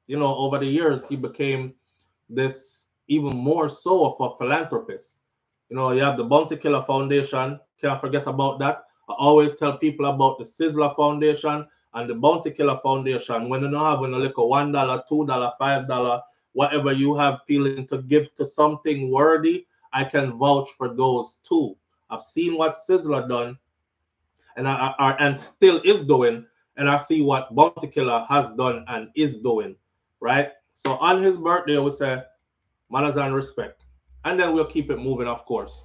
you know, over the years he became this even more so of a philanthropist. You know, you have the Bounty Killer Foundation. Can't forget about that. I always tell people about the Sizzler Foundation and the Bounty Killer Foundation. When you don't have a little $1, $2, $5, whatever you have feeling to give to something worthy, I can vouch for those too. I've seen what Sizzler done and still is doing, and I see what Bounty Killer has done and is doing, right? So on his birthday, we say manners and respect, and then we'll keep it moving, of course.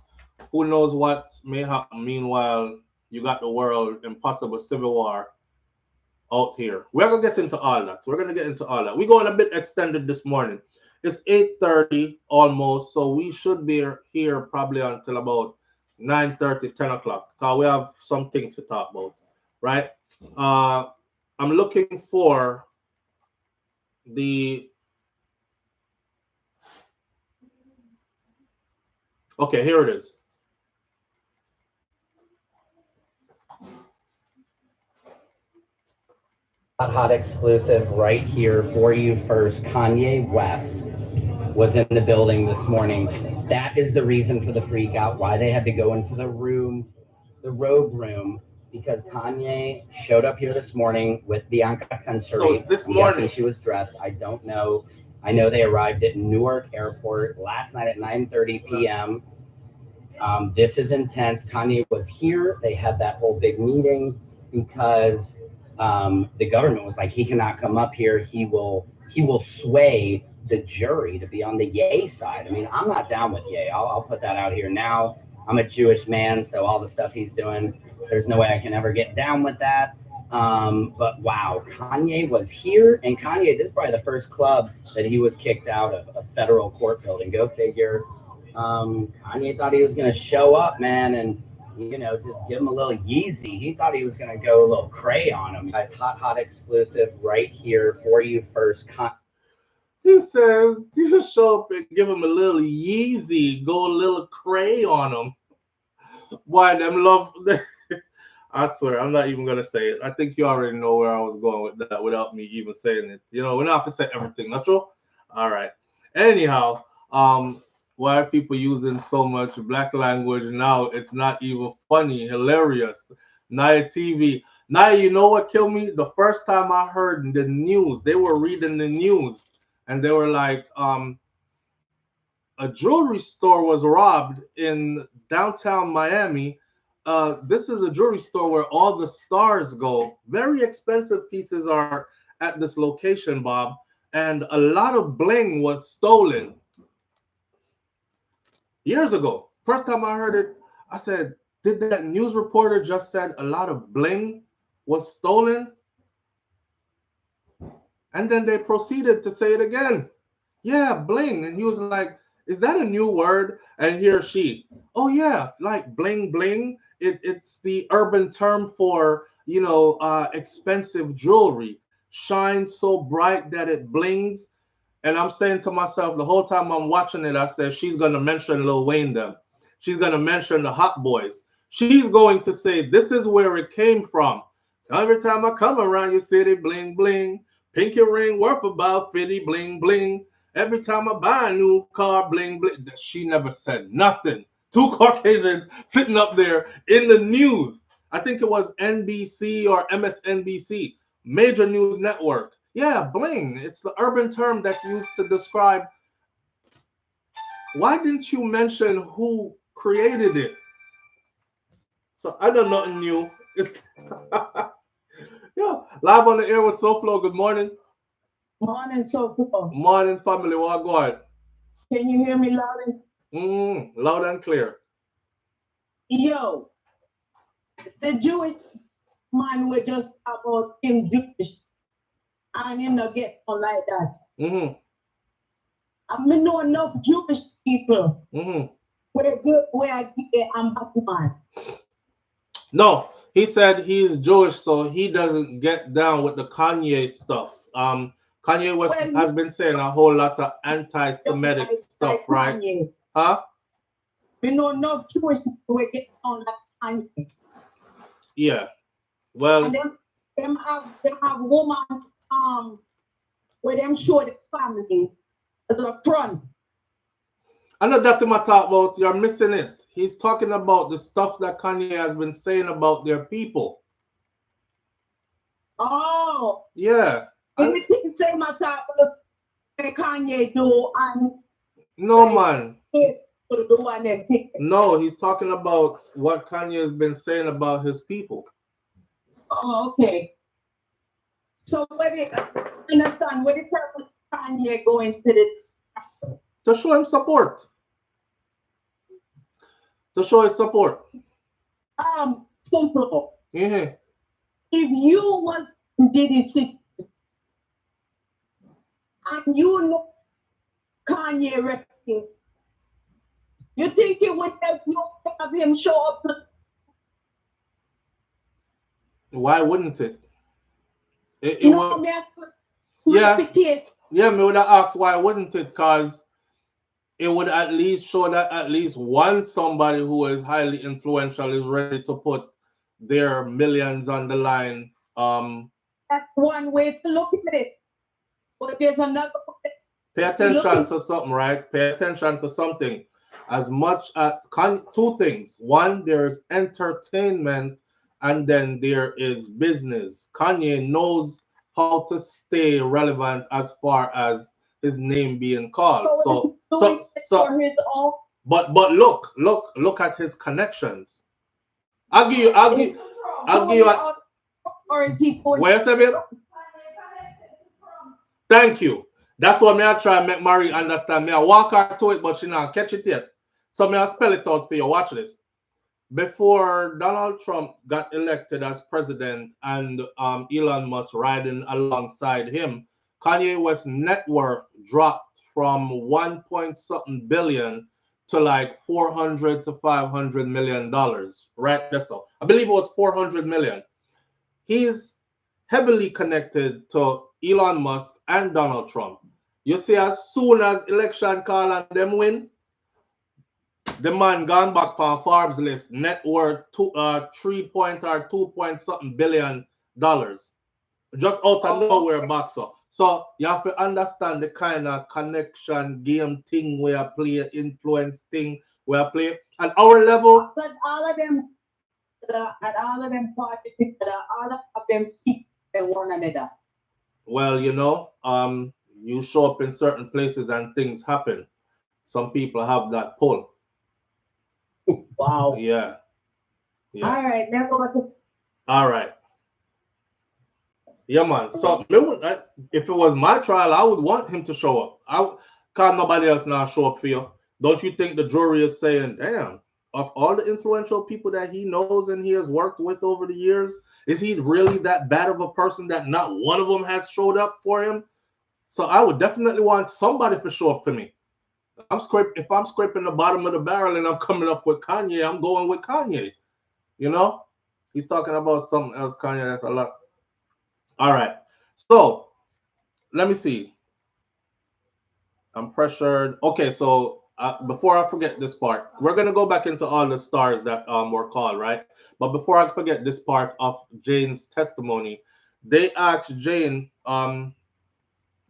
Who knows what may happen? Meanwhile, you got the world impossible civil war out here. We're gonna get into all that. We're gonna get into all that. We're going a bit extended this morning. It's 8:30 almost, so we should be here probably until about 9:30, 10 o'clock, because we have some things to talk about, right? I'm looking for the... Okay, here it is. Hot exclusive right here for you first. Kanye West was in the building this morning. That is the reason for the freak out, why they had to go into the room, the robe room, because Kanye showed up here this morning with Bianca Sensory. So it's this morning. I'm guessing she was dressed. I don't know. I know they arrived at Newark Airport last night at 9:30 p.m. This is intense. Kanye was here. They had that whole big meeting because the government was like, he cannot come up here. He will sway the jury to be on the Ye side. I mean, I'm not down with Ye. I'll put that out here now. I'm a Jewish man, so all the stuff he's doing, there's no way I can ever get down with that. But wow, Kanye was here, and Kanye, this is probably the first club that he was kicked out of, a federal court building. Go figure. Kanye thought he was going to show up, man, and You know, just give him a little Yeezy. He thought he was going to go a little cray on him. Guys, hot exclusive right here for you first. He says, you show up and give him a little Yeezy, go a little cray on him. Why, them love... I swear, I'm not even going to say it. I think you already know where I was going with that without me even saying it. You know, we're not going to say everything, not true? All right. Anyhow, why are people using so much black language now? It's not even funny, hilarious. Naya TV. Naya, you know what killed me? The first time I heard the news, they were reading the news, and they were like, a jewelry store was robbed in downtown Miami. This is a jewelry store where all the stars go. Very expensive pieces are at this location, Bob. And a lot of bling was stolen. Years ago, first time I heard it, I said, did that news reporter just said a lot of bling was stolen? And then they proceeded to say it again. Yeah, bling. And he was like, is that a new word? And he or she, oh yeah, like bling bling. It's the urban term for, you know, expensive jewelry. Shines so bright that it blings. And I'm saying to myself, the whole time I'm watching it, I said, she's going to mention Lil Wayne them. She's going to mention the Hot Boys. She's going to say, this is where it came from. Every time I come around your city, bling, bling. Pinky ring worth about 50, bling, bling. Every time I buy a new car, bling, bling. She never said nothing. Two Caucasians sitting up there in the news. I think it was NBC or MSNBC, major news network. Yeah, bling. It's the urban term that's used to describe. Why didn't you mention who created it? So I know nothing new. It's yeah, live on the air with SouFLo. Good morning. Morning, SouFLo. Morning, family. What going? Can you hear me loud and loud and clear. Yo, the Jewish man were just about him Jewish, and him not get on like that. I mean, know enough Jewish people. Where I get I'm Batman. No, he said he's Jewish, so he doesn't get down with the Kanye stuff. Kanye West has been saying a whole lot of anti-Semitic stuff, right? Huh? We know enough Jewish people who get on like Kanye. Yeah. Well, and them have woman where them show the family the front. I know that my talk about, you're missing it. He's talking about the stuff that Kanye has been saying about their people. Oh. Yeah. Anything say my talk about Kanye do and no man. No, he's talking about what Kanye has been saying about his people. Oh, okay. So what it understand what the purpose Kanye going to the to show him support. To show his support. Simple. If you was Diddy and you know Kanye record, you think it would help you have him show up? Why wouldn't it? Yeah, me would have asked why wouldn't it? Because it would at least show that at least one somebody who is highly influential is ready to put their millions on the line. That's one way to look at it. But there's another way. Pay attention to something, right? Pay attention to something. As much as two things. One, there's entertainment, and then there is business. Kanye knows how to stay relevant as far as his name being called. But look at his connections. I'll give you where is it? Thank you. That's what I try and make Marie understand. Me I walk her to it, but she not catch it yet. So me I spell it out for you. Watch this. Before Donald Trump got elected as president and Elon Musk riding alongside him, Kanye West's net worth dropped from 1 point something billion to like 400 to 500 million dollars, right? That's all. I believe it was 400 million. He's heavily connected to Elon Musk and Donald Trump. You see, as soon as election call and them win, the man gone back on Forbes list, net worth 3 point or 2 point something billion dollars. Just out of nowhere back so you have to understand the kind of connection game thing where I play, influence thing where I play. At our level, but all of them at all of them parties together, all of them see one another. well, you show up in certain places and things happen. Some people have that pull. Wow. Yeah. All right, now go back to. All right. Yeah, man. So if it was my trial, I would want him to show up. I can't nobody else now show up for you. Don't you think the jury is saying, damn, of all the influential people that he knows and he has worked with over the years, is he really that bad of a person that not one of them has showed up for him? So I would definitely want somebody to show up for me. If I'm scraping the bottom of the barrel and I'm coming up with Kanye, I'm going with Kanye. He's talking about something else, Kanye. That's a lot. All right. So let me see. I'm pressured. Okay, so before I forget this part, we're gonna go back into all the stars that were called, right? But before I forget this part of Jane's testimony, they asked Jane.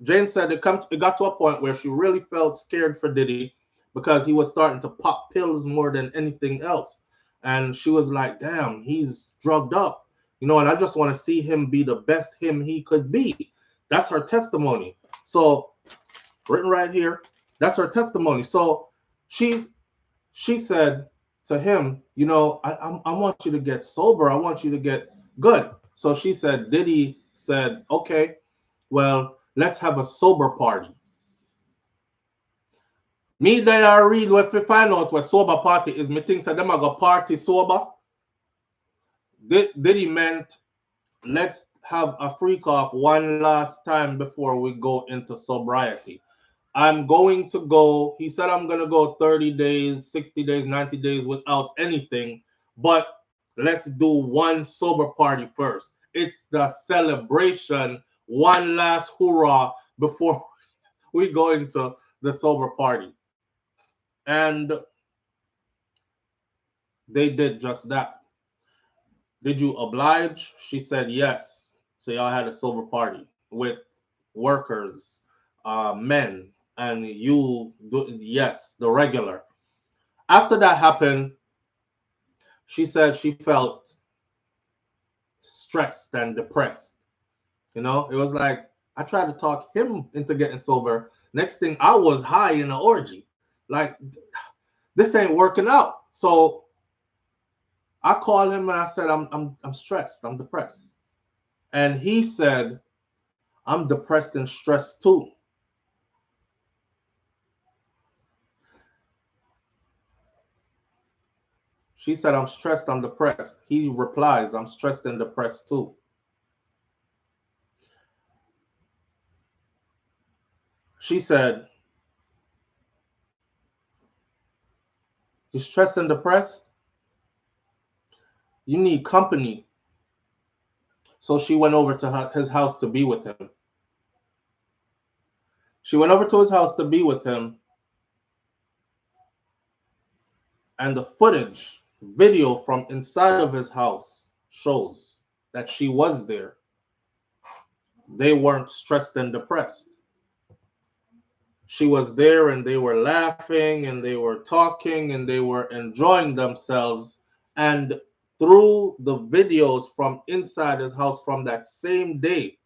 Jane said it got to a point where she really felt scared for Diddy because he was starting to pop pills more than anything else, and she was like, "Damn, he's drugged up." And I just want to see him be the best him he could be. That's her testimony. So, written right here, that's her testimony. So, she said to him, I want you to get sober. I want you to get good. So she said, Diddy said, okay, well, let's have a sober party. Me that I read what we find out what sober party is, me think that them are go party sober. Diddy meant let's have a freak off one last time before we go into sobriety. I'm going to go, he said I'm going to go 30 days, 60 days, 90 days without anything, but let's do one sober party first. It's the celebration, one last hoorah before we go into the sober party. And they did just that. Did you oblige? She said yes. So y'all had a sober party with workers, men, and yes, the regular. After that happened, she said she felt stressed and depressed. It was like I tried to talk him into getting sober. Next thing, I was high in an orgy. Like, this ain't working out. So I called him and I said, I'm stressed. I'm depressed. And he said, I'm depressed and stressed too. She said, I'm stressed, I'm depressed. He replies, I'm stressed and depressed too. She said, you're stressed and depressed? You need company. So she went over to his house to be with him. She went over to his house to be with him. And the footage, video from inside of his house shows that she was there. They weren't stressed and depressed. She was there and they were laughing and they were talking and they were enjoying themselves. And through the videos from inside his house from that same day,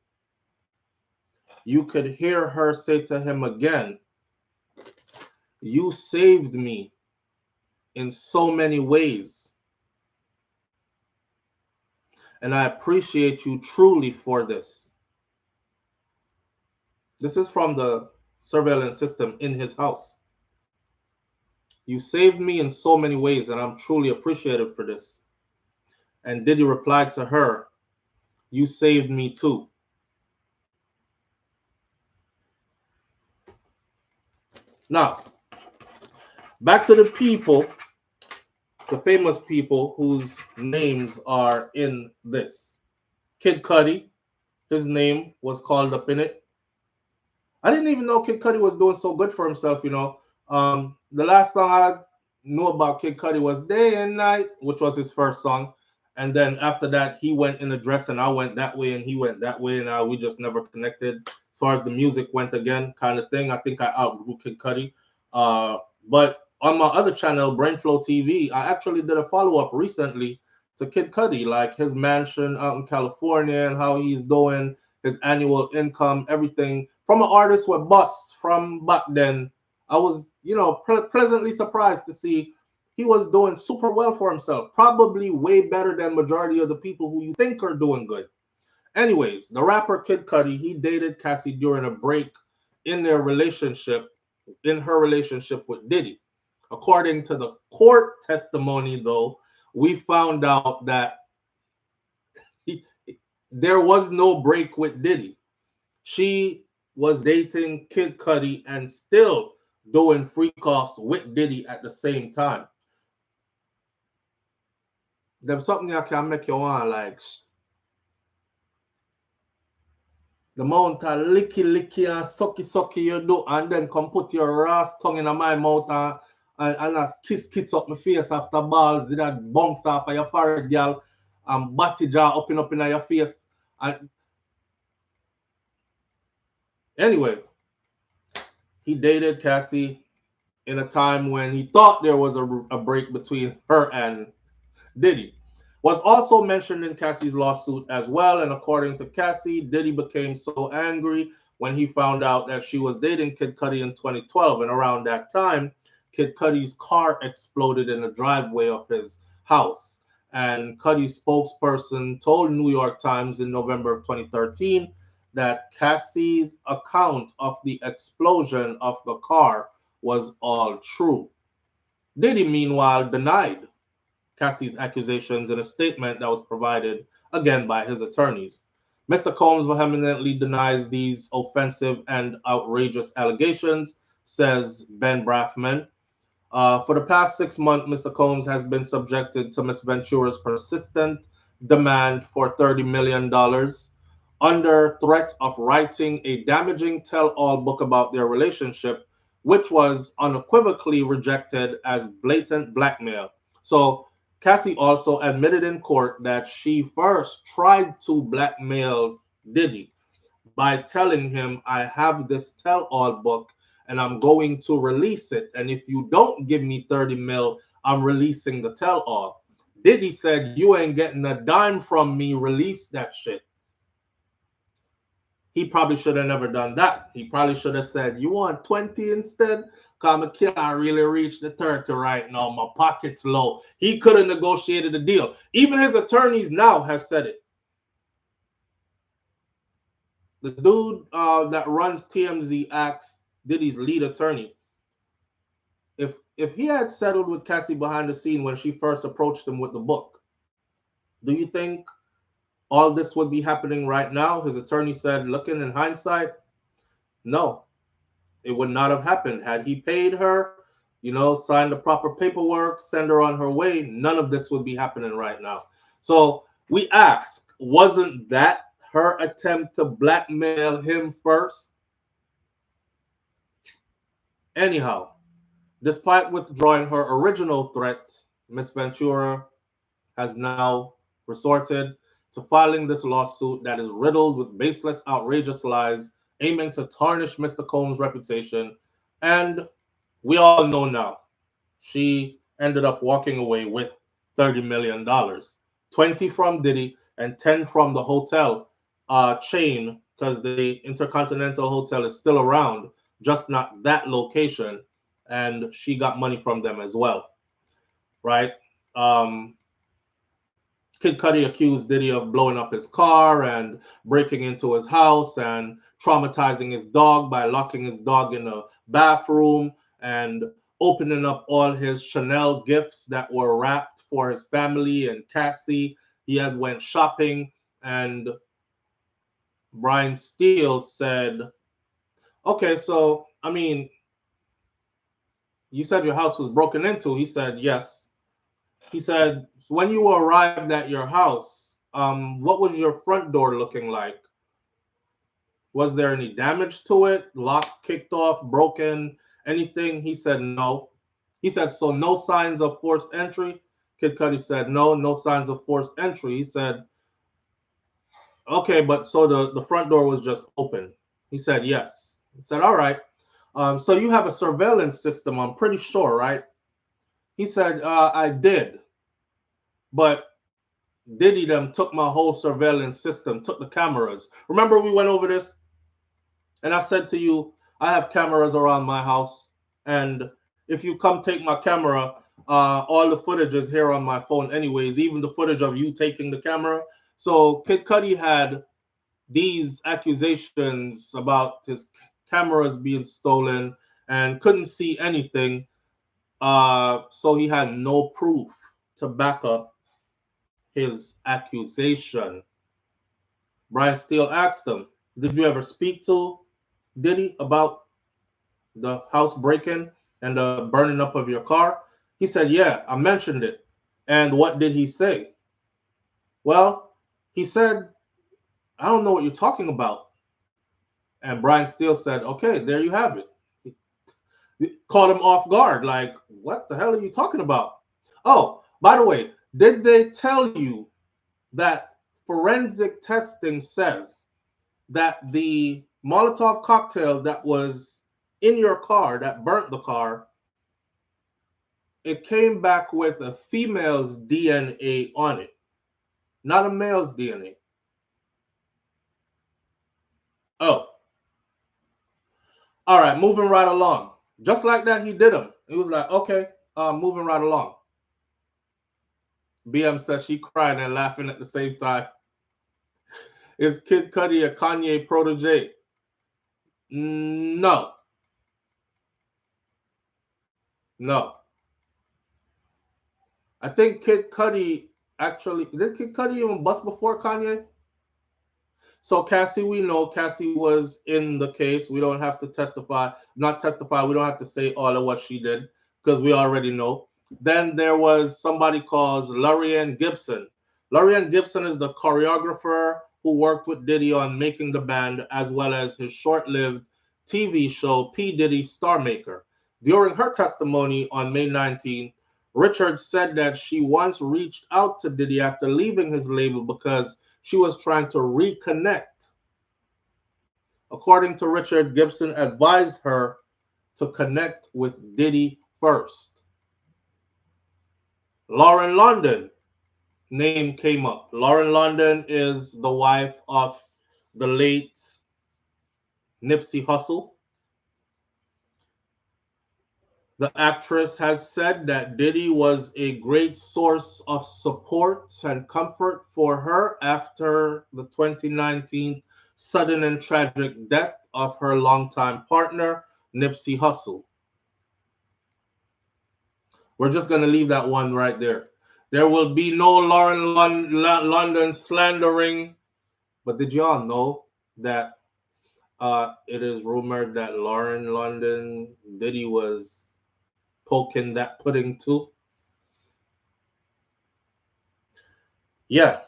you could hear her say to him again, you saved me in so many ways. And I appreciate you truly for this. This is from the surveillance system in his house. You saved me in so many ways, and I'm truly appreciative for this. And Diddy replied to her, you saved me too. Now, Back to the people, the famous people whose names are in this. Kid Cudi, his name was called up in it. I didn't even know Kid Cudi was doing so good for himself, you know. The last song I knew about Kid Cudi was Day and Night, which was his first song. And then after that, he went in a dress and I went that way and he went that way. And we just never connected as far as the music went again, kind of thing. I think I outgrew Kid Cudi. But on my other channel, Brainflow TV, I actually did a follow-up recently to Kid Cudi, like his mansion out in California and how he's doing, his annual income, everything. From an artist with Bus from back then, I was, you know, pleasantly surprised to see he was doing super well for himself. Probably way better than majority of the people who you think are doing good. Anyways, the rapper Kid Cudi, he dated Cassie during a break in their relationship, in her relationship with Diddy. According to the court testimony, though, we found out that there was no break with Diddy. She was dating Kid Cudi and still doing freak offs with Diddy at the same time. There's something that can make you want like the amount of licky and sucky you do, and then come put your ass tongue in my mouth and kiss up my face after balls, did that bounce off of your forehead, girl, and batty jaw up in your face. And anyway, he dated Cassie in a time when he thought there was a break between her and Diddy. Was also mentioned in Cassie's lawsuit as well. And according to Cassie, Diddy became so angry when he found out that she was dating Kid Cudi in 2012. And around that time, Kid Cudi's car exploded in the driveway of his house. And Cudi's spokesperson told New York Times in November of 2013 that Cassie's account of the explosion of the car was all true. Diddy, meanwhile, denied Cassie's accusations in a statement that was provided again by his attorneys. Mr. Combs vehemently denies these offensive and outrageous allegations, says Ben Brafman. For the past 6 months, Mr. Combs has been subjected to Ms. Ventura's persistent demand for $30 million under threat of writing a damaging tell-all book about their relationship, which was unequivocally rejected as blatant blackmail. So Cassie also admitted in court that she first tried to blackmail Diddy by telling him, I have this tell-all book and I'm going to release it. And if you don't give me 30 mil, I'm releasing the tell-all. Diddy said, you ain't getting a dime from me, release that shit. He probably should have never done that. He probably should have said, you want 20 instead? Because I can't really reach the 30 right now. My pocket's low. He could have negotiated a deal. Even his attorneys now have said it. The dude that runs TMZ asked Diddy's lead attorney if he had settled with Cassie behind the scene when she first approached him with the book, do you think all this would be happening right now? His attorney said, looking in hindsight, no, it would not have happened. Had he paid her, you know, signed the proper paperwork, send her on her way, none of this would be happening right now. So we asked, wasn't that her attempt to blackmail him first? Anyhow, despite withdrawing her original threat, Ms. Ventura has now resorted to filing this lawsuit that is riddled with baseless, outrageous lies aiming to tarnish Mr. Combs' reputation. And we all know now, she ended up walking away with $30 million, 20 from Diddy and 10 from the hotel chain, because the Intercontinental Hotel is still around, just not that location. And she got money from them as well, right? Kid Cudi accused Diddy of blowing up his car and breaking into his house and traumatizing his dog by locking his dog in a bathroom and opening up all his Chanel gifts that were wrapped for his family and Cassie. He had went shopping, and Brian Steele said, okay, so, I mean, you said your house was broken into. He said, yes. He said, when you arrived at your house, what was your front door looking like? Was there any damage to it? Lock kicked off, broken, anything? He said, no. He said, so no signs of forced entry? Kid Cudi said, no, no signs of forced entry. He said, okay, but so the front door was just open. He said, yes. He said, all right. So you have a surveillance system, I'm pretty sure, right? He said, I did. But Diddy them took my whole surveillance system, took the cameras. Remember we went over this? And I said to you, I have cameras around my house. And if you come take my camera, all the footage is here on my phone anyways, even the footage of you taking the camera. So Kid Cudi had these accusations about his cameras being stolen and couldn't see anything. So he had no proof to back up his accusation. Brian Steele asked him, did you ever speak to Diddy about the house break-in and the burning up of your car? He said, yeah, I mentioned it. And what did he say? Well, he said, I don't know what you're talking about. And Brian Steele said, okay, there you have it. He caught him off guard, like, what the hell are you talking about? Oh, by the way, did they tell you that forensic testing says that the Molotov cocktail that was in your car, that burnt the car, it came back with a female's DNA on it, not a male's DNA? Oh, all right, moving right along. Just like that, he did him. He was like, okay, moving right along. BM says she crying and laughing at the same time. Is Kid Cudi a Kanye protege? No. No. I think Kid Cudi actually, did Kid Cudi even bust before Kanye? So Cassie, we know Cassie was in the case. We don't have to testify, not testify. We don't have to say all of what she did because we already know. Then there was somebody called Lorianne Gibson. Lorianne Gibson is the choreographer who worked with Diddy on Making the Band, as well as his short-lived TV show P. Diddy Star Maker. During her testimony on May 19th, Richards said that she once reached out to Diddy after leaving his label because she was trying to reconnect. According to Richard, Gibson advised her to connect with Diddy first. Lauren London name came up. Lauren London is the wife of the late Nipsey Hussle. The actress has said that Diddy was a great source of support and comfort for her after the 2019 sudden and tragic death of her longtime partner, Nipsey Hussle. We're just going to leave that one right there. There will be no Lauren London slandering. But did y'all know that it is rumored that Lauren London, Diddy was poking that pudding too? Yeah.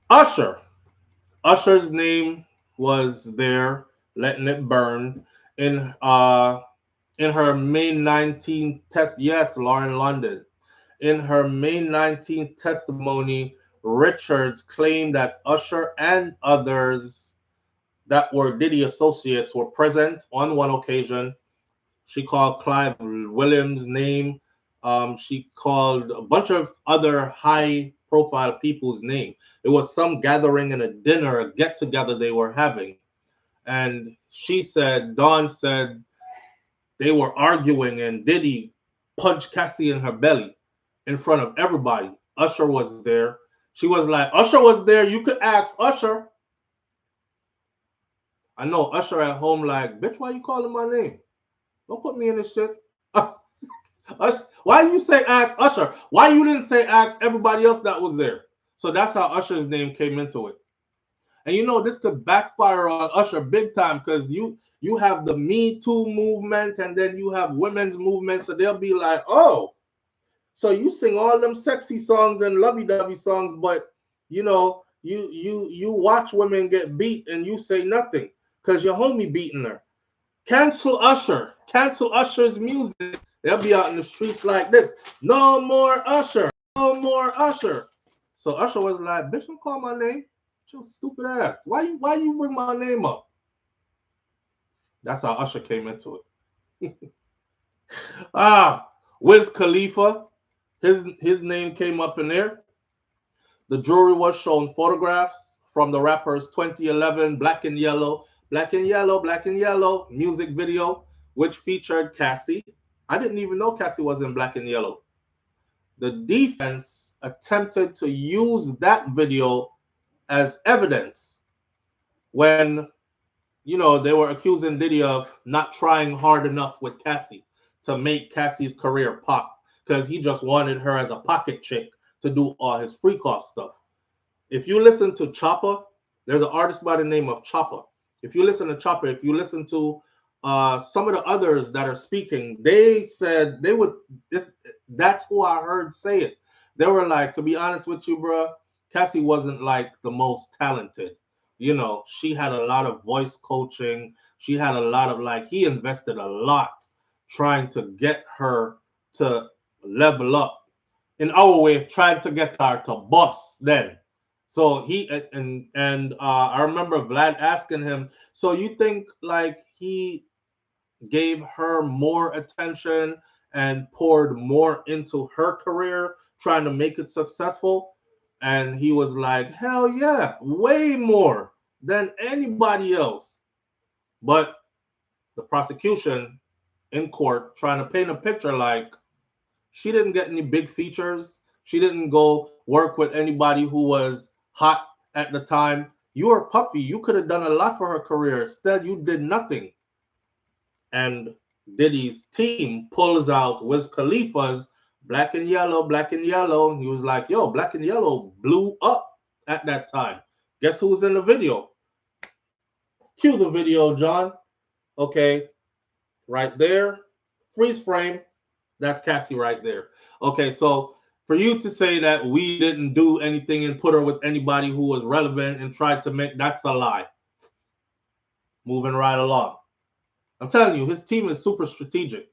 Usher. Usher's name was there, letting it burn in her May 19th test. Yes, Lauren London. In her May 19th testimony, Richards claimed that Usher and others that were Diddy associates were present on one occasion. She called Clive Williams' name. She called a bunch of other high-profile people's name. It was some gathering and a dinner, a get-together they were having. And she said, Dawn said, they were arguing and Diddy punched Cassie in her belly in front of everybody. Usher was there. She was like, Usher was there. You could ask Usher. I know Usher at home like, bitch, why you calling my name? Don't put me in this shit. Why you say ask Usher? Why you didn't say ask everybody else that was there? So that's how Usher's name came into it. And you know, this could backfire on Usher big time because you have the Me Too movement, and then you have women's movement. So they'll be like, oh, so you sing all them sexy songs and lovey-dovey songs, but you know, you watch women get beat and you say nothing because your homie beating her. Cancel Usher. Cancel Usher's music. They'll be out in the streets like this. No more Usher. No more Usher. So Usher was like, bitch, don't call my name. Your stupid ass. Why you bring my name up? That's how Usher came into it. Wiz Khalifa. His name came up in there. The jury was shown photographs from the rapper's 2011 Black and Yellow music video, which featured Cassie. I didn't even know Cassie was in Black and Yellow. The defense attempted to use that video as evidence when, you know, they were accusing Diddy of not trying hard enough with Cassie to make Cassie's career pop because he just wanted her as a pocket chick to do all his freak off stuff. If you listen to Chopper, there's an artist by the name of Chopper. If you listen to Chopper, if you listen to some of the others that are speaking, they said they would, that's who I heard say it. They were like, to be honest with you, bro, Cassie wasn't like the most talented. You know, she had a lot of voice coaching. She had a lot of like, he invested a lot trying to get her to level up. In our way, trying to get her to bust then. So he and I remember Vlad asking him, so you think like he gave her more attention and poured more into her career, trying to make it successful? And he was like, hell yeah, way more than anybody else. But the prosecution in court trying to paint a picture like she didn't get any big features. She didn't go work with anybody who was hot at the time. You were Puffy. You could have done a lot for her career. Instead, you did nothing. And Diddy's team pulls out Wiz Khalifa's Black and Yellow. And he was like, yo, Black and Yellow blew up at that time. Guess who's in the video? Cue the video, John. Okay, right there. Freeze frame. That's Cassie right there. Okay, so for you to say that we didn't do anything and put her with anybody who was relevant and tried to make, that's a lie. Moving right along. I'm telling you, his team is super strategic.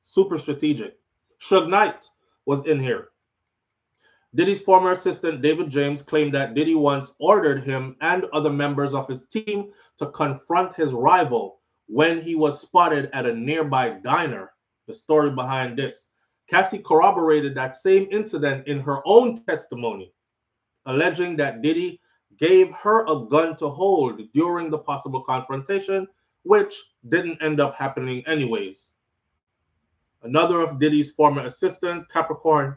Super strategic. Suge Knight was in here. Diddy's former assistant, David James, claimed that Diddy once ordered him and other members of his team to confront his rival when he was spotted at a nearby diner. The story behind this. Cassie corroborated that same incident in her own testimony, alleging that Diddy gave her a gun to hold during the possible confrontation, which didn't end up happening anyways. Another of Diddy's former assistant, Capricorn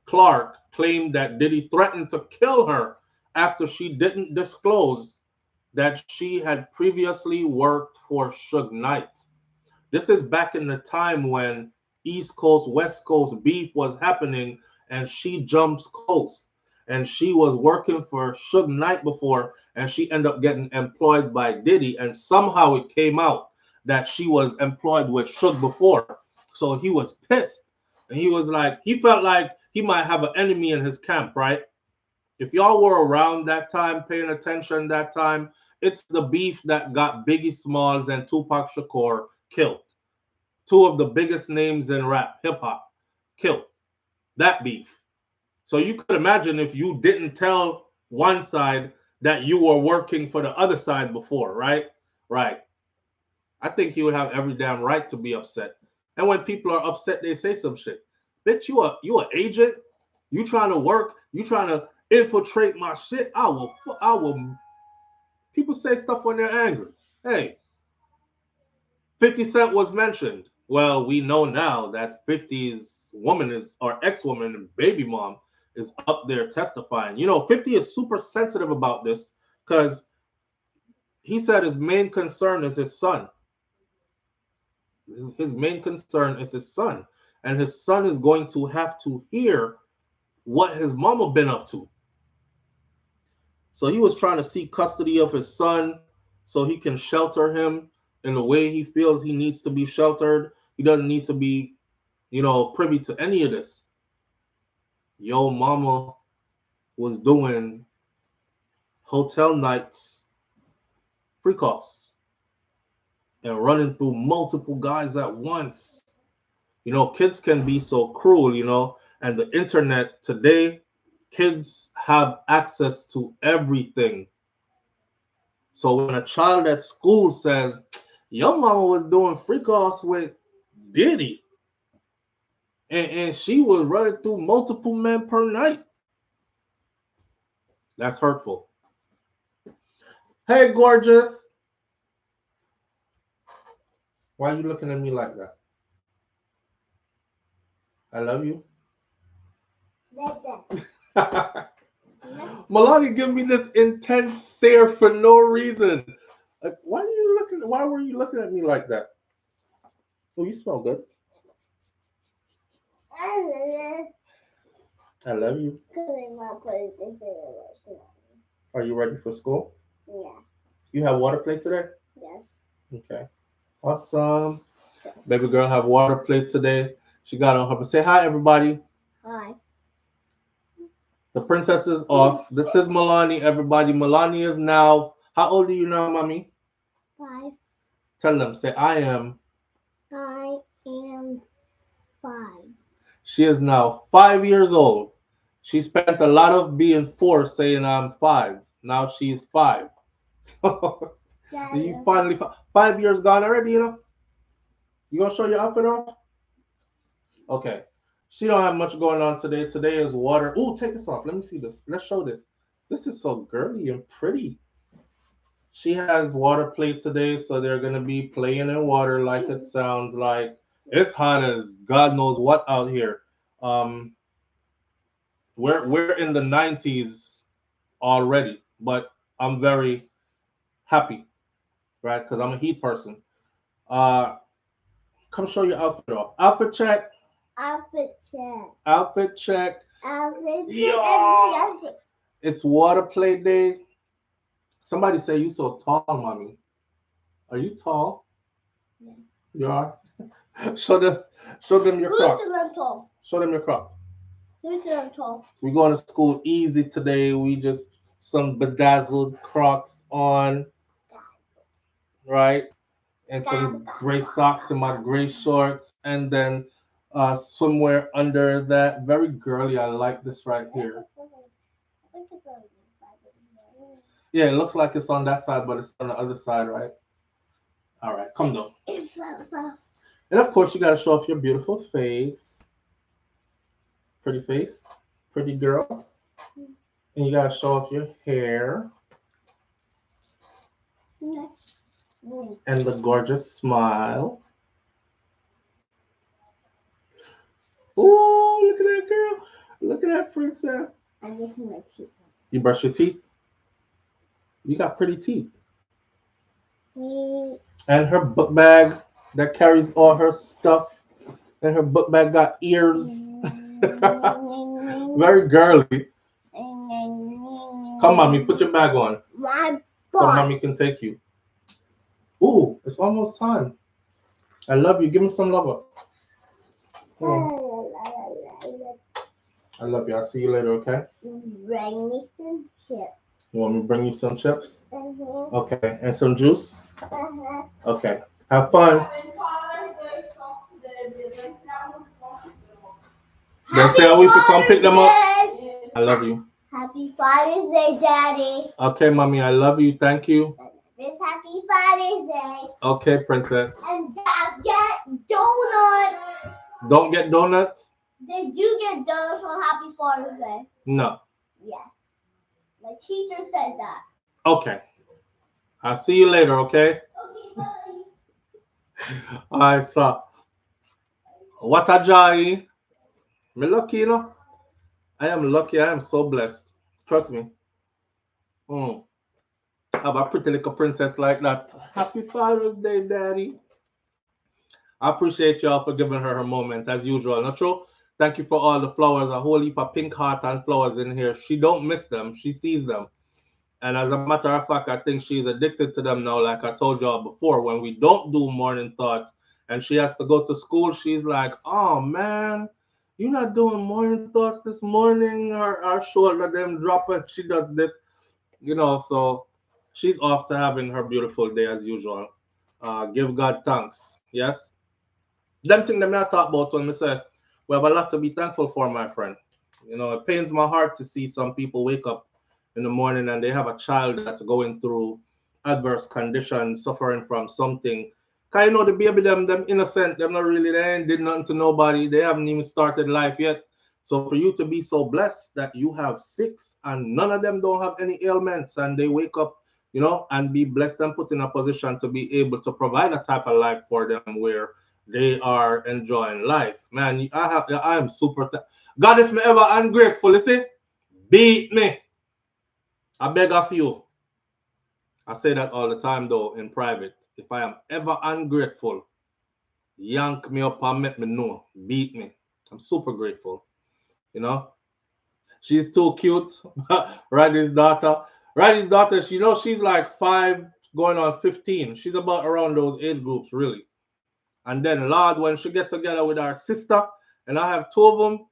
Clark, claimed that Diddy threatened to kill her after she didn't disclose that she had previously worked for Suge Knight. This is back in the time when East Coast, West Coast beef was happening and she jumps coast. And she was working for Suge Knight before and she ended up getting employed by Diddy. And somehow it came out that she was employed with Suge before. So he was pissed. And he was like, he felt like he might have an enemy in his camp, right? If y'all were around that time, paying attention that time, it's the beef that got Biggie Smalls and Tupac Shakur killed. Two of the biggest names in rap, hip-hop, killed. That beef. So you could imagine if you didn't tell one side that you were working for the other side before, right? Right. I think he would have every damn right to be upset. And when people are upset, they say some shit. Bitch, you an agent? You trying to work? You trying to infiltrate my shit? I will. People say stuff when they're angry. Hey, 50 Cent was mentioned. Well, we know now that 50's woman is, or ex-woman and baby mom is up there testifying. You know, 50 is super sensitive about this because he said his main concern is his son. His main concern is his son. And his son is going to have to hear what his mama been up to. So he was trying to seek custody of his son so he can shelter him in the way he feels he needs to be sheltered. He doesn't need to be, privy to any of this. Yo mama was doing hotel nights, free costs, and running through multiple guys at once. Kids can be so cruel, and the internet today, kids have access to everything. So when a child at school says, your mama was doing freak offs with Diddy, and she was running through multiple men per night, that's hurtful. Hey, gorgeous. Why are you looking at me like that? I love you. Melania give me this intense stare for no reason. Like, why were you looking at me like that? Oh, you smell good. I love you. Are you ready for school? Yeah. You have water plate today? Yes. Okay. Awesome. Baby girl have water plate today. She got on her. Say hi, everybody. Hi. The princess is off. This is Melanie, everybody. Melanie is now. How old are you now, mommy? 5. Tell them. Say I am. I am 5. She is now 5 years old. She spent a lot of being 4 saying I'm 5. Now she's 5. You finally 5 years gone already, You gonna show your outfit off? Okay. She don't have much going on today. Today is water. Ooh, take this off. Let me see this. Let's show this. This is so girly and pretty. She has water plate today, so they're gonna be playing in water like it sounds like. It's hot as God knows what out here. We're in the 90s already, but I'm very happy, right? Because I'm a heat person. Come show your outfit off. Outfit check. Outfit check. Outfit check. Outfit check. Yeah. It's water play day. Somebody say you so tall, mommy. Are you tall? Yes. You are. Show them your Crocs. Who's I'm tall? Show them your Crocs. Who's I'm tall? We going to school easy today. We just some bedazzled Crocs on, right? And some gray socks and my gray shorts, and then swimwear under that. Very girly. I like this right here. Yeah, it looks like it's on that side, but it's on the other side, right? All right, come down. And of course, you got to show off your beautiful face. Pretty face. Pretty girl. And you got to show off your hair. And the gorgeous smile. Ooh, look at that girl. Look at that princess. I brush my teeth. You brush your teeth? You got pretty teeth. And her book bag that carries all her stuff. And her book bag got ears. Very girly. Come, mommy, put your bag on. So mommy can take you. Ooh, it's almost time. I love you. Give me some love. I love you. I'll see you later, okay? Bring me some chips. You want me to bring you some chips? Uh-huh. Okay. And some juice? Uh-huh. Okay. Have fun. Then say we could come pick them up. I love you. Happy Father's Day, Daddy. Okay, mommy. I love you. Thank you. It's Happy Father's Day. Okay, princess. And Dad, get donuts. Don't get donuts? Did you get donuts on Happy Father's Day? No. Yes. My teacher said that. Okay. I'll see you later, okay? Okay, bye. All right, so. What a joy. Me lucky, I am lucky. I am so blessed. Trust me. Have a pretty little princess like that. Happy Father's Day, Daddy. I appreciate y'all for giving her moment, as usual. Not true? Thank you for all the flowers. A whole heap of pink heart and flowers in here. She don't miss them. She sees them. And as a matter of fact, I think she's addicted to them now, like I told y'all before. When we don't do morning thoughts and she has to go to school, she's like, oh man, you're not doing morning thoughts this morning. Her shoulder them drop and she does this, you know. So she's off to having her beautiful day as usual. Give God thanks. Yes. Them thing that me I talk about when I say we have a lot to be thankful for, my friend. You know, it pains my heart to see some people wake up in the morning and they have a child that's going through adverse conditions, suffering from something. Cause you know the baby them innocent, them not really they ain't did nothing to nobody. They haven't even started life yet. So for you to be so blessed that you have six and none of them don't have any ailments and they wake up, you know, and be blessed and put in a position to be able to provide a type of life for them where they are enjoying life. Man, I am super God, if me ever ungrateful, you see, beat me. I beg of you. I say that all the time though in private. If I am ever ungrateful, yank me up and make me know. Beat me. I'm super grateful. You know? She's too cute. Roddy's daughter. Roddy's daughter, you know, she's like 5 going on 15. She's about around those age groups, really. And then, Lord, when she get together with her sister, and I have 2 of them,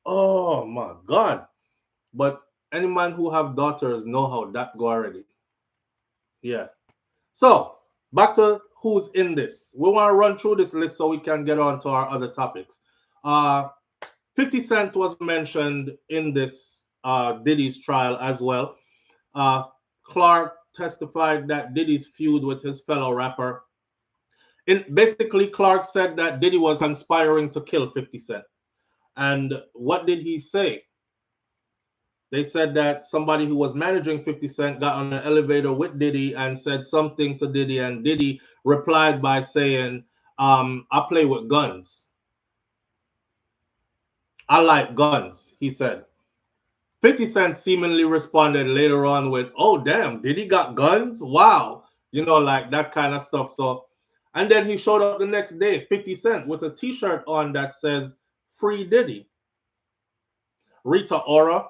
oh my God. But any man who have daughters know how that go already. Yeah. So, back to who's in this. We want to run through this list so we can get on to our other topics. 50 Cent was mentioned in this Diddy's trial as well. Clark testified that Diddy's feud with his fellow rapper. Basically, Clark said that Diddy was conspiring to kill 50 Cent. And what did he say? They said that somebody who was managing 50 Cent got on an elevator with Diddy and said something to Diddy, and Diddy replied by saying, I play with guns. I like guns, he said. 50 Cent seemingly responded later on with, oh, damn, Diddy got guns? Wow. You know, like that kind of stuff. So, and then he showed up the next day, 50 Cent, with a t-shirt on that says, Free Diddy. Rita Ora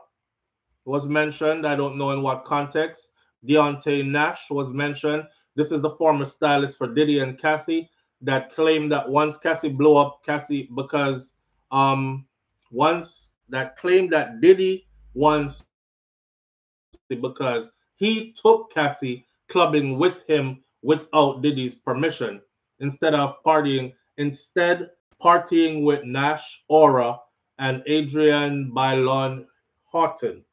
was mentioned. I don't know in what context. Deontay Nash was mentioned. This is the former stylist for Diddy and Cassie that claimed that once Cassie blew up Cassie because once that claimed that Diddy once because he took Cassie clubbing with him without Diddy's permission instead partying with Nash Ora and Adrian Bylon Horton.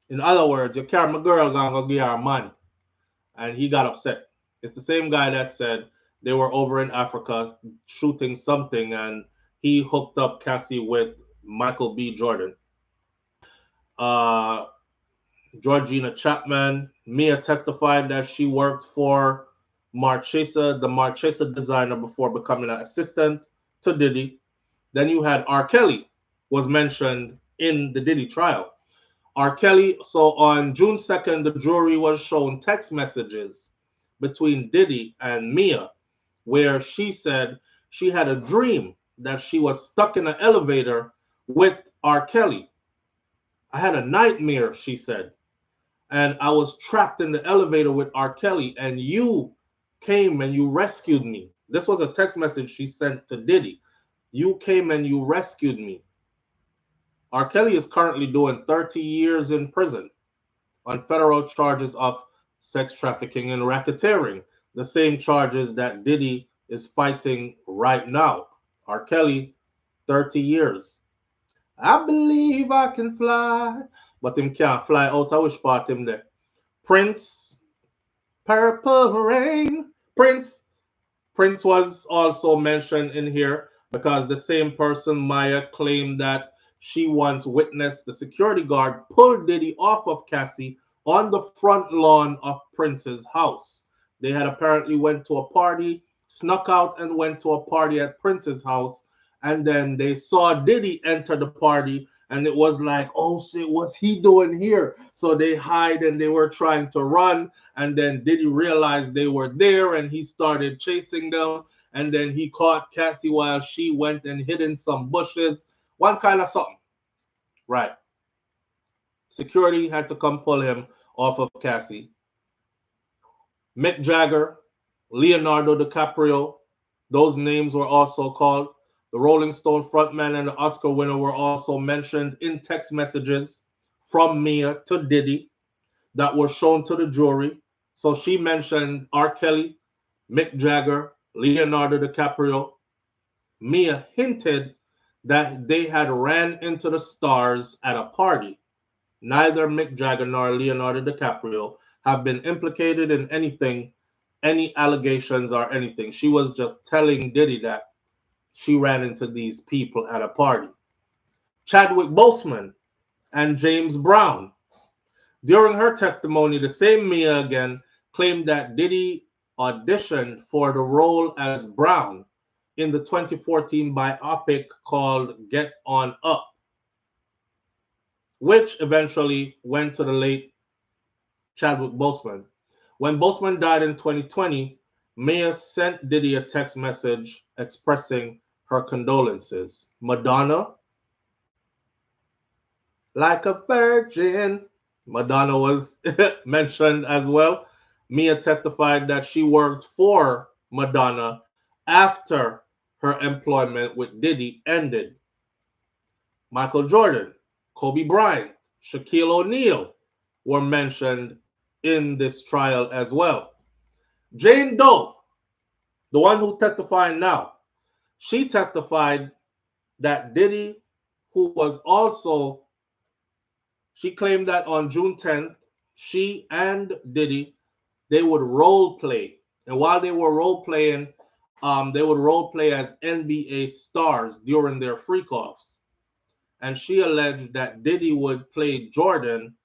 In other words, you carry my girl gonna go get her money. And he got upset. It's the same guy that said they were over in Africa shooting something and he hooked up Cassie with Michael B. Jordan. Georgina Chapman. Mia testified that she worked for Marchesa, the Marchesa designer, before becoming an assistant to Diddy. Then you had R. Kelly was mentioned in the Diddy trial. R. Kelly, so on June 2nd, the jury was shown text messages between Diddy and Mia, where she said she had a dream that she was stuck in an elevator with R. Kelly. I had a nightmare, she said, and I was trapped in the elevator with R. Kelly, and you came and you rescued me. This was a text message she sent to Diddy. You came and you rescued me. R. Kelly is currently doing 30 years in prison on federal charges of sex trafficking and racketeering, the same charges that Diddy is fighting right now. R. Kelly, 30 years. I believe I can fly, but him can't fly out. I wish part him there. Prince, Purple Rain. Prince was also mentioned in here because the same person, Maya, claimed that she once witnessed the security guard pull Diddy off of Cassie on the front lawn of Prince's house. They had apparently went to a party, snuck out and went to a party at Prince's house, and then they saw Diddy enter the party, and it was like, oh shit, what's he doing here? So they hide and they were trying to run, and then Diddy realized they were there and he started chasing them, and then he caught Cassie while she went and hid in some bushes. One kind of something. Right. Security had to come pull him off of Cassie. Mick Jagger, Leonardo DiCaprio, those names were also called. The Rolling Stone frontman and the Oscar winner were also mentioned in text messages from Mia to Diddy that were shown to the jury. So she mentioned R. Kelly, Mick Jagger, Leonardo DiCaprio. Mia hinted that they had ran into the stars at a party. Neither Mick Jagger nor Leonardo DiCaprio have been implicated in anything, any allegations or anything. She was just telling Diddy that she ran into these people at a party. Chadwick Boseman and James Brown. During her testimony, the same Mia again claimed that Diddy auditioned for the role as Brown in the 2014 biopic called Get On Up, which eventually went to the late Chadwick Boseman. When Boseman died in 2020, Mia sent Diddy a text message expressing her condolences. Madonna, like a virgin. Madonna was mentioned as well. Mia testified that she worked for Madonna after her employment with Diddy ended. Michael Jordan, Kobe Bryant, Shaquille O'Neal were mentioned in this trial as well. Jane Doe, the one who's testifying now, she testified that Diddy, who was also, she claimed that on June 10th, she and Diddy, they would role play. And while they were role playing, they would role play as NBA stars during their freak-offs. And she alleged that Diddy would play Jordan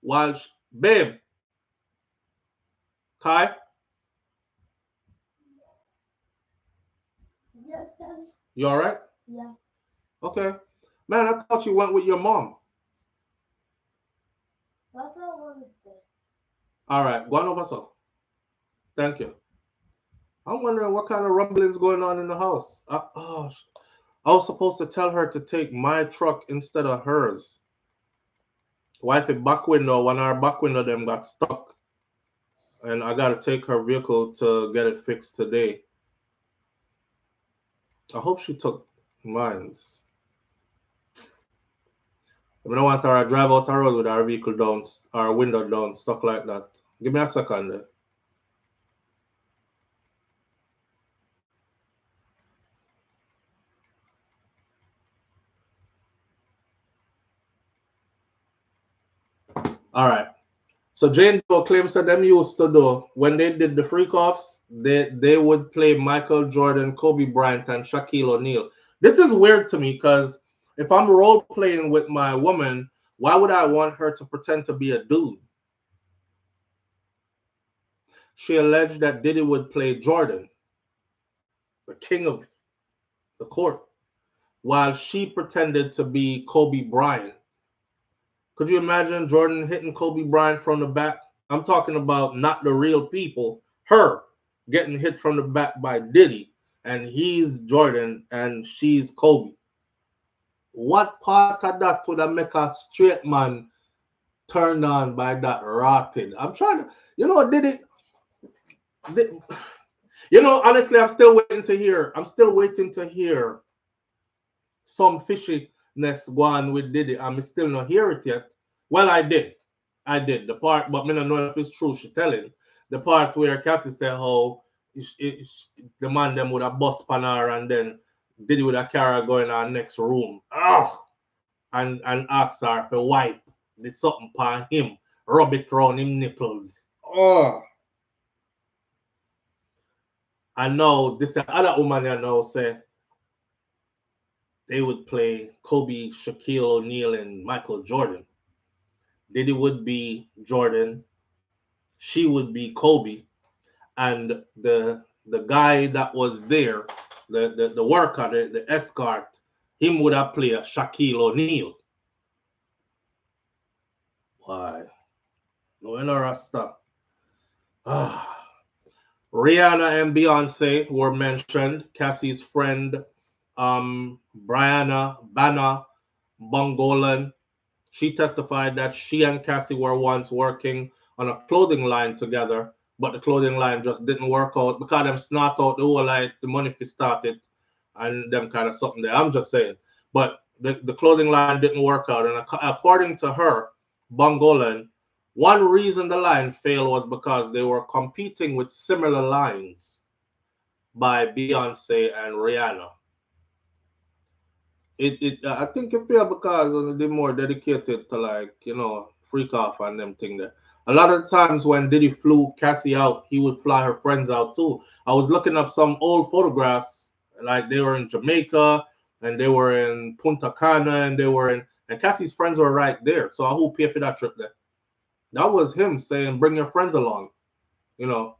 while, babe, Kai, Yes, Daddy. you all right? Yeah. Okay. Man, I thought you went with your mom. That's all I wanted to say. All right, go on over, so. Thank you. I'm wondering what kind of rumblings going on in the house. I was supposed to tell her to take my truck instead of hers. Wifey back window, one of our back window them got stuck. And I got to take her vehicle to get it fixed today. I hope she took mine's. I don't want her to drive out the road with our vehicle down, our window down, stuff like that. Give me a second there. All right. So Jane Doe claims that them used to do, when they did the freak-offs, they would play Michael Jordan, Kobe Bryant, and Shaquille O'Neal. This is weird to me because if I'm role-playing with my woman, why would I want her to pretend to be a dude? She alleged that Diddy would play Jordan, the king of the court, while she pretended to be Kobe Bryant. Could you imagine Jordan hitting Kobe Bryant from the back? I'm talking about not the real people. Her getting hit from the back by Diddy, and he's Jordan and she's Kobe. What part of that would make a straight man turned on by that rotted? I'm trying to, Diddy. Honestly, I'm still waiting to hear. I'm still waiting to hear some fishiness going with Diddy. I'm still not hear it yet. Well, I did the part, but I don't know if it's true. She telling the part where Cathy said how the man them would have bust pan her and then Diddy would have carry her going our next room. And ask her to wipe the something pan him, rub it around him nipples. I know this other woman I know say they would play Kobe, Shaquille O'Neal, and Michael Jordan. Diddy would be Jordan, she would be Kobe, and the guy that was there, the worker, the escort, him would have played Shaquille O'Neal. Why? No, in a Rasta. Rihanna and Beyonce were mentioned. Cassie's friend, Banna Bongolan, she testified that she and Cassie were once working on a clothing line together, but the clothing line just didn't work out because them snort out the whole like the money for started and them kind of something there. I'm just saying. But the clothing line didn't work out. And according to her, Bongolan, one reason the line failed was because they were competing with similar lines by Beyonce and Rihanna. I think it failed because they're more dedicated to like, you know, freak off and them thing there. A lot of times when Diddy flew Cassie out, he would fly her friends out too. I was looking up some old photographs, like they were in Jamaica and they were in Punta Cana and they were in, and Cassie's friends were right there. So who paid for that trip there? That was him saying, bring your friends along. You know,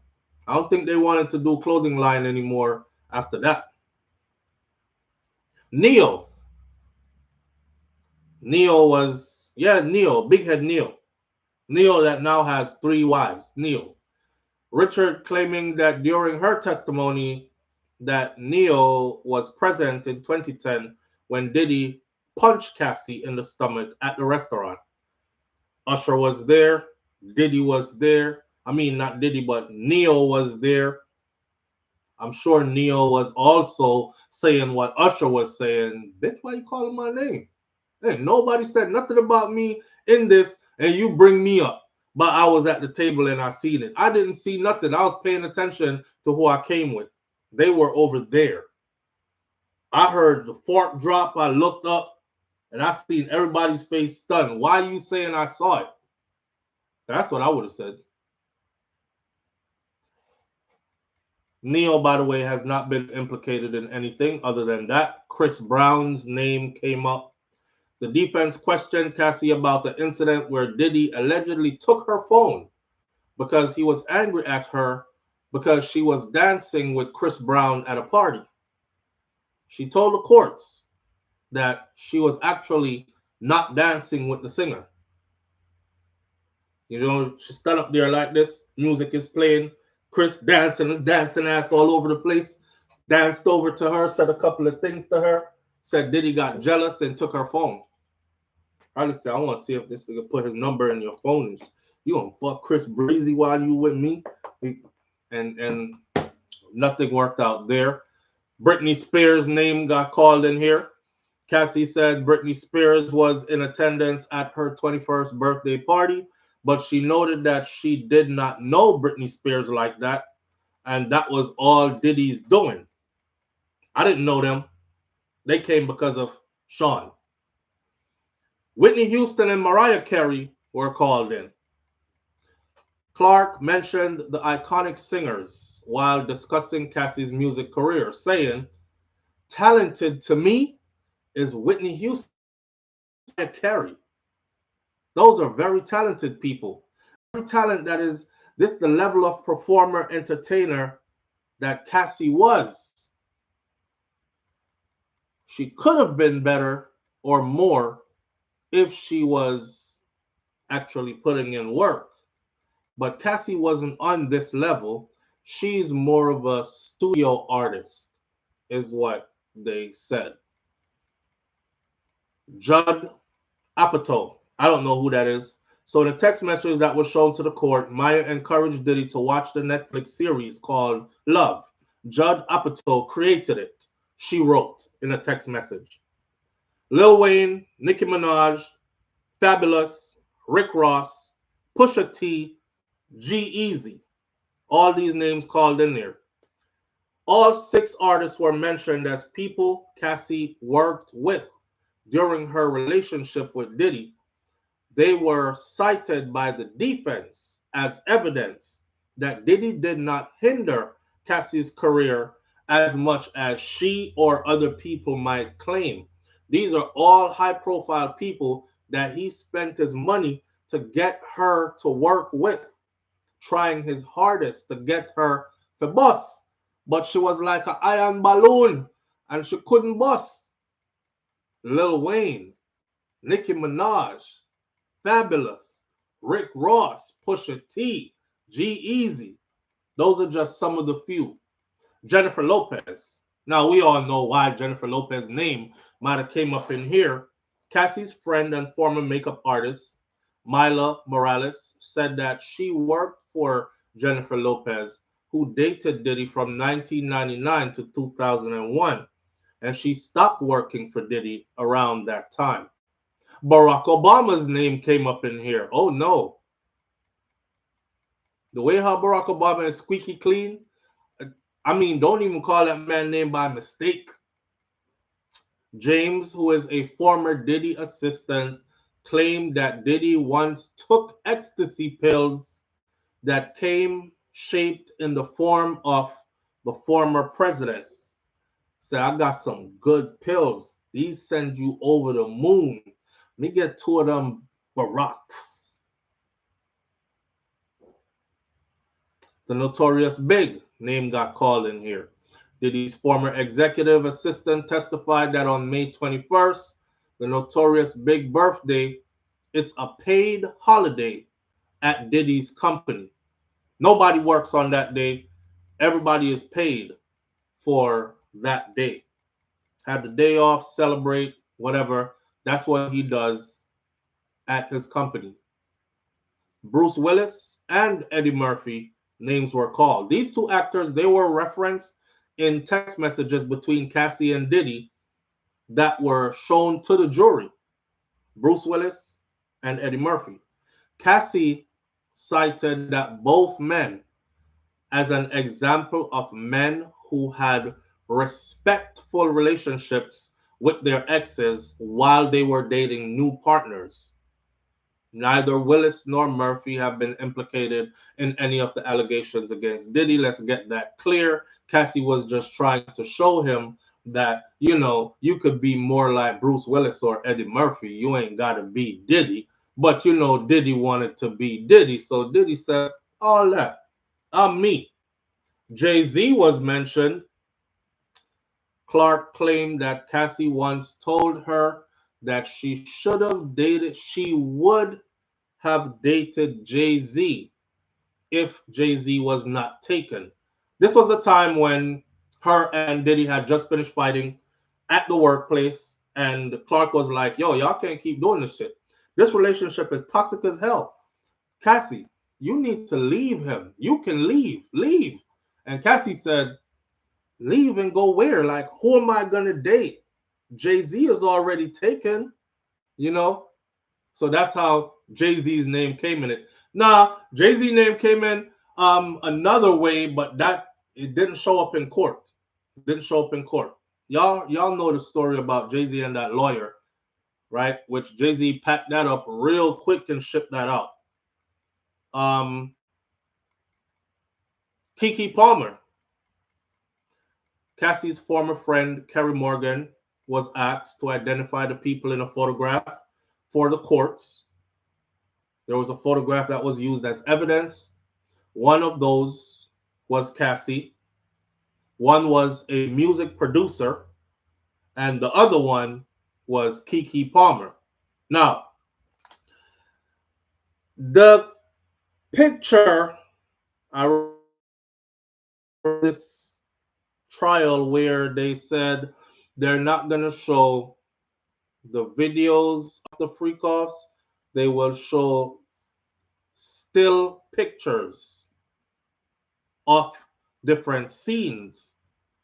I don't think they wanted to do clothing line anymore after that. Neo was, yeah, Neo, big head Neo. Neo that now has 3 wives, Neo. Richard claiming that during her testimony that Neo was present in 2010 when Diddy punched Cassie in the stomach at the restaurant. Usher was there. Diddy was there. I mean, not Diddy, but Neo was there. I'm sure Neo was also saying what Usher was saying. Bitch, why you calling my name? Hey, nobody said nothing about me in this, and you bring me up. But I was at the table and I seen it. I didn't see nothing. I was paying attention to who I came with. They were over there. I heard the fork drop. I looked up, and I seen everybody's face stunned. Why are you saying I saw it? That's what I would have said. Neo, by the way, has not been implicated in anything other than that. Chris Brown's name came up. The defense questioned Cassie about the incident where Diddy allegedly took her phone because he was angry at her because she was dancing with Chris Brown at a party. She told the courts that she was actually not dancing with the singer. You know, she stood up there like this, music is playing, Chris dancing, his dancing ass all over the place, danced over to her, said a couple of things to her, said Diddy got jealous and took her phone. I just said, I want to see if this nigga put his number in your phone. You gonna fuck Chris Breezy while you with me? And nothing worked out there. Britney Spears' name got called in here. Cassie said Britney Spears was in attendance at her 21st birthday party, but she noted that she did not know Britney Spears like that, and that was all Diddy's doing. I didn't know them. They came because of Sean. Whitney Houston and Mariah Carey were called in. Clark mentioned the iconic singers while discussing Cassie's music career, saying, talented to me is Whitney Houston and Carey. Those are very talented people. Very talent that is this the level of performer, entertainer that Cassie was. She could have been better or more if she was actually putting in work. But Cassie wasn't on this level. She's more of a studio artist, is what they said. Judd Apatow. I don't know who that is. So the text message that was shown to the court, Maya encouraged Diddy to watch the Netflix series called Love. Judd Apatow created it, she wrote in a text message. Lil Wayne, Nicki Minaj, Fabulous, Rick Ross, Pusha T, G-Eazy. All these names called in there. All 6 artists were mentioned as people Cassie worked with during her relationship with Diddy. They were cited by the defense as evidence that Diddy did not hinder Cassie's career as much as she or other people might claim. These are all high-profile people that he spent his money to get her to work with, trying his hardest to get her to bust. But she was like an iron balloon, and she couldn't bust. Lil Wayne, Nicki Minaj, Fabulous, Rick Ross, Pusha T, G-Eazy. Those are just some of the few. Jennifer Lopez. Now, we all know why Jennifer Lopez's name might have came up in here. Cassie's friend and former makeup artist, Myla Morales, said that she worked for Jennifer Lopez, who dated Diddy from 1999 to 2001, and she stopped working for Diddy around that time. Barack Obama's name came up in here. Oh no. The way how Barack Obama is squeaky clean, I mean, don't even call that man name by mistake. James, who is a former Diddy assistant, claimed that Diddy once took ecstasy pills that came shaped in the form of the former president. Say, I got some good pills. These send you over the moon. Let me get two of them Baracks. The Notorious Big name got called in here. Diddy's former executive assistant testified that on May 21st, the Notorious Big birthday, it's a paid holiday at Diddy's company. Nobody works on that day. Everybody is paid for that day. Have the day off, celebrate, whatever. That's what he does at his company. Bruce Willis and Eddie Murphy names were called. These two actors, they were referenced in text messages between Cassie and Diddy that were shown to the jury. Bruce Willis and Eddie Murphy. Cassie cited that both men as an example of men who had respectful relationships with their exes while they were dating new partners. Neither Willis nor Murphy have been implicated in any of the allegations against Diddy. Let's get that clear. Cassie was just trying to show him that, you know, you could be more like Bruce Willis or Eddie Murphy. You ain't got to be Diddy. But, you know, Diddy wanted to be Diddy. So Diddy said, all that. I'm me. Jay-Z was mentioned. Clark claimed that Cassie once told her that she would have dated Jay-Z if Jay-Z was not taken. This was the time when her and Diddy had just finished fighting at the workplace, and Clark was like, yo, y'all can't keep doing this shit. This relationship is toxic as hell. Cassie, you need to leave him. You can leave. Leave. And Cassie said, leave and go where? Like, who am I going to date? Jay-Z is already taken, you know? So that's how Jay-Z's name came in it. Nah, Jay-Z name came in another way, but that it didn't show up in court. It didn't show up in court. Y'all know the story about Jay-Z and that lawyer, right? Which Jay-Z packed that up real quick and shipped that out. Keke Palmer. Cassie's former friend, Kerry Morgan, was asked to identify the people in a photograph for the courts. There was a photograph that was used as evidence. One of those was Cassie. One was a music producer. And the other one was Keke Palmer. Now, the picture, I remember this trial where they said they're not going to show the videos of the freak-offs. They will show still pictures of different scenes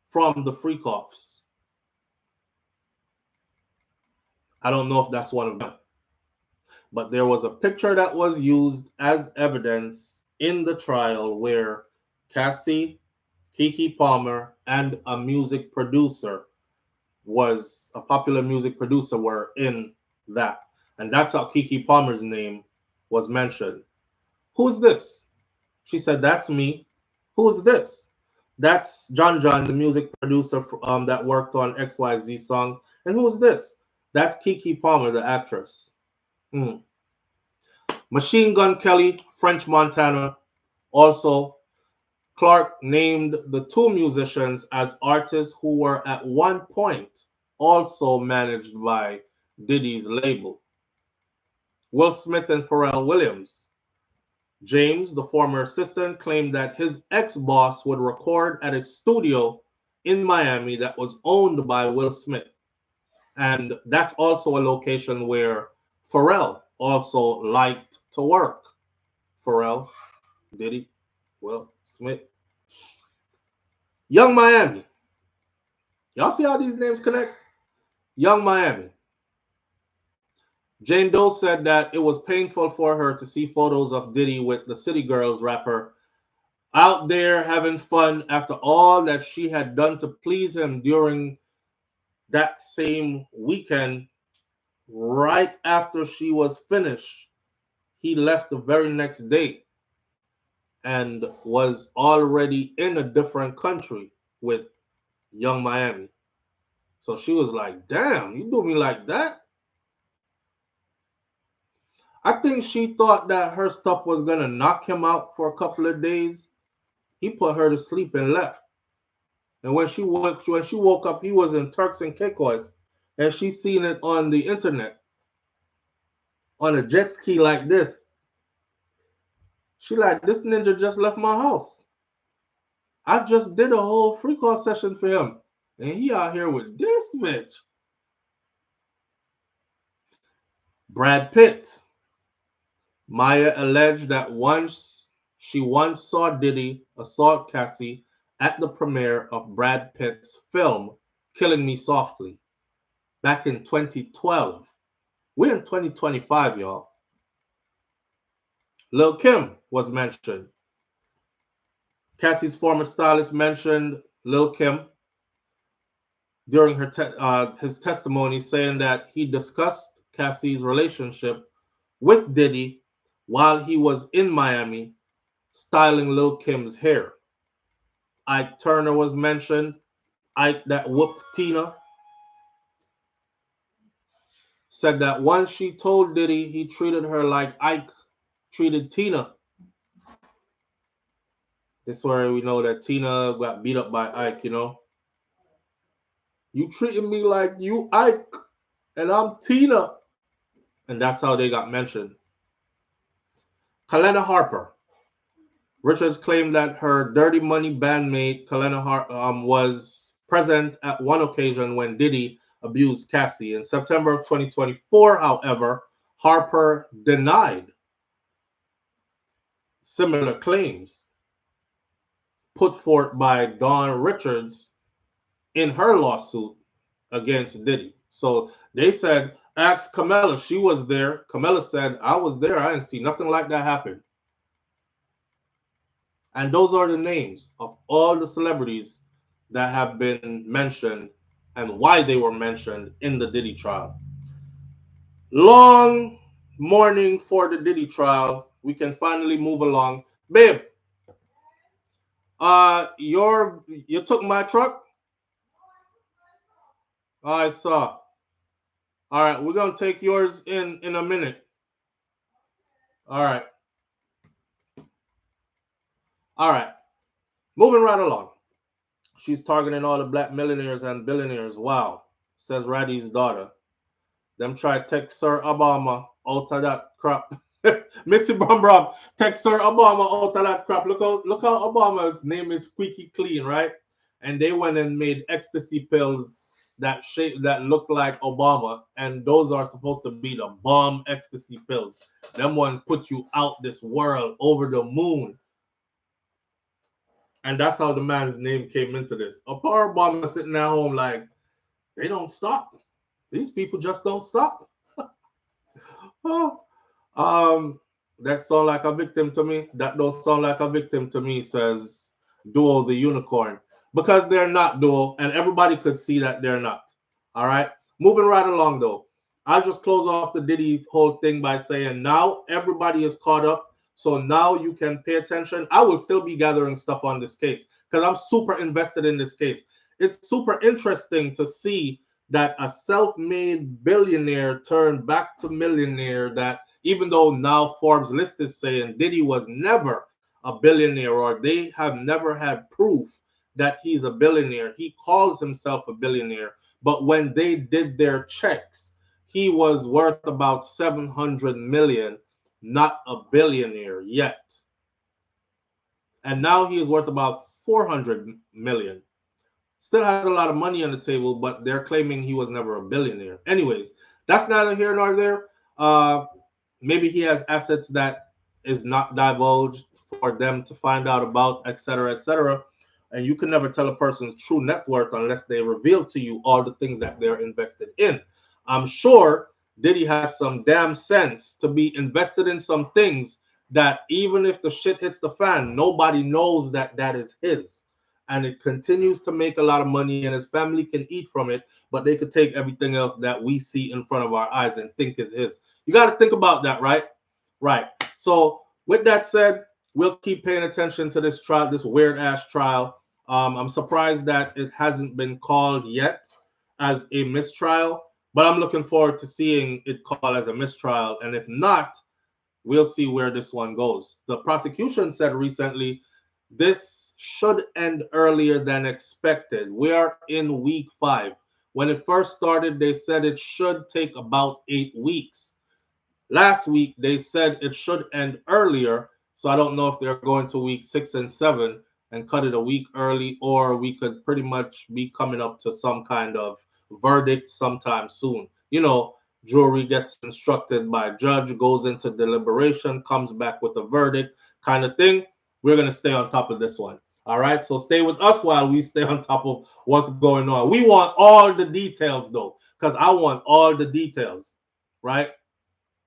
from the freak-offs. I don't know if that's one of them. But there was a picture that was used as evidence in the trial where Cassie, Keke Palmer, and a music producer a popular music producer were in that. And that's how Keke Palmer's name was mentioned. Who's this? She said, that's me. Who's this? That's John, the music producer that worked on XYZ songs. And who's this? That's Keke Palmer, the actress. Machine Gun Kelly, French Montana. Also, Clark named the two musicians as artists who were at one point also managed by Diddy's label. Will Smith and Pharrell Williams. James, the former assistant, claimed that his ex-boss would record at a studio in Miami that was owned by Will Smith. And that's also a location where Pharrell also liked to work. Pharrell, Diddy, Will Smith. Young Miami. Y'all see how these names connect? Young Miami. Jane Doe said that it was painful for her to see photos of Diddy with the City Girls rapper out there having fun after all that she had done to please him during that same weekend. Right after she was finished, he left the very next day and was already in a different country with Young Miami. So she was like, damn, you do me like that? I think she thought that her stuff was going to knock him out for a couple of days. He put her to sleep and left. And when she woke up, he was in Turks and Caicos, and she seen it on the internet on a jet ski like this. She like, this ninja just left my house. I just did a whole free call session for him, and he out here with this bitch. Brad Pitt. Maya alleged that she once saw Diddy assault Cassie at the premiere of Brad Pitt's film Killing Me Softly back in 2012. We're in 2025, y'all. Lil' Kim was mentioned. Cassie's former stylist mentioned Lil' Kim during his testimony, saying that he discussed Cassie's relationship with Diddy while he was in Miami styling Lil' Kim's hair. Ike Turner was mentioned. Ike that whooped Tina. Said that once she told Diddy he treated her like Ike treated Tina. This is where we know that Tina got beat up by Ike, you know. You treating me like you Ike, and I'm Tina. And that's how they got mentioned. Kalena Harper. Richards claimed that her Dirty Money bandmate, Kalena was present at one occasion when Diddy abused Cassie. In September of 2024, however, Harper denied similar claims put forth by Dawn Richards in her lawsuit against Diddy. So they said, ask Camilla, she was there. Camilla said, I was there. I didn't see nothing like that happen. And those are the names of all the celebrities that have been mentioned and why they were mentioned in the Diddy trial. Long morning for the Diddy trial. We can finally move along. Babe, you took my truck? I saw. All right, we're going to take yours in a minute. All right. All right. Moving right along. She's targeting all the black millionaires and billionaires. Wow, says Raddy's daughter. Them try text Sir Obama out of that crap. Missy Brum text Sir Obama out of that crap. Look how Obama's name is squeaky clean, right? And they went and made ecstasy pills that look like Obama, and those are supposed to be the bomb ecstasy pills. Them ones put you out this world, over the moon. And that's how the man's name came into this. Poor Obama sitting at home like, they don't stop. These people just don't stop. That sound like a victim to me. That don't sound like a victim to me, says Duo the Unicorn. Because they're not, Duo, and everybody could see that they're not. All right? Moving right along, though. I'll just close off the Diddy whole thing by saying now everybody is caught up. So now you can pay attention. I will still be gathering stuff on this case because I'm super invested in this case. It's super interesting to see that a self-made billionaire turned back to millionaire, that even though now Forbes list is saying Diddy was never a billionaire, or they have never had proof that he's a billionaire. He calls himself a billionaire. But when they did their checks, he was worth about 700 million, not a billionaire yet. And now he is worth about 400 million. Still has a lot of money on the table, but they're claiming he was never a billionaire. Anyways, that's neither here nor there. maybe he has assets that is not divulged for them to find out about, etc., etc. And you can never tell a person's true net worth unless they reveal to you all the things that they're invested in. I'm sure Diddy has some damn sense to be invested in some things that even if the shit hits the fan, nobody knows that that is his. And it continues to make a lot of money, and his family can eat from it, but they could take everything else that we see in front of our eyes and think is his. You got to think about that, right? Right. So with that said, we'll keep paying attention to this trial, this weird ass trial. I'm surprised that it hasn't been called yet as a mistrial, but I'm looking forward to seeing it called as a mistrial. And if not, we'll see where this one goes. The prosecution said recently this should end earlier than expected. We are in week 5. When it first started, they said it should take about 8 weeks. Last week, they said it should end earlier. So I don't know if they're going to week 6 and 7 and cut it a week early, or we could pretty much be coming up to some kind of verdict sometime soon. You know, jury gets instructed by judge, goes into deliberation, comes back with a verdict kind of thing. We're going to stay on top of this one. All right. So stay with us while we stay on top of what's going on. We want all the details, though, because I want all the details. Right.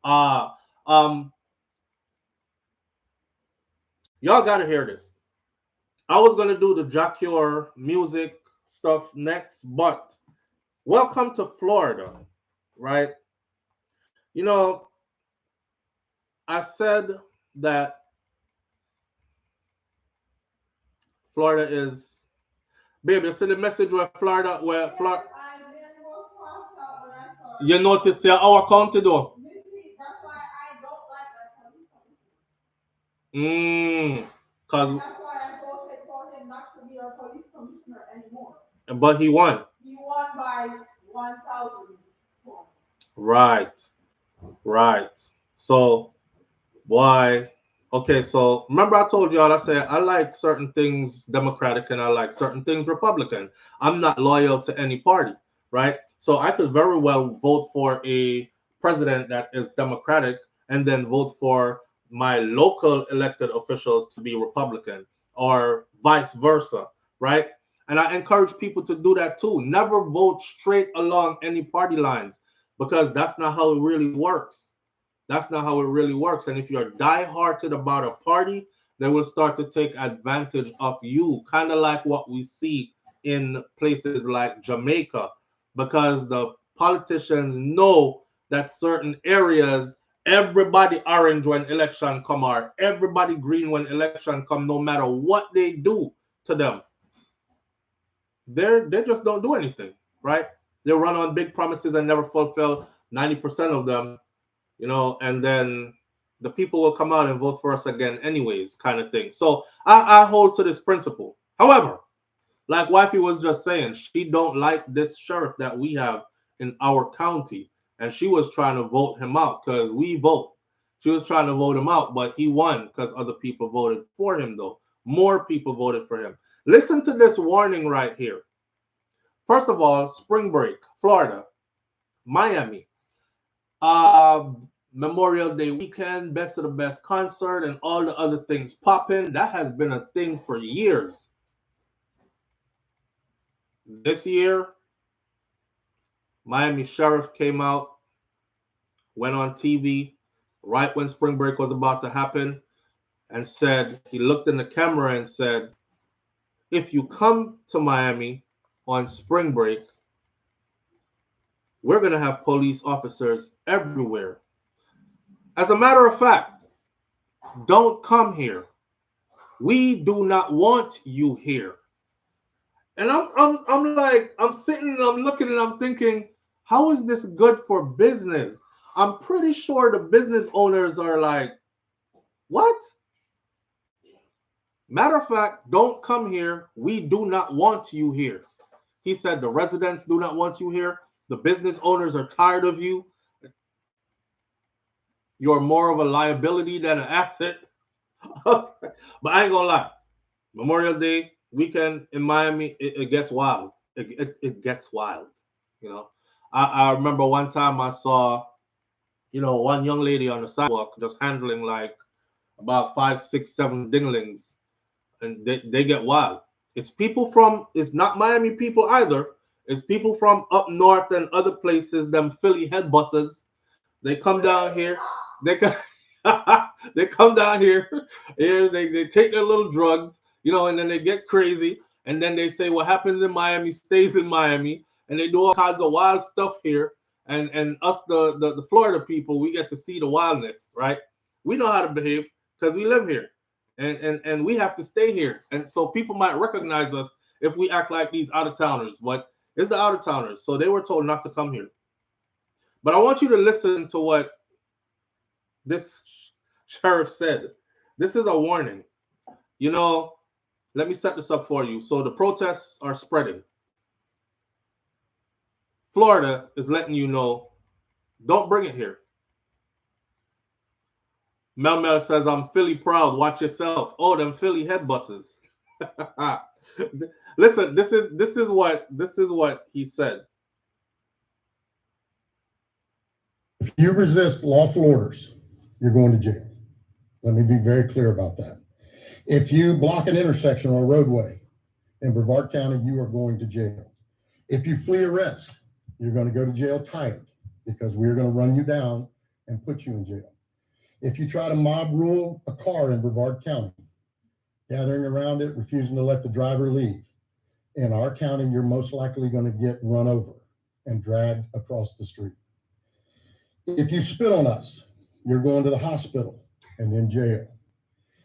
Y'all got to hear this. I was going to do the Jah Cure music stuff next, but welcome to Florida, right? You know, I said that Florida is, baby, you see the message where Florida, you notice here our county though. Cause That's why I voted for him not to be our police commissioner anymore. But he won. He won by 1,000 points. Right. So why? Okay, so remember I told y'all, I said I like certain things Democratic and I like certain things Republican. I'm not loyal to any party, right? So I could very well vote for a president that is Democratic and then vote for my local elected officials to be Republican or vice versa, right? And I encourage people to do that too. Never vote straight along any party lines because that's not how it really works. That's not how it really works. And if you're die-hearted about a party, they will start to take advantage of you, kind of like what we see in places like Jamaica, because the politicians know that certain areas, everybody orange when election come or everybody green when election come, no matter what they do to them. They just don't do anything, right? They run on big promises and never fulfill 90% of them, you know, and then the people will come out and vote for us again anyways, kind of thing. So I hold to this principle. However, like Wifey was just saying, she don't like this sheriff that we have in our county, and she was trying to vote him out because we vote. She was trying to vote him out, but he won because other people voted for him, though. More people voted for him. Listen to this warning right here. First of all, spring break, Florida, Miami. Memorial Day weekend, best of the best concert, and all the other things popping. That has been a thing for years. This year, Miami sheriff came out, went on TV right when spring break was about to happen, and said, he looked in the camera and said, if you come to Miami on spring break, we're going to have police officers everywhere. As a matter of fact, don't come here. We do not want you here. And I'm like, I'm sitting and I'm looking and I'm thinking, how is this good for business? I'm pretty sure the business owners are like, what? Matter of fact, don't come here. We do not want you here. He said the residents do not want you here. The business owners are tired of you. You're more of a liability than an asset. But I ain't gonna lie. Memorial Day weekend in Miami, it gets wild. It gets wild. You know, I remember one time I saw you know, one young lady on the sidewalk just handling like about 5, 6, 7 dinglings, and they get wild. It's people from, it's not Miami people either. It's people from up north and other places, them Philly head buses. They come down here. They come, they come down here. Here they take their little drugs, you know, and then they get crazy. And then they say what happens in Miami stays in Miami, and they do all kinds of wild stuff here. And us, the Florida people, we get to see the wildness, right? We know how to behave because we live here, and we have to stay here. And so people might recognize us if we act like these out of towners, but it's the out of towners. So they were told not to come here. But I want you to listen to what this sheriff said. This is a warning. You know, let me set this up for you. So the protests are spreading. Florida is letting you know, don't bring it here. Mel says, I'm Philly proud. Watch yourself. Oh, them Philly head buses. Listen, this is what he said. If you resist lawful orders, you're going to jail. Let me be very clear about that. If you block an intersection or a roadway in Brevard County, you are going to jail. If you flee arrest, you're going to go to jail tired because we're going to run you down and put you in jail. If you try to mob rule a car in Brevard County, gathering around it, refusing to let the driver leave, in our county, you're most likely going to get run over and dragged across the street. If you spit on us, you're going to the hospital and in jail.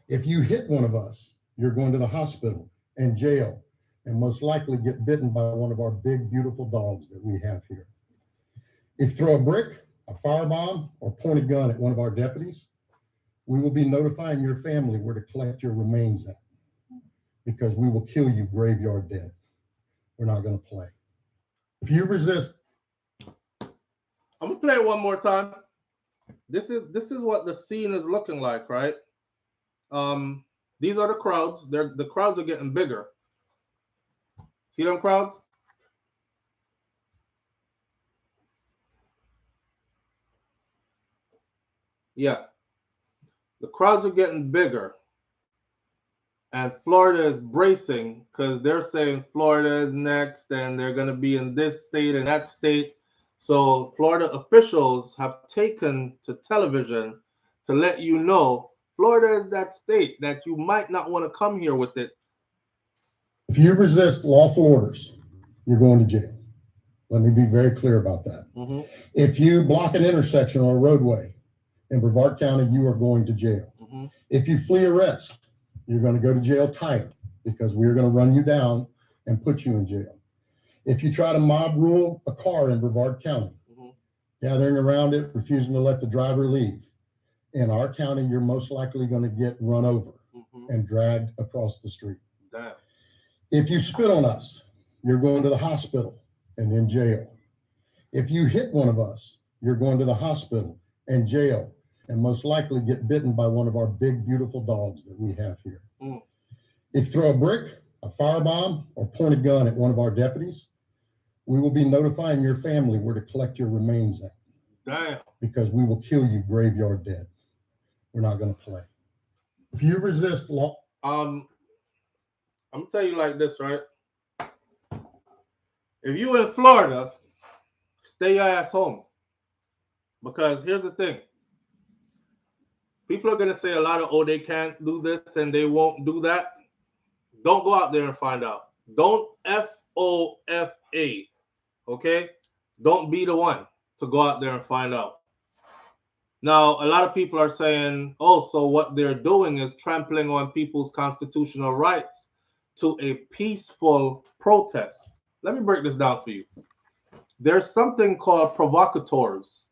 If you hit one of us, you're going to the hospital and jail, and most likely get bitten by one of our big, beautiful dogs that we have here. If you throw a brick, a firebomb, or point a gun at one of our deputies, we will be notifying your family where to collect your remains at, because we will kill you graveyard dead. We're not going to play. If you resist. I'm gonna play it one more time. This is what the scene is looking like, right? These are the crowds. The crowds are getting bigger. See them crowds? Yeah. The crowds are getting bigger. And Florida is bracing because they're saying Florida is next and they're going to be in this state and that state. So Florida officials have taken to television to let you know Florida is that state that you might not want to come here with it. If you resist lawful orders, you're going to jail. Let me be very clear about that. Mm-hmm. If you block an intersection or a roadway in Brevard County, you are going to jail. Mm-hmm. If you flee arrest, you're going to go to jail tired because we're going to run you down and put you in jail. If you try to mob rule a car in Brevard County, mm-hmm. gathering around it, refusing to let the driver leave, in our county, you're most likely going to get run over mm-hmm. and dragged across the street. Damn. If you spit on us, you're going to the hospital and in jail. If you hit one of us, you're going to the hospital and jail, and most likely get bitten by one of our big, beautiful dogs that we have here. Mm. If you throw a brick, a firebomb, or point a gun at one of our deputies, we will be notifying your family where to collect your remains at. Damn. Because we will kill you graveyard dead. We're not going to play. If you resist law... I'm going to tell you like this, right? If you in Florida, stay your ass home. Because here's the thing. People are going to say a lot of, oh, they can't do this and they won't do that. Don't go out there and find out. Don't FOFA, okay? Don't be the one to go out there and find out. Now, a lot of people are saying, oh, so what they're doing is trampling on people's constitutional rights to a peaceful protest. Let me break this down for you. There's something called provocateurs.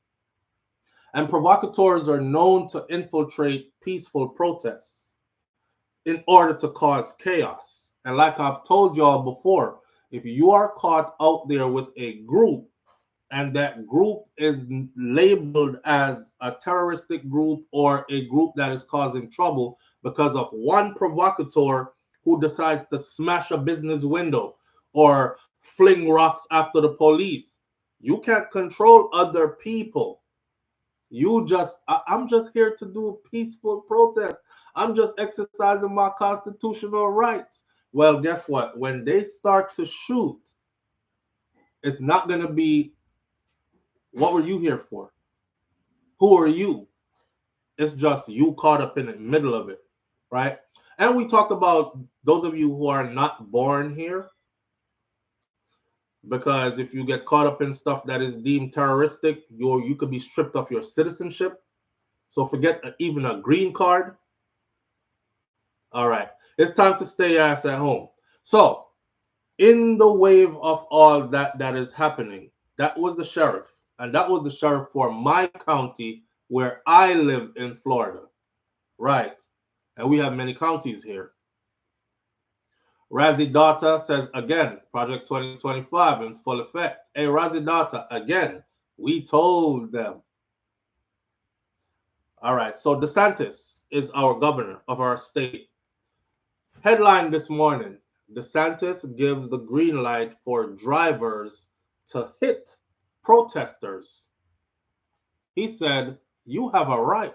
And provocateurs are known to infiltrate peaceful protests in order to cause chaos. And like I've told y'all before, if you are caught out there with a group and that group is labeled as a terroristic group or a group that is causing trouble because of one provocateur who decides to smash a business window or fling rocks after the police, you can't control other people. I'm just here to do a peaceful protest. I'm just exercising my constitutional rights. Well, guess what? When they start to shoot, it's not going to be, what were you here for? Who are you? It's just you caught up in the middle of it, right? And we talked about those of you who are not born here, because if you get caught up in stuff that is deemed terroristic, you could be stripped of your citizenship. So forget even a green card. All right, it's time to stay your ass at home. So in the wave of all that is happening, that was the sheriff, and that was the sheriff for my county where I live in Florida, right? And we have many counties here. Razzie Data says again, Project 2025 in full effect. Hey, Razzie Data, again, we told them. All right, so DeSantis is our governor of our state. Headline this morning, DeSantis gives the green light for drivers to hit protesters. He said, you have a right.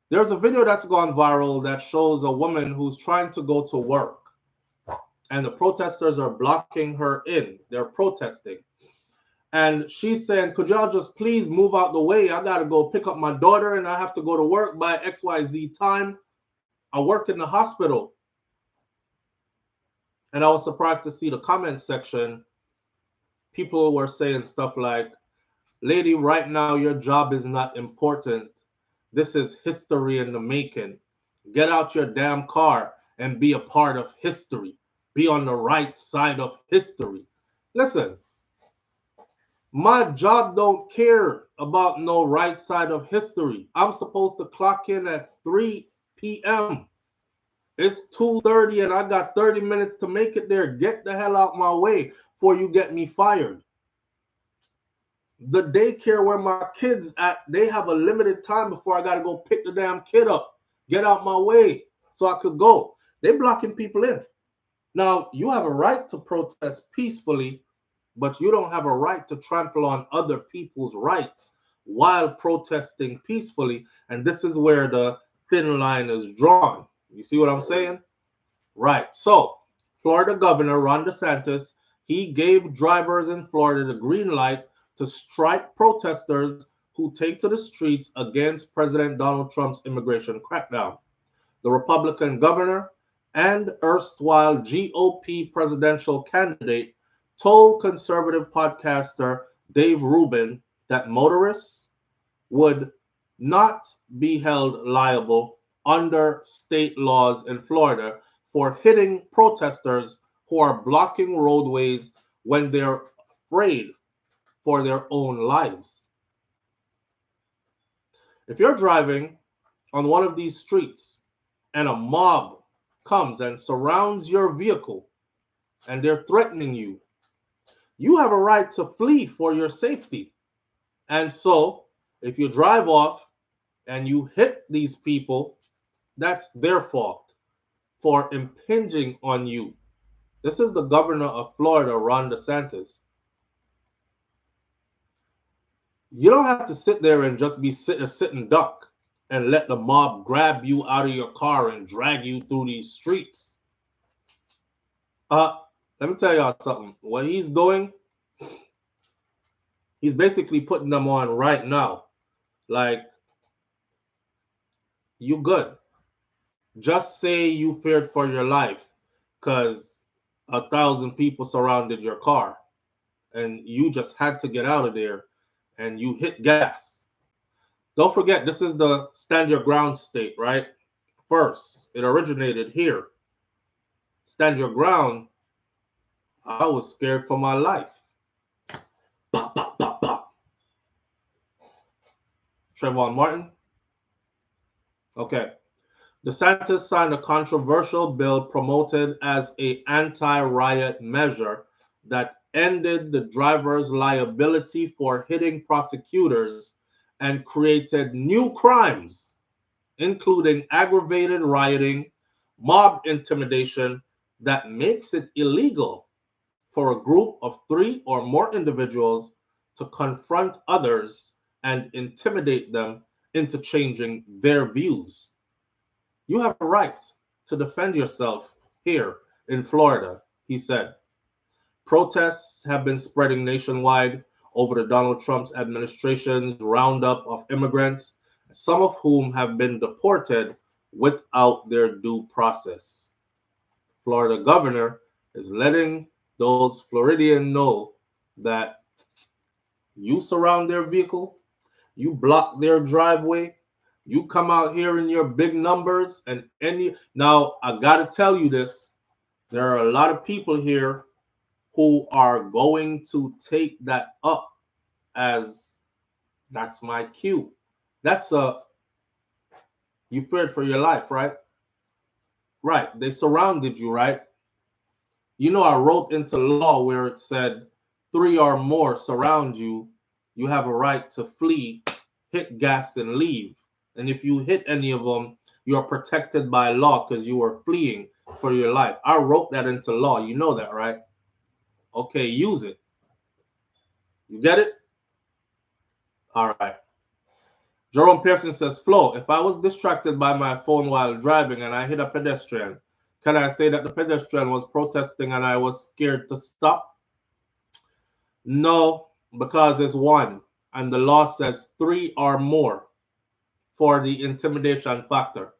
There's a video that's gone viral that shows a woman who's trying to go to work, and the protesters are blocking her in. They're protesting. And she's saying, could y'all just please move out the way? I got to go pick up my daughter, and I have to go to work by XYZ time. I work in the hospital. And I was surprised to see the comment section. People were saying stuff like, lady, right now your job is not important. This is history in the making. Get out your damn car and be a part of history. Be on the right side of history. Listen, my job don't care about no right side of history. I'm supposed to clock in at 3 p.m. It's 2:30 and I got 30 minutes to make it there. Get the hell out my way before you get me fired. The daycare where my kids at, they have a limited time before I got to go pick the damn kid up. Get out my way so I could go. They're blocking people in. Now, you have a right to protest peacefully, but you don't have a right to trample on other people's rights while protesting peacefully. And this is where the thin line is drawn. You see what I'm saying? Right. So, Florida Governor Ron DeSantis, he gave drivers in Florida the green light to strike protesters who take to the streets against President Donald Trump's immigration crackdown. The Republican governor and erstwhile GOP presidential candidate told conservative podcaster Dave Rubin that motorists would not be held liable under state laws in Florida for hitting protesters who are blocking roadways when they're afraid for their own lives. If you're driving on one of these streets and a mob comes and surrounds your vehicle and they're threatening you, you have a right to flee for your safety. And so if you drive off and you hit these people, that's their fault for impinging on you. This is the governor of Florida, Ron DeSantis. You don't have to sit there and just be sitting duck and let the mob grab you out of your car and drag you through these streets. Let me tell y'all something. What he's doing, he's basically putting them on right now. Like, you good. Just say you feared for your life because 1,000 people surrounded your car and you just had to get out of there and you hit gas. Don't forget, this is the stand your ground state, right? First, it originated here. Stand your ground, I was scared for my life. Pop, pop, pop, pop. Trayvon Martin? Okay. DeSantis signed a controversial bill promoted as an anti-riot measure that ended the driver's liability for hitting prosecutors and created new crimes, including aggravated rioting, mob intimidation, that makes it illegal for a group of 3 or more individuals to confront others and intimidate them into changing their views. You have a right to defend yourself here in Florida, he said. Protests have been spreading nationwide over the Donald Trump administration's roundup of immigrants, some of whom have been deported without their due process. Florida governor is letting those Floridians know that you surround their vehicle, you block their driveway, you come out here in your big numbers, and now I gotta tell you this, there are a lot of people here who are going to take that up as that's my cue. That's you feared for your life, right? Right. They surrounded you, right? You know, I wrote into law where it said 3 or more surround you, you have a right to flee, hit gas, and leave. And if you hit any of them, you're protected by law because you were fleeing for your life. I wrote that into law. You know that, right? Okay, use it. You get it? All right. Jerome Pearson says, Flo, if I was distracted by my phone while driving and I hit a pedestrian, can I say that the pedestrian was protesting and I was scared to stop? No, because it's one. And the law says 3 or more for the intimidation factor.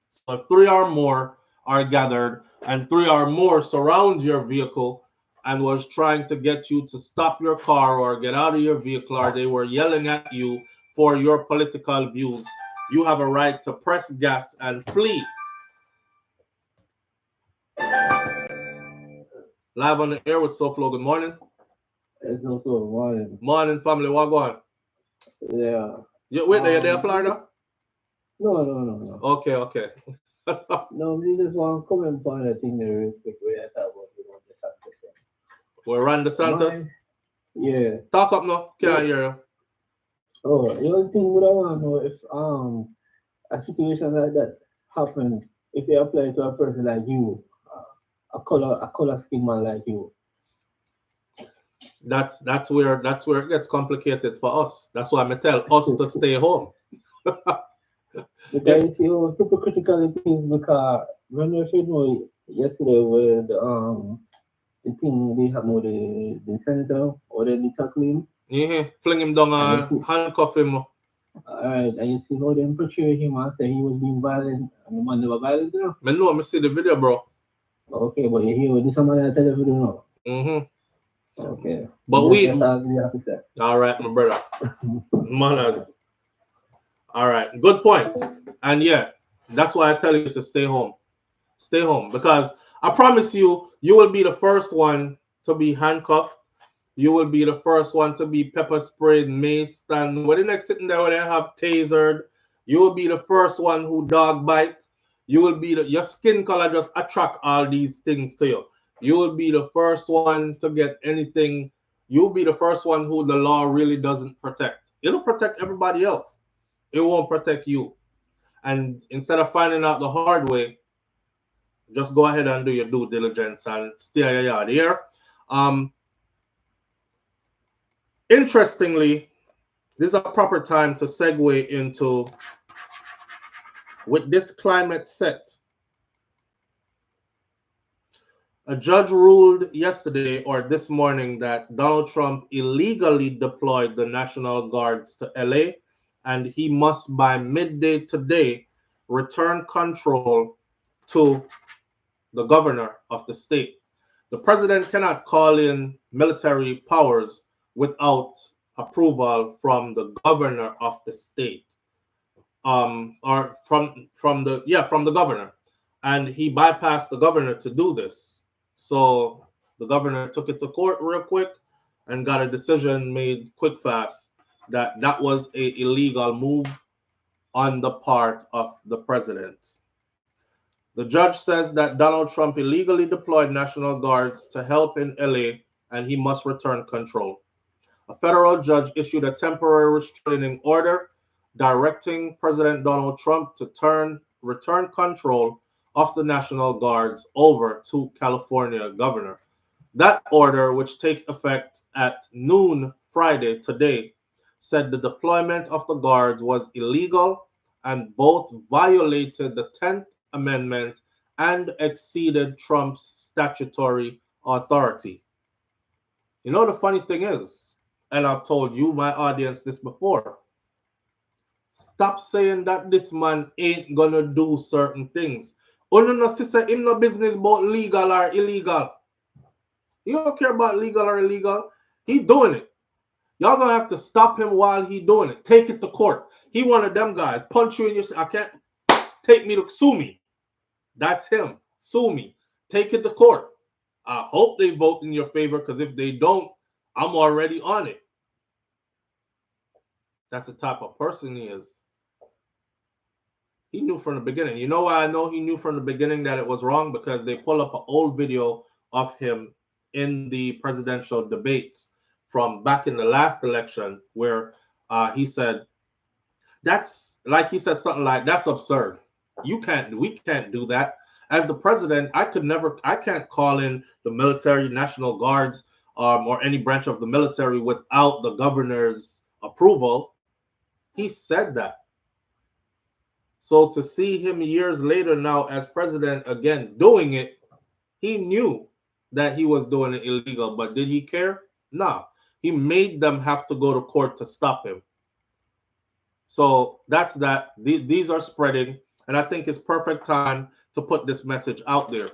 So if 3 or more are gathered and 3 or more surround your vehicle and was trying to get you to stop your car or get out of your vehicle, or they were yelling at you for your political views, you have a right to press gas and flee. Live on the air with SouFLo. Good morning. It's also morning. Morning, family. What going? Yeah. Wait, you're there, Florida? No. Okay. No, we just want to comment on the thing real quick where I thought was the DeSantis. We're Ron DeSantis? Yeah. Talk up now. Can I hear you? Oh, the only thing that I want to know if a situation like that happened, if it applied to a person like you, a color skin man like you. That's where it gets complicated for us. That's why I tell us to stay home. Because you know, hypocritical it is, because when you know yesterday where the thing they have with the senator or the tackling. Fling him down and handcuff him. Alright, and you see how they portray him and say he was being violent and the man never violent, you know? I see the video, bro. Okay, but you hear this man on the television now. Okay. But all right, my brother. Manners. All right, good point. And yeah, that's why I tell you to stay home. Stay home, because I promise you, you will be the first one to be handcuffed. You will be the first one to be pepper sprayed, maced, and when the next sitting there where they have tasered, you will be the first one who dog bite. You will be your skin color just attract all these things to you. You will be the first one to get anything. You'll be the first one who the law really doesn't protect. It'll protect everybody else. It won't protect you. And instead of finding out the hard way, just go ahead and do your due diligence and stay your yard here. Interestingly, this is a proper time to segue into, with this climate set, a judge ruled yesterday or this morning that Donald Trump illegally deployed the National Guards to LA, and he must by midday today return control to the governor of the state. The president cannot call in military powers without approval from the governor of the state, or from the governor, and he bypassed the governor to do this. So the governor took it to court real quick and got a decision made quick fast that that was a illegal move on the part of the president. The judge says that Donald Trump illegally deployed National Guards to help in LA and he must return control. A federal judge issued a temporary restraining order directing President Donald Trump to return control of the National Guards over to California governor. That order, which takes effect at noon Friday today, said the deployment of the guards was illegal and both violated the 10th Amendment and exceeded Trump's statutory authority. You know, the funny thing is, and I've told you, my audience, this before, stop saying that this man ain't gonna do certain things. No, sister, him no business about legal or illegal. He don't care about legal or illegal. He doing it. Y'all gonna have to stop him while he doing it. Take it to court. He one of them guys. Punch you in your... I can't... Take me to... Sue me. That's him. Sue me. Take it to court. I hope they vote in your favor, because if they don't, I'm already on it. That's the type of person he is. He knew from the beginning. You know why I know he knew from the beginning that it was wrong? Because they pull up an old video of him in the presidential debates from back in the last election, where he said, that's, like he said something like, that's absurd. We can't do that. As the president, I can't call in the military, National Guards, or any branch of the military without the governor's approval. He said that. So to see him years later now as president again doing it, he knew that he was doing it illegal, but did he care? No. He made them have to go to court to stop him. So that's that. These are spreading, and I think it's perfect time to put this message out there.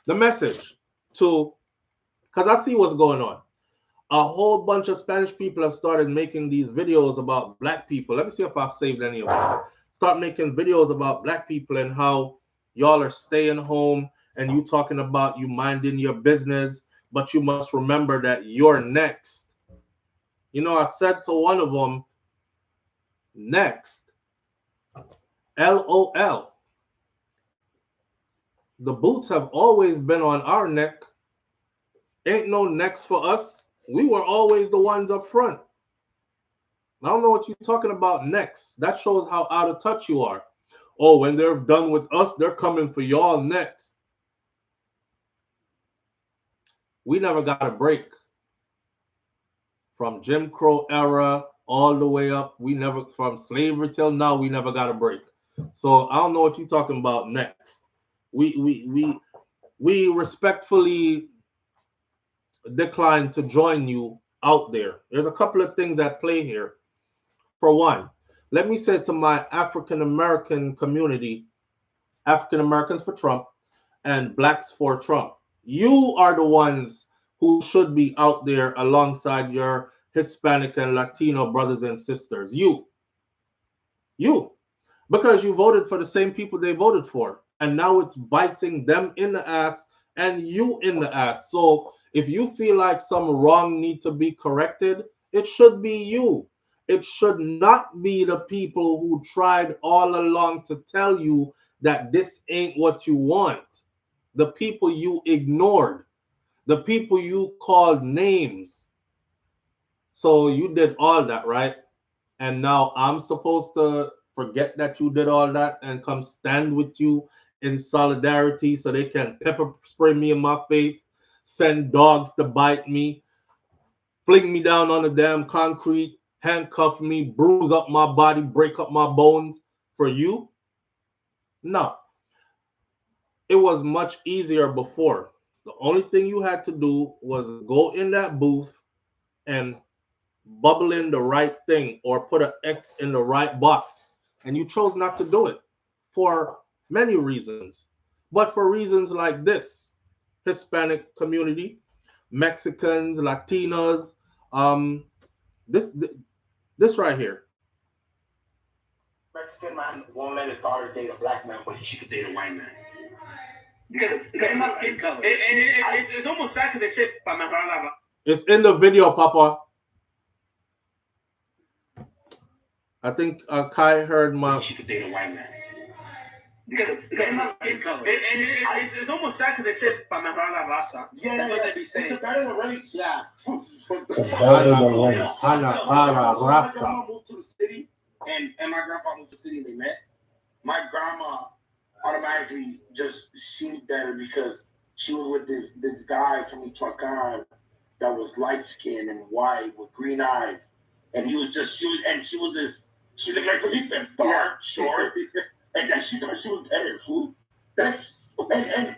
The message to, because I see what's going on. A whole bunch of Spanish people have started making these videos about black people. Let me see if I've saved any of them. Start making videos about black people and how y'all are staying home and you talking about you minding your business, but you must remember that you're next. You know, I said to one of them, next, LOL. The boots have always been on our neck. Ain't no next for us. We were always the ones up front. I don't know what you're talking about next. That shows how out of touch you are. Oh, when they're done with us, they're coming for y'all next. We never got a break. From Jim Crow era all the way up, from slavery till now, we never got a break. So I don't know what you're talking about next. We respectfully decline to join you out there. There's a couple of things at play here. For one, let me say to my African American community, African Americans for Trump and blacks for Trump, you are the ones who should be out there alongside your Hispanic and Latino brothers and sisters. You, because you voted for the same people they voted for, and now it's biting them in the ass and you in the ass. So if you feel like some wrong need to be corrected, it should be you. It should not be the people who tried all along to tell you that this ain't what you want. The people you ignored, the people you called names. So you did all that, right? And now I'm supposed to forget that you did all that and come stand with you in solidarity so they can pepper spray me in my face, send dogs to bite me, fling me down on the damn concrete, handcuff me, bruise up my body, break up my bones for you? No. It was much easier before. The only thing you had to do was go in that booth and bubble in the right thing or put an X in the right box. And you chose not to do it for many reasons. But for reasons like this, Hispanic community, Mexicans, Latinos, this right here. Mexican man won't let his daughter date a black man, but she could date a white man. Because it's my skin color. It's almost sad because they say, it's in the video, Papa. I think Kai heard my... She could date a white man. Because it's my skin color. It's almost sad because they say, pa mejorar la raza. Yeah, that's what they be saying. It's better than race. Yeah. It's better than race. My grandma moved to the city, and my grandpa moved to the city, and they met. My grandma automatically just seemed better because she was with this guy from Michoacan that was light skinned and white with green eyes. and she was this. She looked like Felipe, dark, short, and then she thought she was better. Fool. That's and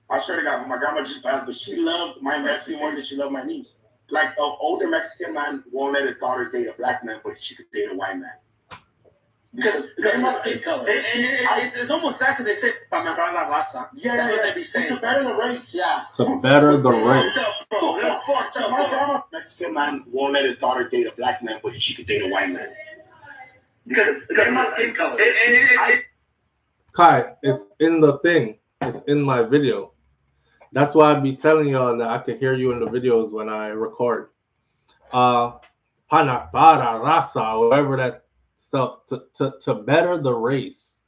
I swear to God, my grandma just passed, but she loved my Mexican more than she loved my niece. Like an older Mexican man won't let his daughter date a black man, but she could date a white man. Because of my skin color. It's almost sad because they say, para mejorar la raza. Yeah, that's what they be saying. To better the race. Yeah. To better the race. My grandma, Mexican man won't let his daughter date a black man, but she could date a white man. Because of my skin color. Kai, it's in the thing. It's in my video. That's why I be telling y'all that I can hear you in the videos when I record. Panafara, Rasa, whatever that stuff, to better the race.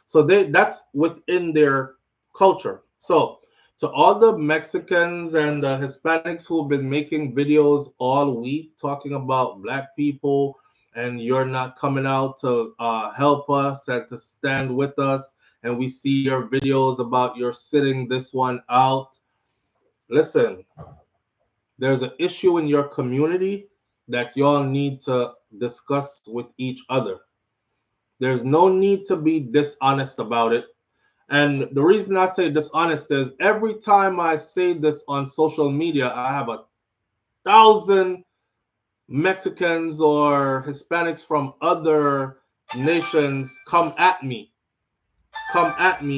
So that's within their culture. So to all the Mexicans and the Hispanics who've been making videos all week talking about black people and you're not coming out to help us and to stand with us, and we see your videos about you're sitting this one out. Listen, there's an issue in your community that y'all need to discuss with each other. There's no need to be dishonest about it. And the reason I say dishonest is every time I say this on social media, I have 1,000 Mexicans or Hispanics from other nations come at me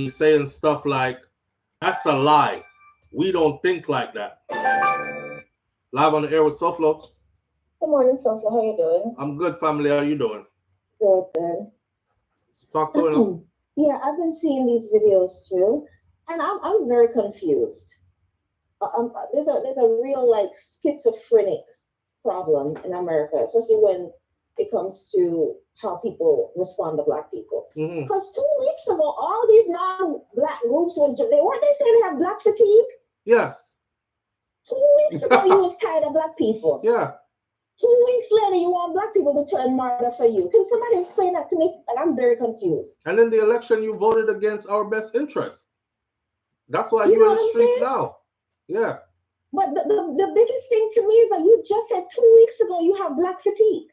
saying stuff like, that's a lie. We don't think like that. Live on the air with SouFlo. Good morning, SouFlo. How you doing? I'm good, family. How you doing? Good. Talk to him. Yeah, I've been seeing these videos too, and I'm very confused. There's a real like schizophrenic problem in America, especially when it comes to how people respond to black people. Because 2 weeks ago, all these non-black groups weren't they saying they have black fatigue? Yes. 2 weeks ago, you was tired of black people. Yeah. 2 weeks later, you want black people to turn martyr for you. Can somebody explain that to me? And I'm very confused. And in the election, you voted against our best interest. That's why you're in the streets now. Yeah. But the biggest thing to me is that you just said 2 weeks ago you have black fatigue.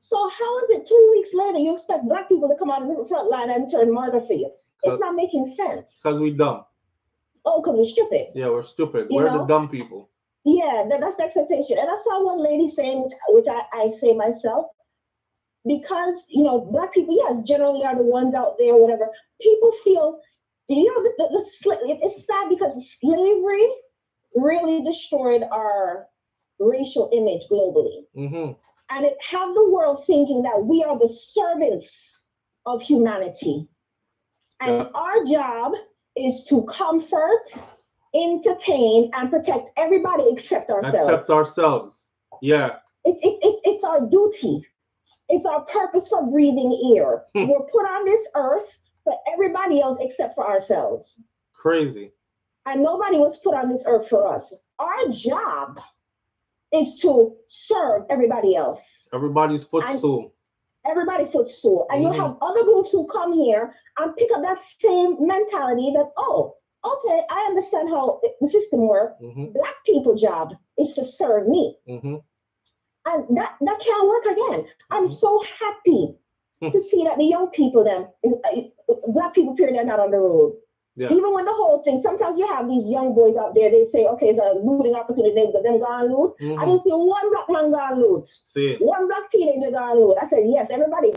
So how is it 2 weeks later you expect black people to come out of the front line and turn martyr for you? It's not making sense. Because we're dumb. Oh, because we're stupid. Yeah, we're stupid. We're the dumb people. Yeah, that's the expectation. And I saw one lady saying, which I say myself, because, black people, yes, generally are the ones out there, whatever. People feel, it's sad because slavery really destroyed our racial image globally. And it have the world thinking that we are the servants of humanity. And our job is to comfort, entertain, and protect everybody except ourselves. Yeah. It's our duty. It's our purpose for breathing air. We're put on this earth for everybody else except for ourselves. Crazy. And nobody was put on this earth for us. Our job is to serve everybody else. Everybody's footstool. Everybody's footstool. And you have other groups who come here and pick up that same mentality that, okay, I understand how the system works. Black people's job is to serve me. And that can't work again. I'm so happy to see that the young people, black people, period, they're not on the road. Yeah. Even with the whole thing, sometimes you have these young boys out there, they say, okay, it's a looting opportunity, but them go and loot. I didn't see one black man go and loot. One black teenager go and loot. I said, yes, everybody,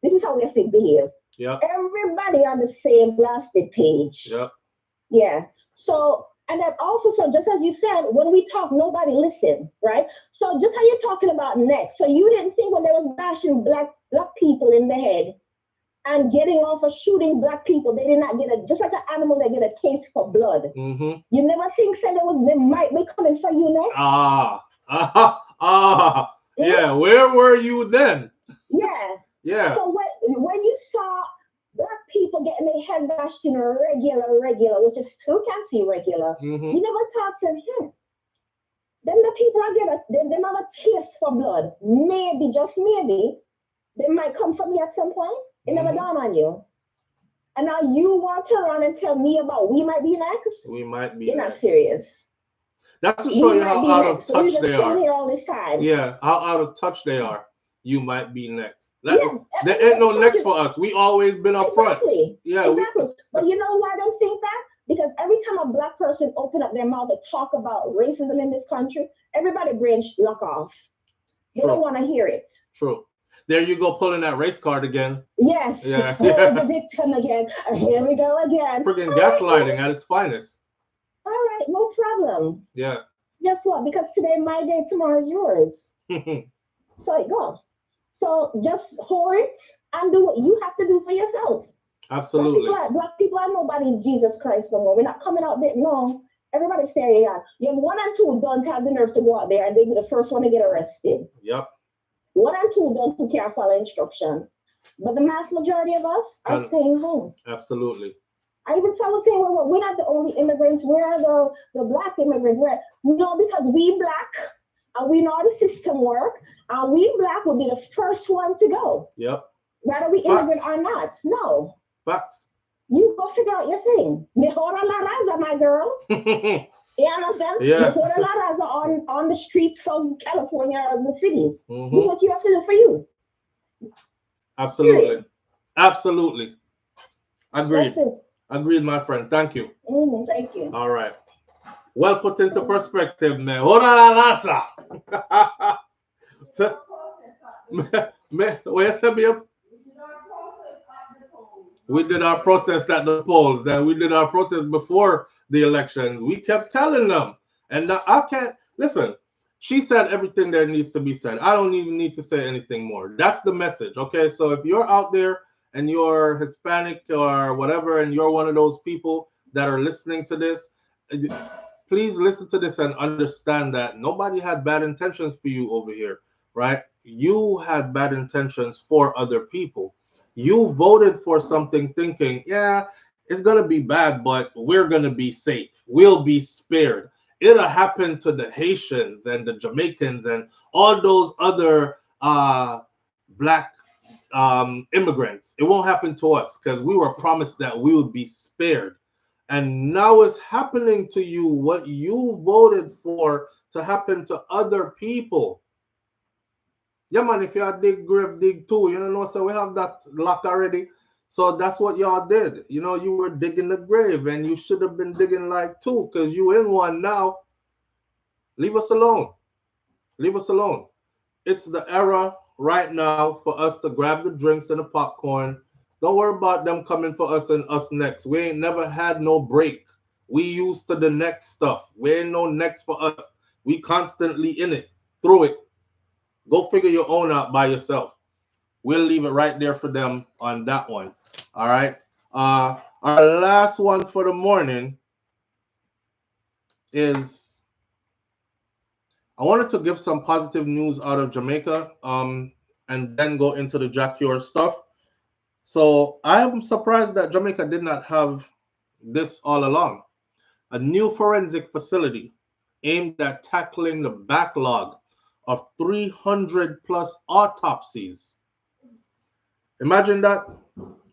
this is how we have to behave. Everybody on the same blasted page. Yeah. So, and then also, so just as you said, when we talk, nobody listen, right? So just how you're talking about next. So you didn't think when they was bashing black people in the head and getting off of shooting black people, they did not get just like an animal, they get a taste for blood. You never think said they might be coming for you next? Yeah, where were you then? Yeah. So when you saw black people getting their head bashed in a regular, which is still can't see regular, you never thought, said, then the people they have a taste for blood. Maybe, just maybe, they might come for me at some point. It never dawned on you. And now you want to run and tell me about we might be next? We might be You're next. Not serious. That's to show you might how be out next. of So we're touch just they chilling are. here all this time. Yeah, how out of touch they are. You might be next. Yeah, There ain't no next for us. We always been up front. Exactly. Yeah, Exactly. But you know why I don't think that? Because every time a black person open up their mouth to talk about racism in this country, everybody brains lock off. They don't want to hear it. True. There you go, pulling that race card again. Yes. Yeah. Here's the victim again. Here we go again. Freaking gaslighting at its finest. All right, no problem. Yeah. Guess what? Because today my day, tomorrow is yours. So it go. So just hold it and do what you have to do for yourself. Absolutely. Black people are nobody's Jesus Christ no more. We're not coming out there. No. Everybody stay on. You have 1 and 2 don't have the nerve to go out there and they be the first one to get arrested. Yep. 1 and 2 don't care follow instruction. But the mass majority of us are staying home. Absolutely. I even started saying, well, we're not the only immigrants. Where are the black immigrants? No, because we black and we know how the system work, and we black will be the first one to go. Yep. Whether we immigrant or not. No. Facts. You go figure out your thing. Mejor la raza, my girl. You understand? Yeah. Mejor la raza on the streets of California or the cities. Mm-hmm. Do what you have to do for you. Absolutely. Period. Absolutely. Agreed. That's it. Agreed, my friend. Thank you. Thank you. All right. Well put into perspective, man. Ora la raza. We did our protest at the polls. Then we did our protest before the elections. We kept telling them. And now I can't listen. She said everything there needs to be said. I don't even need to say anything more. That's the message. Okay. So if you're out there and you're Hispanic or whatever, and you're one of those people that are listening to this, please listen to this and understand that nobody had bad intentions for you over here, right? You had bad intentions for other people. You voted for something thinking, yeah, it's going to be bad, but we're going to be safe. We'll be spared. It'll happen to the Haitians and the Jamaicans and all those other black immigrants. It won't happen to us because we were promised that we would be spared. And now it's happening to you what you voted for to happen to other people. Yeah, man, if you dig grave, dig too. You know, so we have that locked already. So that's what y'all did. You know, you were digging the grave and you should have been digging like 2 because you in one now. Leave us alone. Leave us alone. It's the era right now for us to grab the drinks and the popcorn. Don't worry about them coming for us and us next. We ain't never had no break. We used to the next stuff. We ain't no next for us. We constantly in it, through it. Go figure your own out by yourself. We'll leave it right there for them on that one. All right. Our last one for the morning is I wanted to give some positive news out of Jamaica and then go into the Jah Cure stuff. So I am surprised that Jamaica did not have this all along. A new forensic facility aimed at tackling the backlog of 300 plus autopsies. Imagine that.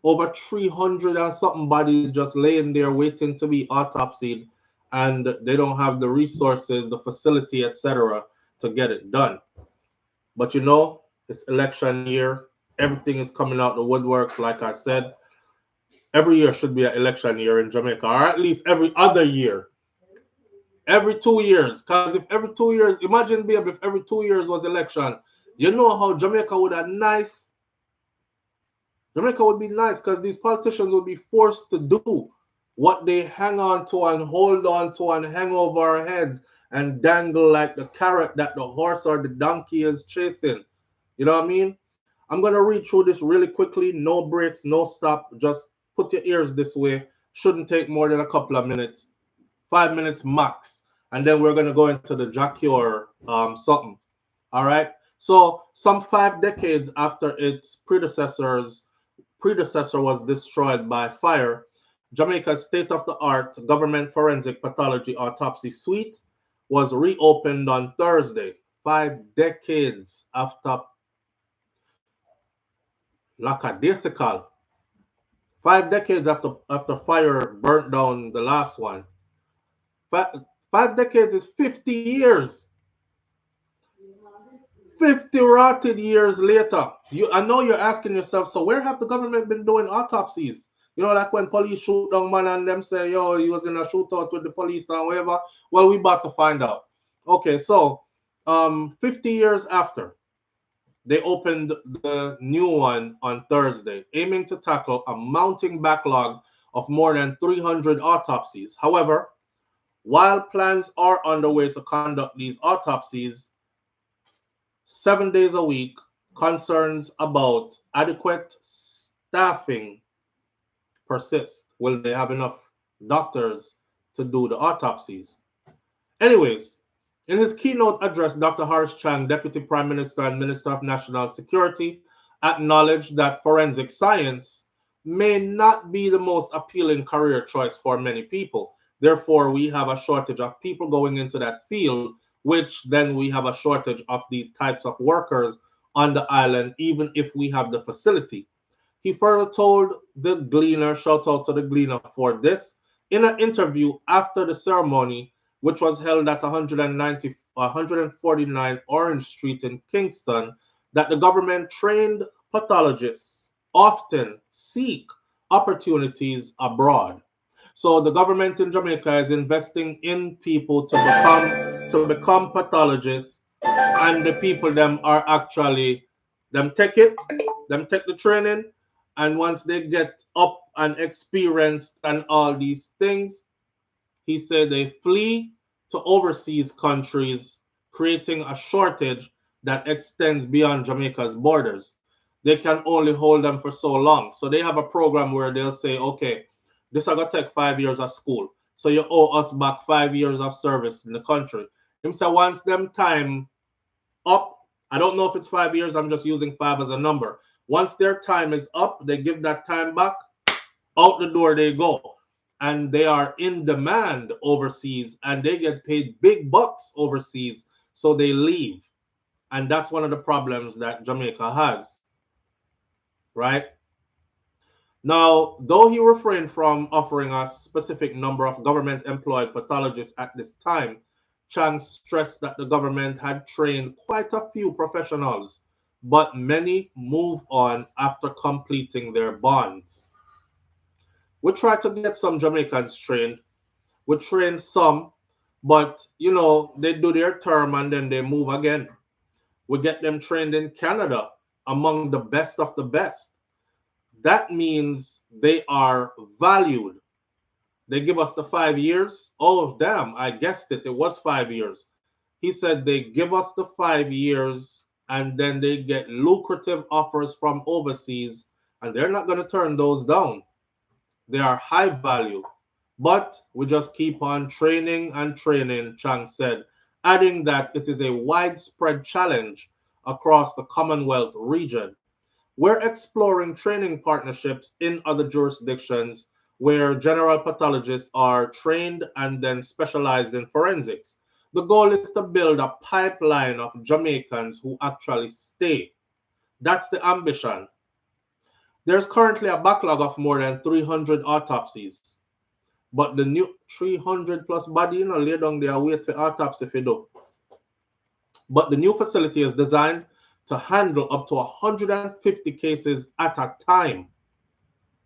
Over 300 and something bodies just laying there waiting to be autopsied, and they don't have the resources, the facility, etc. to get it done. But you know, it's election year. Everything is coming out the woodworks, like I said. Every year should be an election year in Jamaica, or at least every other year. Every 2 years. Because if every 2 years, imagine, babe, if every 2 years was election, you know how Jamaica would have nice. Jamaica would be nice because these politicians would be forced to do what they hang on to and hold on to and hang over our heads and dangle like the carrot that the horse or the donkey is chasing. You know what I mean? I'm going to read through this really quickly. No breaks, no stop. Just put your ears this way. Shouldn't take more than a couple of minutes. 5 minutes max. And then we're going to go into the Jah Cure something. All right? So some 5 decades after its predecessor was destroyed by fire, Jamaica's state-of-the-art government forensic pathology autopsy suite was reopened on Thursday, 5 decades after lackadaisical. 5 decades after fire burnt down the last one. 5 decades is 50 years. 50 rotted years later. I know you're asking yourself, so where have the government been doing autopsies? You know, like when police shoot down man and them say, yo, he was in a shootout with the police or whatever. Well, we about to find out. Okay, so 50 years after, they opened the new one on Thursday, aiming to tackle a mounting backlog of more than 300 autopsies. However, while plans are underway to conduct these autopsies 7 days a week, concerns about adequate staffing persist. Will they have enough doctors to do the autopsies? Anyways, in his keynote address, Dr. Horace Chang, Deputy Prime Minister and Minister of National Security, acknowledged that forensic science may not be the most appealing career choice for many people. Therefore, we have a shortage of people going into that field, which then we have a shortage of these types of workers on the island, even if we have the facility. He further told the Gleaner, shout out to the Gleaner for this, in an interview after the ceremony, which was held at 149 Orange Street in Kingston, that the government-trained pathologists often seek opportunities abroad. So the government in Jamaica is investing in people to become pathologists, and the people them are actually them take the training, and once they get up and experienced and all these things, he said they flee to overseas countries, creating a shortage that extends beyond Jamaica's borders. They can only hold them for so long. So they have a program where they'll say, okay, this is going to take 5 years of school. So you owe us back 5 years of service in the country. Him say once them time up, I don't know if it's 5 years, I'm just using 5 as a number. Once their time is up, they give that time back, out the door they go. And they are in demand overseas, and they get paid big bucks overseas, so they leave. And that's one of the problems that Jamaica has, right? Now, though he refrained from offering a specific number of government-employed pathologists at this time, Chang stressed that the government had trained quite a few professionals, but many move on after completing their bonds. We try to get some Jamaicans trained. We train some, but you know, they do their term and then they move again. We get them trained in Canada, among the best of the best. That means they are valued. They give us the 5 years. Oh, damn, I guessed it. It was 5 years. He said they give us the 5 years and then they get lucrative offers from overseas, and they're not going to turn those down. They are high value, but we just keep on training and training, Chang said, adding that it is a widespread challenge across the Commonwealth region. We're exploring training partnerships in other jurisdictions where general pathologists are trained and then specialized in forensics. The goal is to build a pipeline of Jamaicans who actually stay. That's the ambition. There's currently a backlog of more than 300 autopsies. But the new 300 plus body, you know, lay down there wait for autopsy if you do. But the new facility is designed to handle up to 150 cases at a time.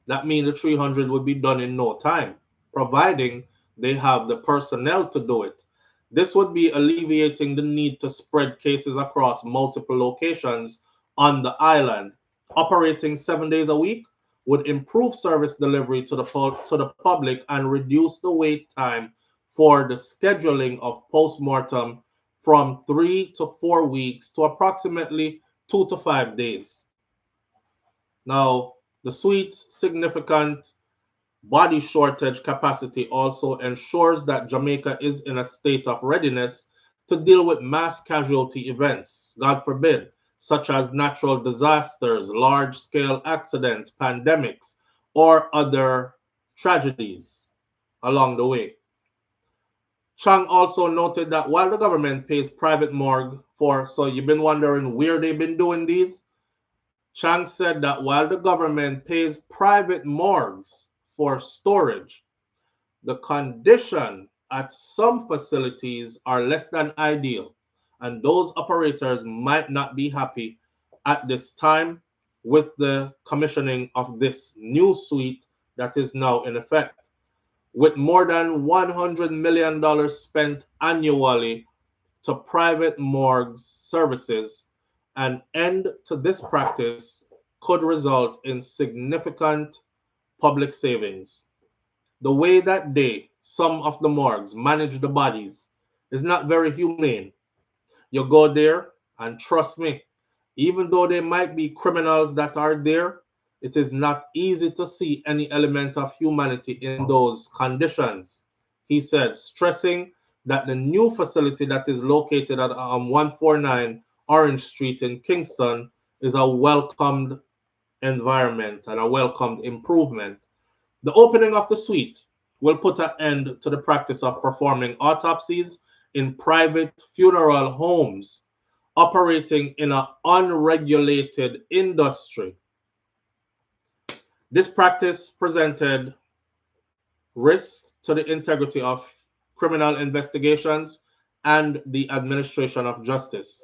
That means the 300 would be done in no time, providing they have the personnel to do it. This would be alleviating the need to spread cases across multiple locations on the island. Operating 7 days a week would improve service delivery to the public and reduce the wait time for the scheduling of postmortem from 3 to 4 weeks to approximately 2 to 5 days. Now, the suite's significant body shortage capacity also ensures that Jamaica is in a state of readiness to deal with mass casualty events, God forbid, such as natural disasters, large-scale accidents, pandemics, or other tragedies along the way. Chang also noted that while the government pays private morgue for, so you've been wondering where they've been doing these? Chang said that while the government pays private morgues for storage, the condition at some facilities are less than ideal, and those operators might not be happy at this time with the commissioning of this new suite that is now in effect. With more than $100 million spent annually to private morgues services, an end to this practice could result in significant public savings. The way that some of the morgues, manage the bodies is not very humane. You go there, and trust me, even though there might be criminals that are there, it is not easy to see any element of humanity in those conditions, he said, stressing that the new facility that is located at 149 Orange Street in Kingston is a welcomed environment and a welcomed improvement. The opening of the suite will put an end to the practice of performing autopsies in private funeral homes operating in an unregulated industry. This practice presented risks to the integrity of criminal investigations and the administration of justice.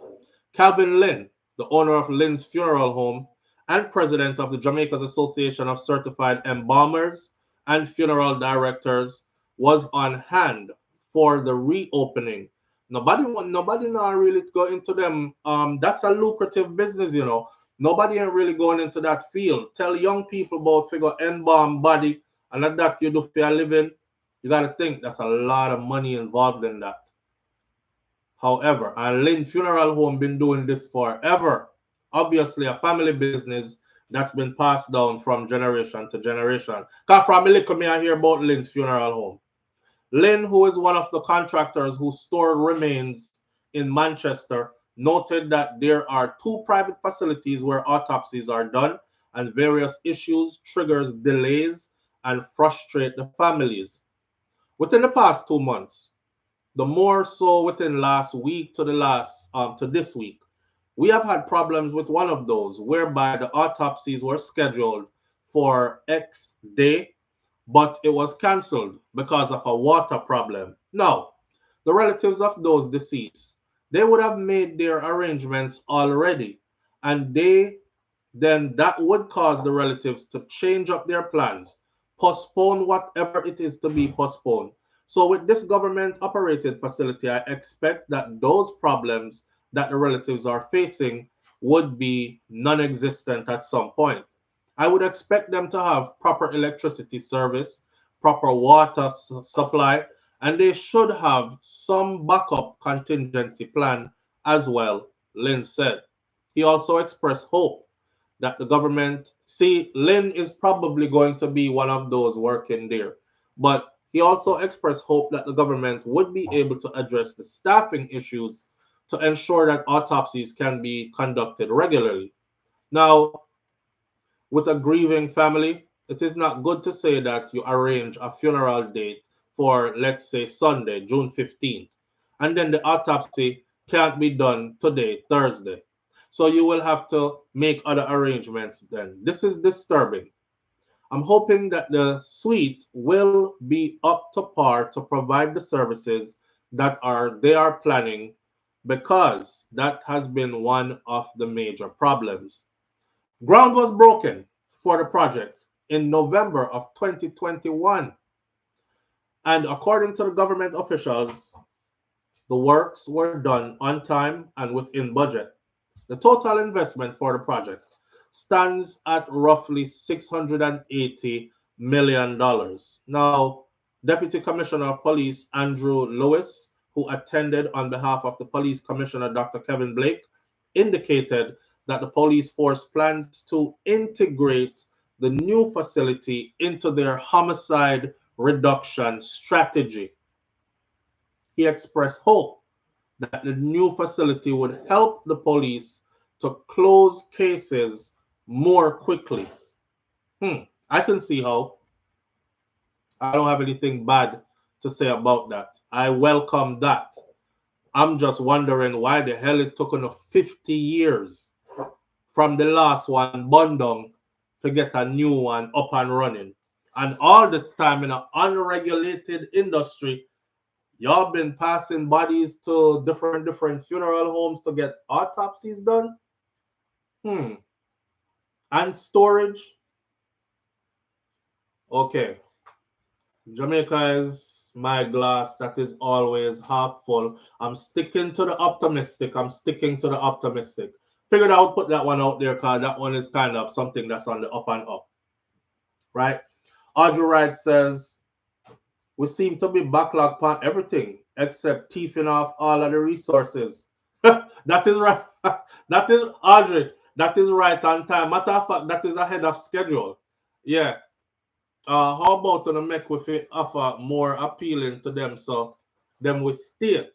Calvin Lynn, the owner of Lynn's Funeral Home and president of the Jamaica's Association of Certified Embalmers and Funeral Directors, was on hand for the reopening. Nobody now really go into them. That's a lucrative business, you know. Nobody ain't really going into that field. Tell young people about figure embalm body and that you do for a living. You got to think that's a lot of money involved in that. However, and Lynn Funeral Home been doing this forever. Obviously, a family business that's been passed down from generation to generation. Because from little me I hear about Lynn's Funeral Home. Lynn, who is one of the contractors who stored remains in Manchester, noted that there are 2 private facilities where autopsies are done, and various issues triggers delays and frustrate the families. Within the past 2 months, the more so within last week to this week, we have had problems with one of those whereby the autopsies were scheduled for X day, but it was cancelled because of a water problem. Now, the relatives of those deceased, they would have made their arrangements already, and then that would cause the relatives to change up their plans, postpone whatever it is to be postponed. So with this government operated facility, I expect that those problems that the relatives are facing would be non-existent at some point. I would expect them to have proper electricity service, proper water supply, and they should have some backup contingency plan as well, Lynn said. He also expressed hope that the government, Lynn is probably going to be one of those working there, but he also expressed hope that the government would be able to address the staffing issues to ensure that autopsies can be conducted regularly. Now, with a grieving family, it is not good to say that you arrange a funeral date for, let's say, Sunday, June 15th, and then the autopsy can't be done today, Thursday. So you will have to make other arrangements then. This is disturbing. I'm hoping that the suite will be up to par to provide the services that they are planning, because that has been one of the major problems. Ground was broken for the project in November of 2021, and according to the government officials, the works were done on time and within budget. The total investment for the project stands at roughly $680 million. Now, Deputy Commissioner of Police Andrew Lewis, who attended on behalf of the Police Commissioner Dr. Kevin Blake, indicated that the police force plans to integrate the new facility into their homicide reduction strategy. He expressed hope that the new facility would help the police to close cases more quickly. I can see how. I don't have anything bad to say about that. I welcome that. I'm just wondering why the hell it took 50 years from the last one bundle to get a new one up and running. And all this time in an unregulated industry, Y'all been passing bodies to different funeral homes to get autopsies done? And storage? Okay. Jamaica is my glass that is always half full. I'm sticking to the optimistic. Figured I would put that one out there because that one is kind of something that's on the up and up. Right? Audrey Wright says, we seem to be backlogged on everything except thieving off all of the resources. That is right. That is, Audrey, that is right on time. Matter of fact, that is ahead of schedule. Yeah. How about to make with it offer more appealing to them so them will stay?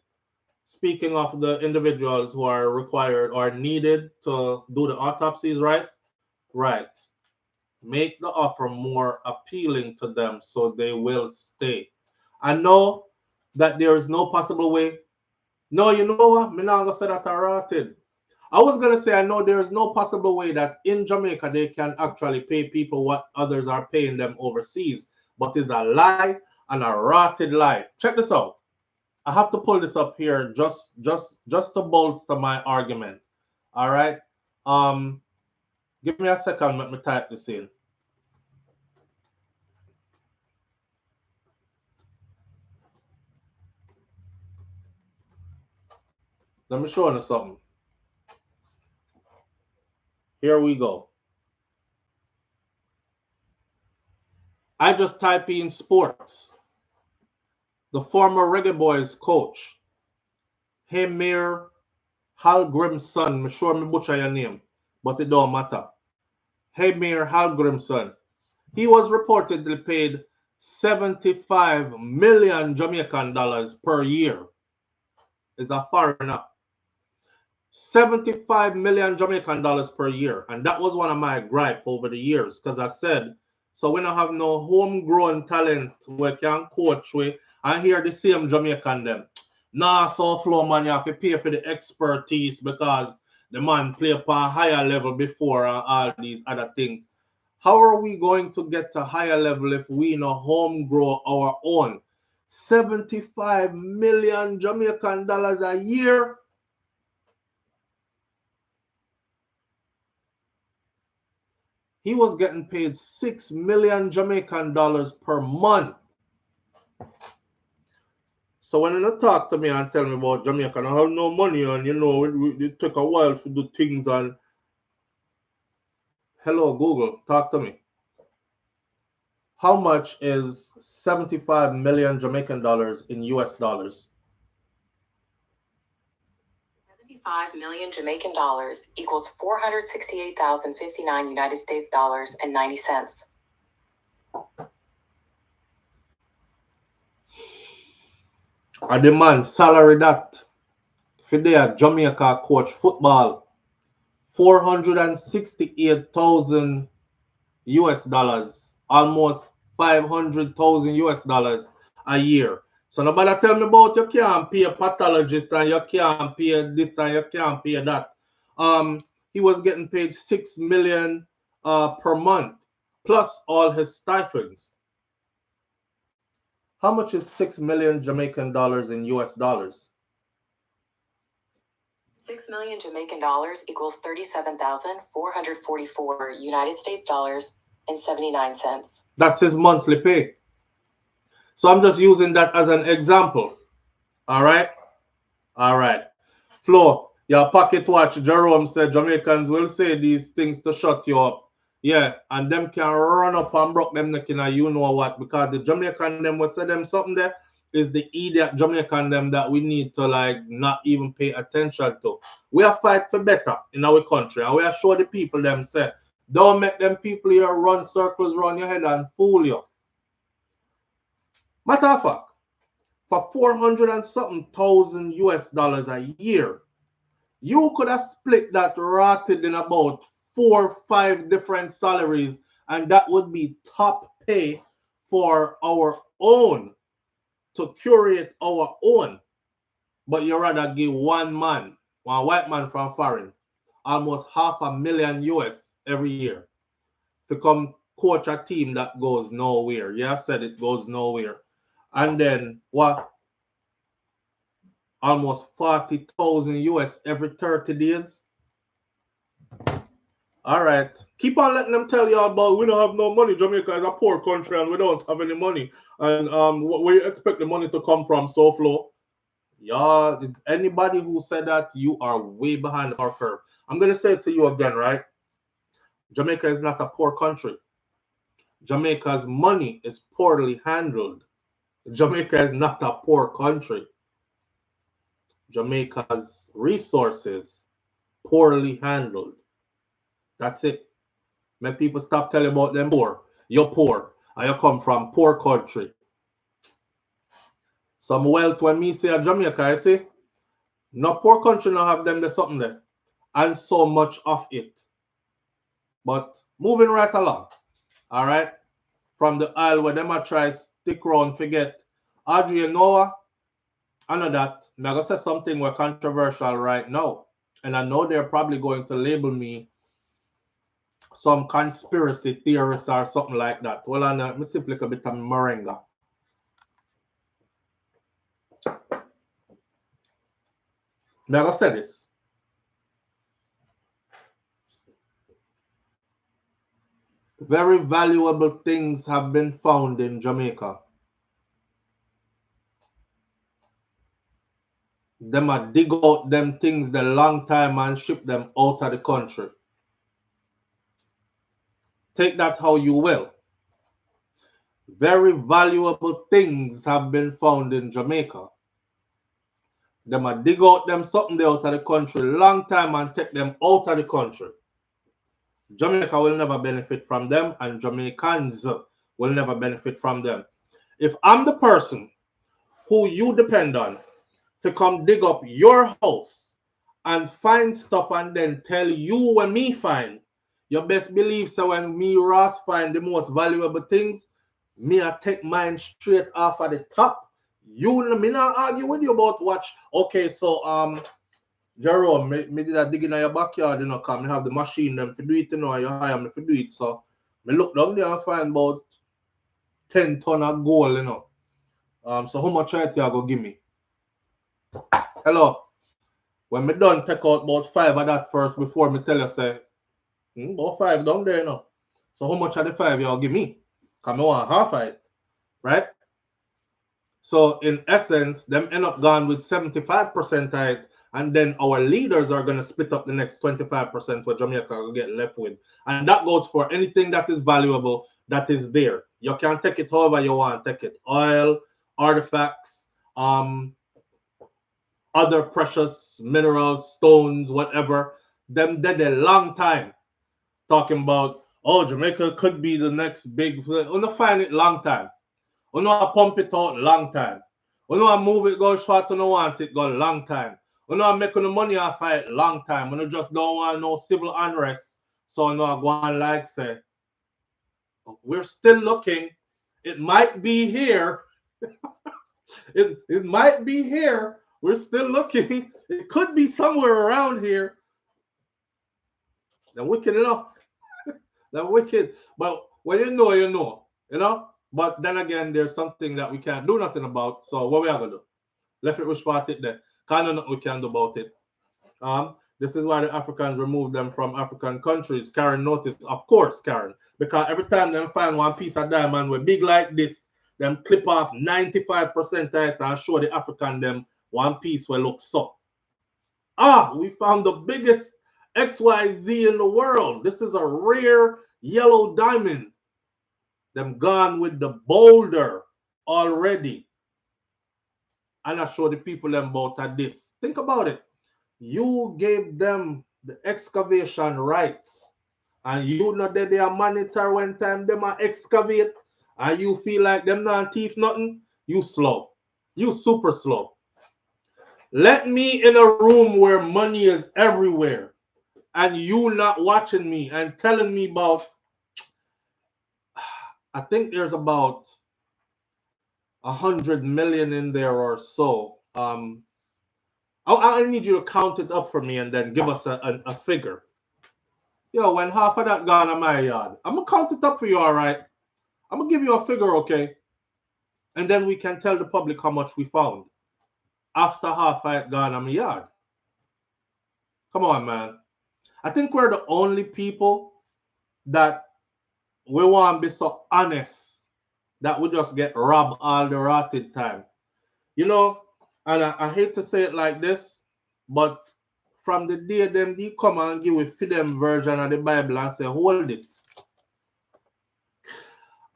Speaking of the individuals who are required or needed to do the autopsies, right? Right. Make the offer more appealing to them so they will stay. I know that there is no possible way. No, you know what? I'm not going to say that I rotted. I was going to say I know there is no possible way that in Jamaica they can actually pay people what others are paying them overseas. But it's a lie and a rotted lie. Check this out. I have to pull this up here just to bolster my argument. All right. Give me a second. Let me type this in. Let me show you something. Here we go. I just type in sports. The former Reggae Boys coach, Hamir Hallgrimsson. I'm sure I butcher your name, but it don't matter. Hamir Hallgrimsson. He was reportedly paid 75 million Jamaican dollars per year. Is a foreigner. 75 million Jamaican dollars per year. And that was one of my gripe over the years. Because I said, so we don't have no homegrown talent we can coach with. I hear the same Jamaican them. Nah, SouFLo man, you have to pay for the expertise because the man play upon a higher level before and all these other things. How are we going to get to higher level if we no home grow our own? 75 million Jamaican dollars a year. He was getting paid 6 million Jamaican dollars per month. So when you talk to me and tell me about Jamaica, I have no money and you know it took a while to do things and hello Google, talk to me. How much is 75 million Jamaican dollars in US dollars? 75 million Jamaican dollars equals 468,059 United States dollars and 90 cents. I demand salary that for their Jamaica coach football 468,000 US dollars, almost 500,000 US dollars a year. So nobody tell me about you can't pay a pathologist and you can't pay this and you can't pay that. He was getting paid 6 million per month plus all his stipends. How much is 6 million Jamaican dollars in US dollars? 6 million Jamaican dollars equals 37,444 United States dollars and 79 cents. That's his monthly pay. So I'm just using that as an example. All right? All right. Flo, your pocket watch, Jerome said Jamaicans will say these things to shut you up. Yeah, and them can run up and broke them neck in a you know what, because the Jamaican them will say them something there is the idiot Jamaican them that we need to like not even pay attention to. We are fight for better in our country and we are show the people them say, don't make them people here run circles around your head and fool you. Matter of fact, for 400 and something thousand US dollars a year, you could have split that rotted in about 4 or 5 different salaries, and that would be top pay for our own, to curate our own. But you rather give one white man from foreign, almost $500,000 US every year to come coach a team that goes nowhere. Yeah, I said it goes nowhere. And then what? almost 40,000 US every 30 days. All right. Keep on letting them tell y'all about we don't have no money. Jamaica is a poor country and we don't have any money. And where you expect the money to come from, SouFlo? Y'all, anybody who said that, you are way behind our curve. I'm going to say it to you again, right? Jamaica is not a poor country. Jamaica's money is poorly handled. Jamaica is not a poor country. Jamaica's resources poorly handled. That's it. Make people stop telling about them poor. You're poor. And you come from poor country. Some wealth when me say a Jamaica, I say, no poor country no have them there something there. And so much of it. But moving right along. All right. From the aisle where them a try stick around, forget. Audrey and Noah, I know that. I'm going to say something were controversial right now. And I know they're probably going to label me some conspiracy theorist or something like that. Well, I'm simply a bit of moringa. I'm going to say this. Very valuable things have been found in Jamaica. Them a dig out them things the long time and ship them out of the country. Take that how you will. Very valuable things have been found in Jamaica. Them a dig out them something there out of the country long time and take them out of the country. Jamaica will never benefit from them and Jamaicans will never benefit from them. If I'm the person who you depend on to come dig up your house and find stuff and then tell you when me find, you best believe so when me Ross find the most valuable things, me I take mine straight off of the top. Me not argue with you about watch. Okay, so Jerome, me did a dig in your backyard, you know, come me have the machine them for do it, you know, you hire me for do it. So me look down there and find about 10 ton of gold, you know. So how much right you go give me? Hello. When me done take out about 5 of that first before me tell you say, about 5 down there, you know. So how much of the 5 y'all give me? Because I want half of it. Right? So in essence, them end up gone with 75% of it. And then our leaders are going to split up the next 25% what Jamaica will get left with. And that goes for anything that is valuable that is there. You can take it however you want to take it. Oil, artifacts, other precious minerals, stones, whatever. Them dead a long time talking about, oh, Jamaica could be the next big. We don't find it long time. We don't pump it out long time. We don't move it go short. We don't want it go long time. We don't make the money off of it long time. We just don't want no civil unrest. So no go on like say, we're still looking. It might be here. it might be here. We're still looking. It could be somewhere around here. They're wicked enough. They're wicked. But when you know, you know. You know? But then again, there's something that we can't do nothing about. So what we are going to do? Left it, we spot it there. Can't do nothing we can do about it. This is why the Africans remove them from African countries. Karen noticed, of course, Karen. Because every time they find one piece of diamond with big like this, them clip off 95% of it and show the African them one piece will look so. We found the biggest XYZ in the world. This is a rare yellow diamond. Them gone with the boulder already. And I show the people them about this. Think about it. You gave them the excavation rights. And you know that they are monitor when time them are excavate. And you feel like them not thief nothing. You slow. You super slow. Let me in a room where money is everywhere. And you not watching me and telling me about, I think there's about 100 million in there or so. I need you to count it up for me and then give us a figure. Yo, when half of that gone on my yard, I'm going to count it up for you, all right? I'm going to give you a figure, okay? And then we can tell the public how much we found. after half fight gone on my yard. Come on, man. I think we're the only people that we want to be so honest that we just get robbed all the rotted time. You know, and I hate to say it like this, but from the day them they come and give a them version of the Bible and say, hold this.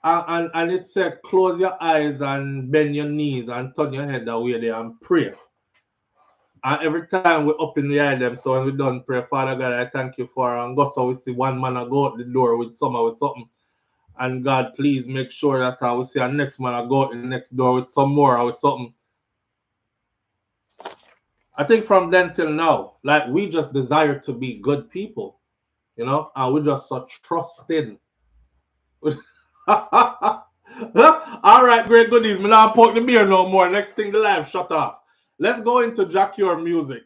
And it said, close your eyes and bend your knees and turn your head away there and pray. And every time we open the eye them, so when we done pray, Father God, I thank you for and go so we see one man go out the door with something. And God, please make sure that I will see a next man go out the next door with some more or with something. I think from then till now, like we just desire to be good people, you know, and we just so trusting. All right, great goodies. Me not poke the beer no more. Next thing the live shut off. Let's go into Jah Cure music.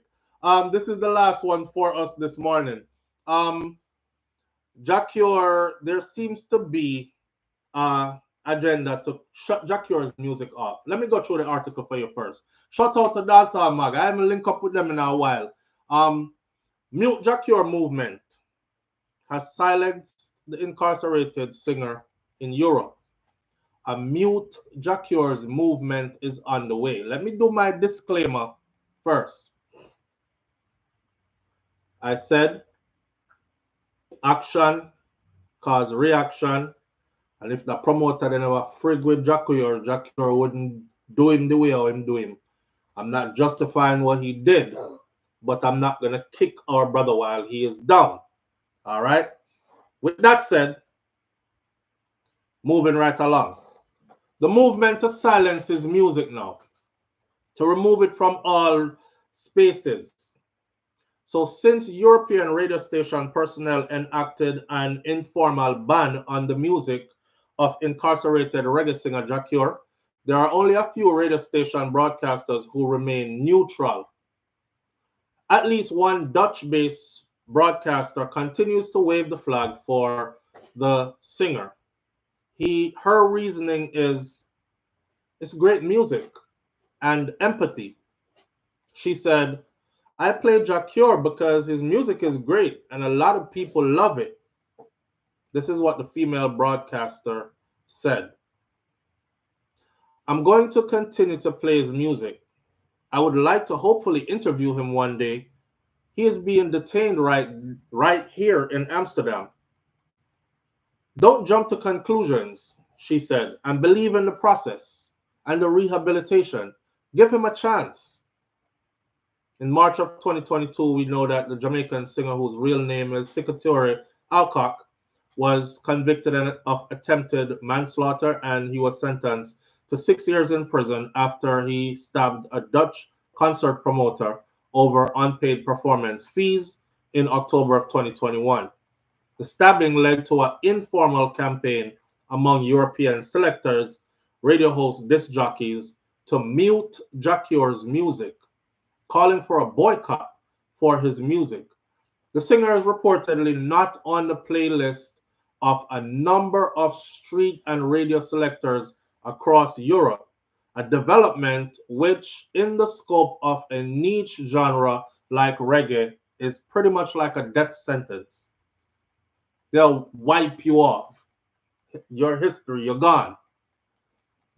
This is the last one for us this morning. Jah Cure, there seems to be agenda to shut Jah Cure's music off. Let me go through the article for you first. Shout out to Dancehall Mag. I haven't linked up with them in a while. Mute Jah Cure movement has silenced the incarcerated singer in Europe. A Mute Jah Cure's movement is on the way. Let me do my disclaimer first. I said action cause reaction. And if the promoter they never frig with Jah Cure wouldn't do him the way how him do him. I'm not justifying what he did, but I'm not going to kick our brother while he is down. All right? With that said, moving right along. The movement to silence his music now, to remove it from all spaces. So since European radio station personnel enacted an informal ban on the music of incarcerated reggae singer Jah Cure, there are only a few radio station broadcasters who remain neutral. At least one Dutch-based broadcaster continues to wave the flag for the singer. Her reasoning is, it's great music and empathy. She said, I play Jah Cure because his music is great and a lot of people love it. This is what the female broadcaster said. I'm going to continue to play his music. I would like to hopefully interview him one day. He is being detained right here in Amsterdam. Don't jump to conclusions, she said, and believe in the process and the rehabilitation. Give him a chance. In March of 2022, we know that the Jamaican singer whose real name is Sikatore Alcock was convicted of attempted manslaughter and he was sentenced to 6 years in prison after he stabbed a Dutch concert promoter over unpaid performance fees in October of 2021. The stabbing led to an informal campaign among European selectors, radio hosts, disc jockeys to mute Jah Cure's music, calling for a boycott for his music. The singer is reportedly not on the playlist of a number of street and radio selectors across Europe, a development which, in the scope of a niche genre like reggae, is pretty much like a death sentence. They'll wipe you off. Your history, you're gone.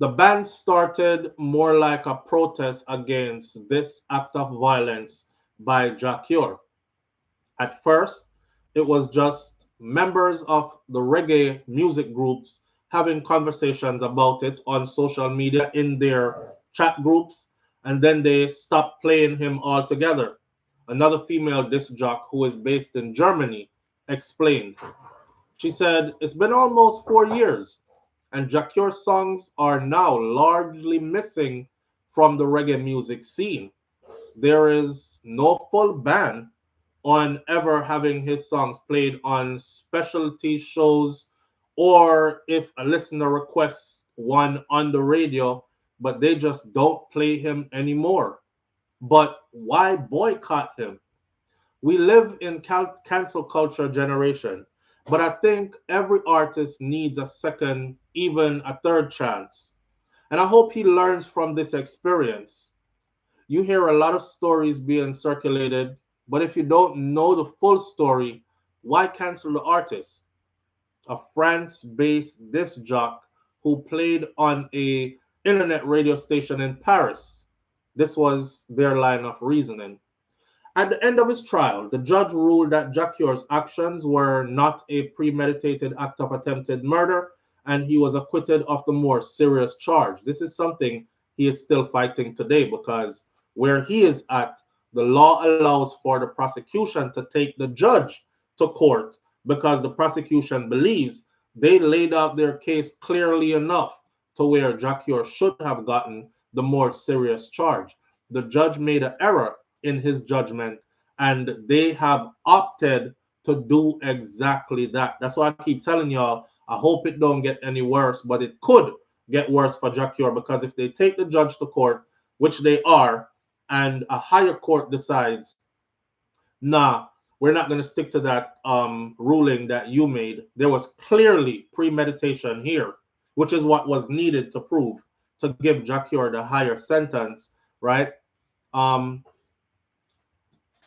The ban started more like a protest against this act of violence by Jah Cure. At first, it was just members of the reggae music groups having conversations about it on social media in their chat groups, and then they stopped playing him altogether. Another female disc jock who is based in Germany explained. She said, it's been almost 4 years, and Jah Cure songs are now largely missing from the reggae music scene. There is no full ban on ever having his songs played on specialty shows, or if a listener requests one on the radio, but they just don't play him anymore. But why boycott him? We live in cancel culture generation, but I think every artist needs a second, even a third chance. And I hope he learns from this experience. you hear a lot of stories being circulated, but if you don't know the full story, why cancel the artist? A France-based disc jock who played on a internet radio station in Paris. This was their line of reasoning. At the end of his trial, the judge ruled that Jah Cure's actions were not a premeditated act of attempted murder, and he was acquitted of the more serious charge. This is something he is still fighting today, because where he is at, the law allows for the prosecution to take the judge to court because the prosecution believes they laid out their case clearly enough to where Jah Cure should have gotten the more serious charge. The judge made an error in his judgment, and they have opted to do exactly that. That's why I keep telling y'all, I hope it don't get any worse, but it could get worse for Jah Cure, because if they take the judge to court, which they are, and a higher court decides, nah, we're not going to stick to that ruling that you made, there was clearly premeditation here, which is what was needed to prove to give Jah Cure the higher sentence, right?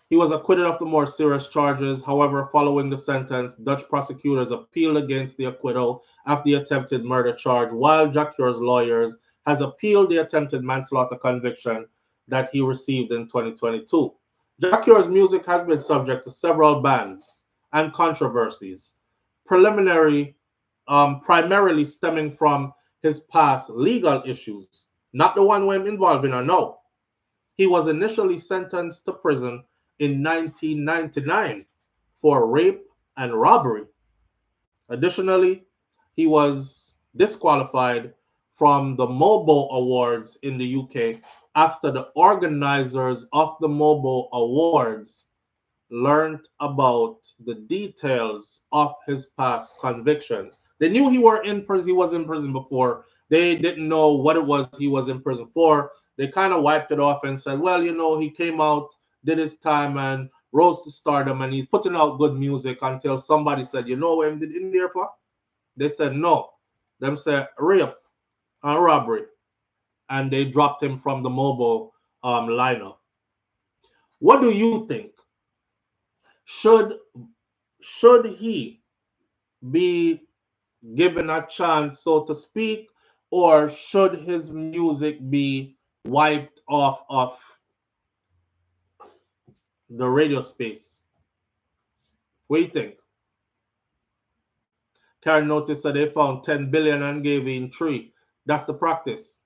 He was acquitted of the more serious charges. However, following the sentence, Dutch prosecutors appealed against the acquittal of the attempted murder charge, while Jah Cure's lawyers has appealed the attempted manslaughter conviction that he received in 2022. Jah Cure's music has been subject to several bans and controversies, primarily stemming from his past legal issues, not the one we're involved in, or no. He was initially sentenced to prison in 1999 for rape and robbery. Additionally, he was disqualified from the MOBO Awards in the UK after the organizers of the MOBO Awards learned about the details of his past convictions. They knew he was in prison before. They didn't know what it was he was in prison for. They kind of wiped it off and said, well, you know, he came out, did his time, and rose to stardom, and he's putting out good music, until somebody said, you know what him did in there for? They said no. Them said rape and robbery, and they dropped him from the MOBO lineup. What do you think? Should he be given a chance, so to speak, or should his music be wiped off of the radio space? What do you think? Karen noticed that they found 10 billion and gave in 3. That's the practice.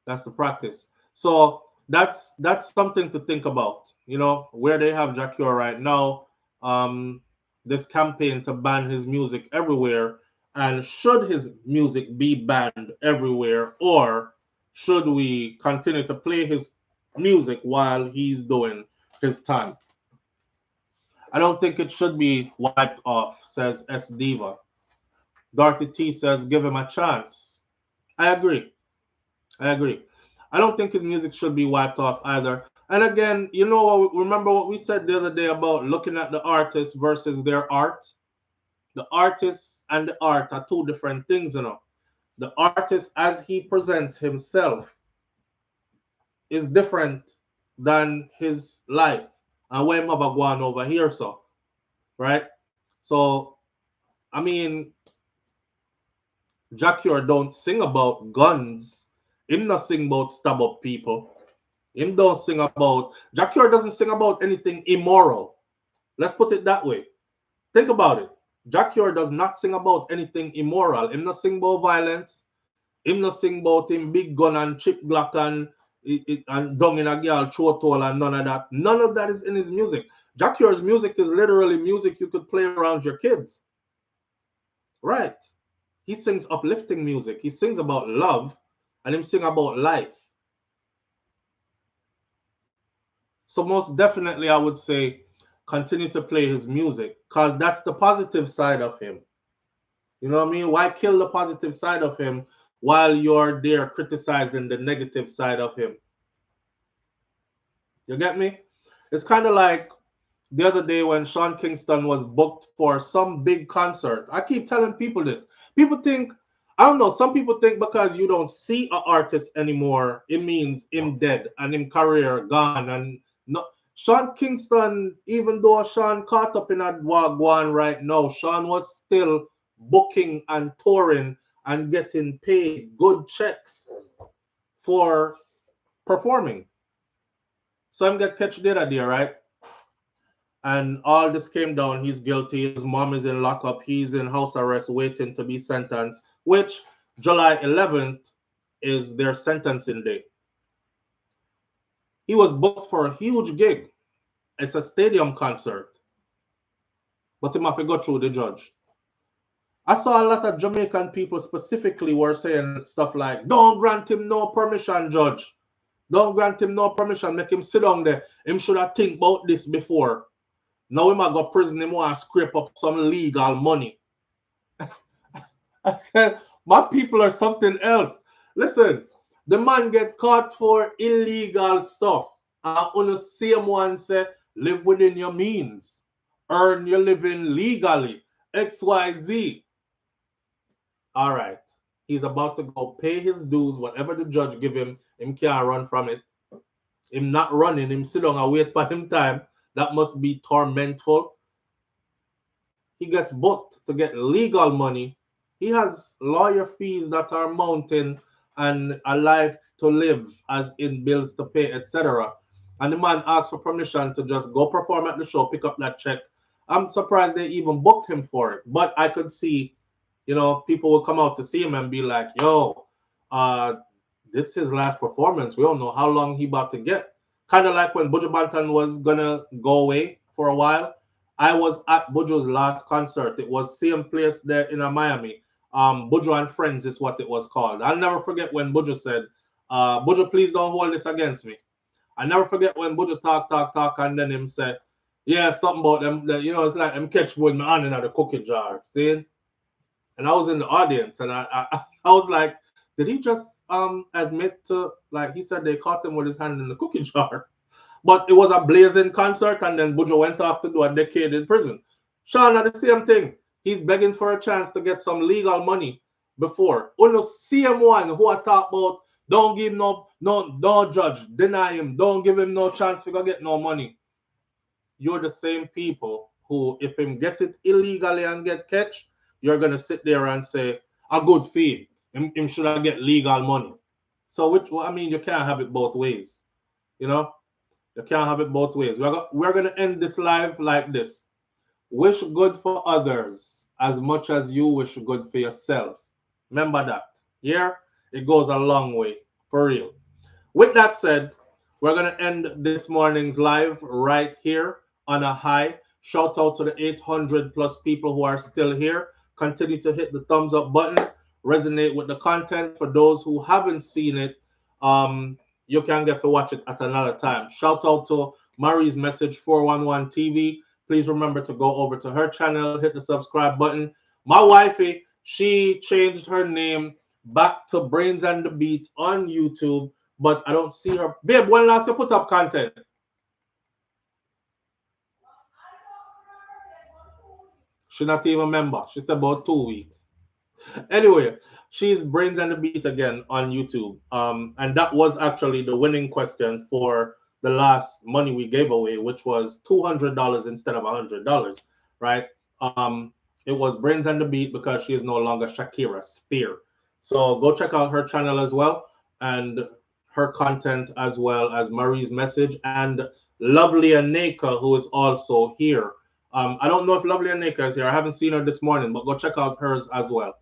That's the practice. So that's something to think about. You know, where they have Jah Cure right now, this campaign to ban his music everywhere, and should his music be banned everywhere, or should we continue to play his music while he's doing his time? I don't think it should be wiped off, says S Diva. Dorothy T says, give him a chance. I agree. I don't think his music should be wiped off either. And again, you know, remember what we said the other day about looking at the artist versus their art? The artist and the art are two different things, you know. The artist, as he presents himself, is different than his life. And when have gone over here, so right? So I mean, Jah Cure don't sing about guns. Him not sing about stab up people. Him don't sing about, Jah Cure doesn't sing about anything immoral. Let's put it that way. Think about it. Jah Cure does not sing about anything immoral. Him not sing about violence. Him not sing about him big gun and chip glock and dung in a girl throat hole and none of that. None of that is in his music. Jah Cure's music is literally music you could play around your kids. Right. He sings uplifting music. He sings about love, and him sing about life. So most definitely I would say continue to play his music, because that's the positive side of him. You know what I mean? Why kill the positive side of him while you're there criticizing the negative side of him? You get me? It's kind of like the other day when Sean Kingston was booked for some big concert. I keep telling people this. People think I don't know. Some people think because you don't see an artist anymore, it means him dead and him career gone. And no, Sean Kingston, even though Sean caught up in that wagwan right now, Sean was still booking and touring and getting paid good checks for performing. So I'm get catch the other day, right? And all this came down. He's guilty. His mom is in lockup. He's in house arrest waiting to be sentenced, which July 11th is their sentencing day. He was booked for a huge gig. It's a stadium concert. But he have to go through the judge. I saw a lot of Jamaican people specifically were saying stuff like, don't grant him no permission, judge. Don't grant him no permission. Make him sit down there. Him should have think about this before. Now we might go prison, him want to scrape up some legal money. I said, my people are something else. Listen, the man get caught for illegal stuff. And on the same one say, live within your means. Earn your living legally. XYZ. All right. He's about to go pay his dues, whatever the judge give him can't run from it. Him not running, him sit down and wait for him time. That must be tormentful. He gets booked to get legal money. He has lawyer fees that are mounting and a life to live, as in bills to pay, etc. And the man asks for permission to just go perform at the show, pick up that check. I'm surprised they even booked him for it. But I could see, you know, people will come out to see him and be like, yo, this is his last performance. We don't know how long he about to get. Kind of like when Buju Banton was gonna go away for a while. I was at Buju's last concert. It was same place there in Miami. Buju and Friends is what it was called. I'll never forget when Buju said, Buju, please don't hold this against me. I never forget when Buju talk, and then him said, yeah, something about them, you know, it's like him catch with my hand in the cookie jar, see? And I was in the audience, and I was like, did he just admit to, like, he said they caught him with his hand in the cookie jar. But it was a blazing concert, and then Buju went off to do a decade in prison. Sean had the same thing. He's begging for a chance to get some legal money before. On the same one who I talk about, don't give don't judge, deny him, don't give him no chance to go get no money. You're the same people who, if him get it illegally and get catch, you're gonna sit there and say, a good fee. Him should I get legal money. So which, well, I mean, you can't have it both ways. You know? You can't have it both ways. We're going to end this live like this. Wish good for others as much as you wish good for yourself. Remember that. Yeah? It goes a long way. For real. With that said, we're going to end this morning's live right here on a high. Shout out to the 800 plus people who are still here. Continue to hit the thumbs up button. Resonate with the content. For those who haven't seen it, you can get to watch it at another time. Shout out to Marie's Message 411 TV. Please remember to go over to her channel, hit the subscribe button. My wifey, she changed her name back to Brains and the Beat on YouTube, but I don't see her. Babe, when last you put up content? She not even member. She's about 2 weeks. Anyway, she's Brains and the Beat again on YouTube. And that was actually the winning question for the last money we gave away, which was $200 instead of $100, right? It was Brains and the Beat because she is no longer Shakira Spear. So go check out her channel as well, and her content, as well as Marie's Message and Lovely Aneka, who is also here. I don't know if Lovely Aneka is here. I haven't seen her this morning, but go check out hers as well.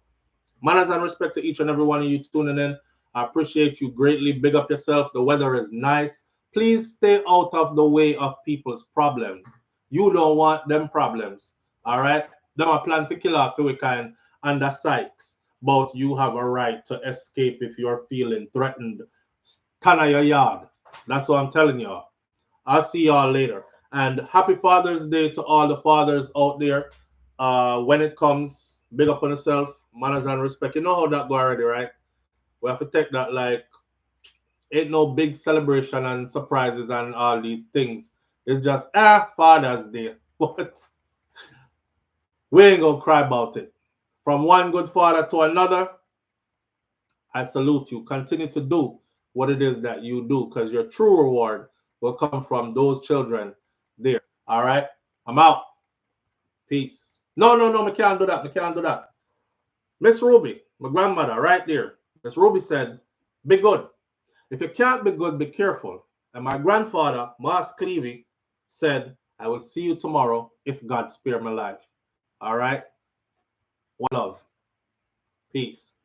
Manners and respect to each and every one of you tuning in. I appreciate you greatly. Big up yourself. The weather is nice. Please stay out of the way of people's problems. You don't want them problems. All right? Them are plan to kill off we kind under Sykes. But you have a right to escape if you're feeling threatened. Stand at your yard. That's what I'm telling y'all. I'll see y'all later. And happy Father's Day to all the fathers out there. When it comes, big up on yourself. Manners and respect. You know how that go already, right? We have to take that like ain't no big celebration and surprises and all these things. It's just Father's Day. But we ain't gonna cry about it. From one good father to another, I salute you. Continue to do what it is that you do, because your true reward will come from those children there. All right? I'm out. Peace. No, I can't do that. I can't do that. Miss Ruby, my grandmother, right there. Miss Ruby said, be good. If you can't be good, be careful. And my grandfather, Mas Cleavy, said, I will see you tomorrow if God spare my life. All right? One love. Peace.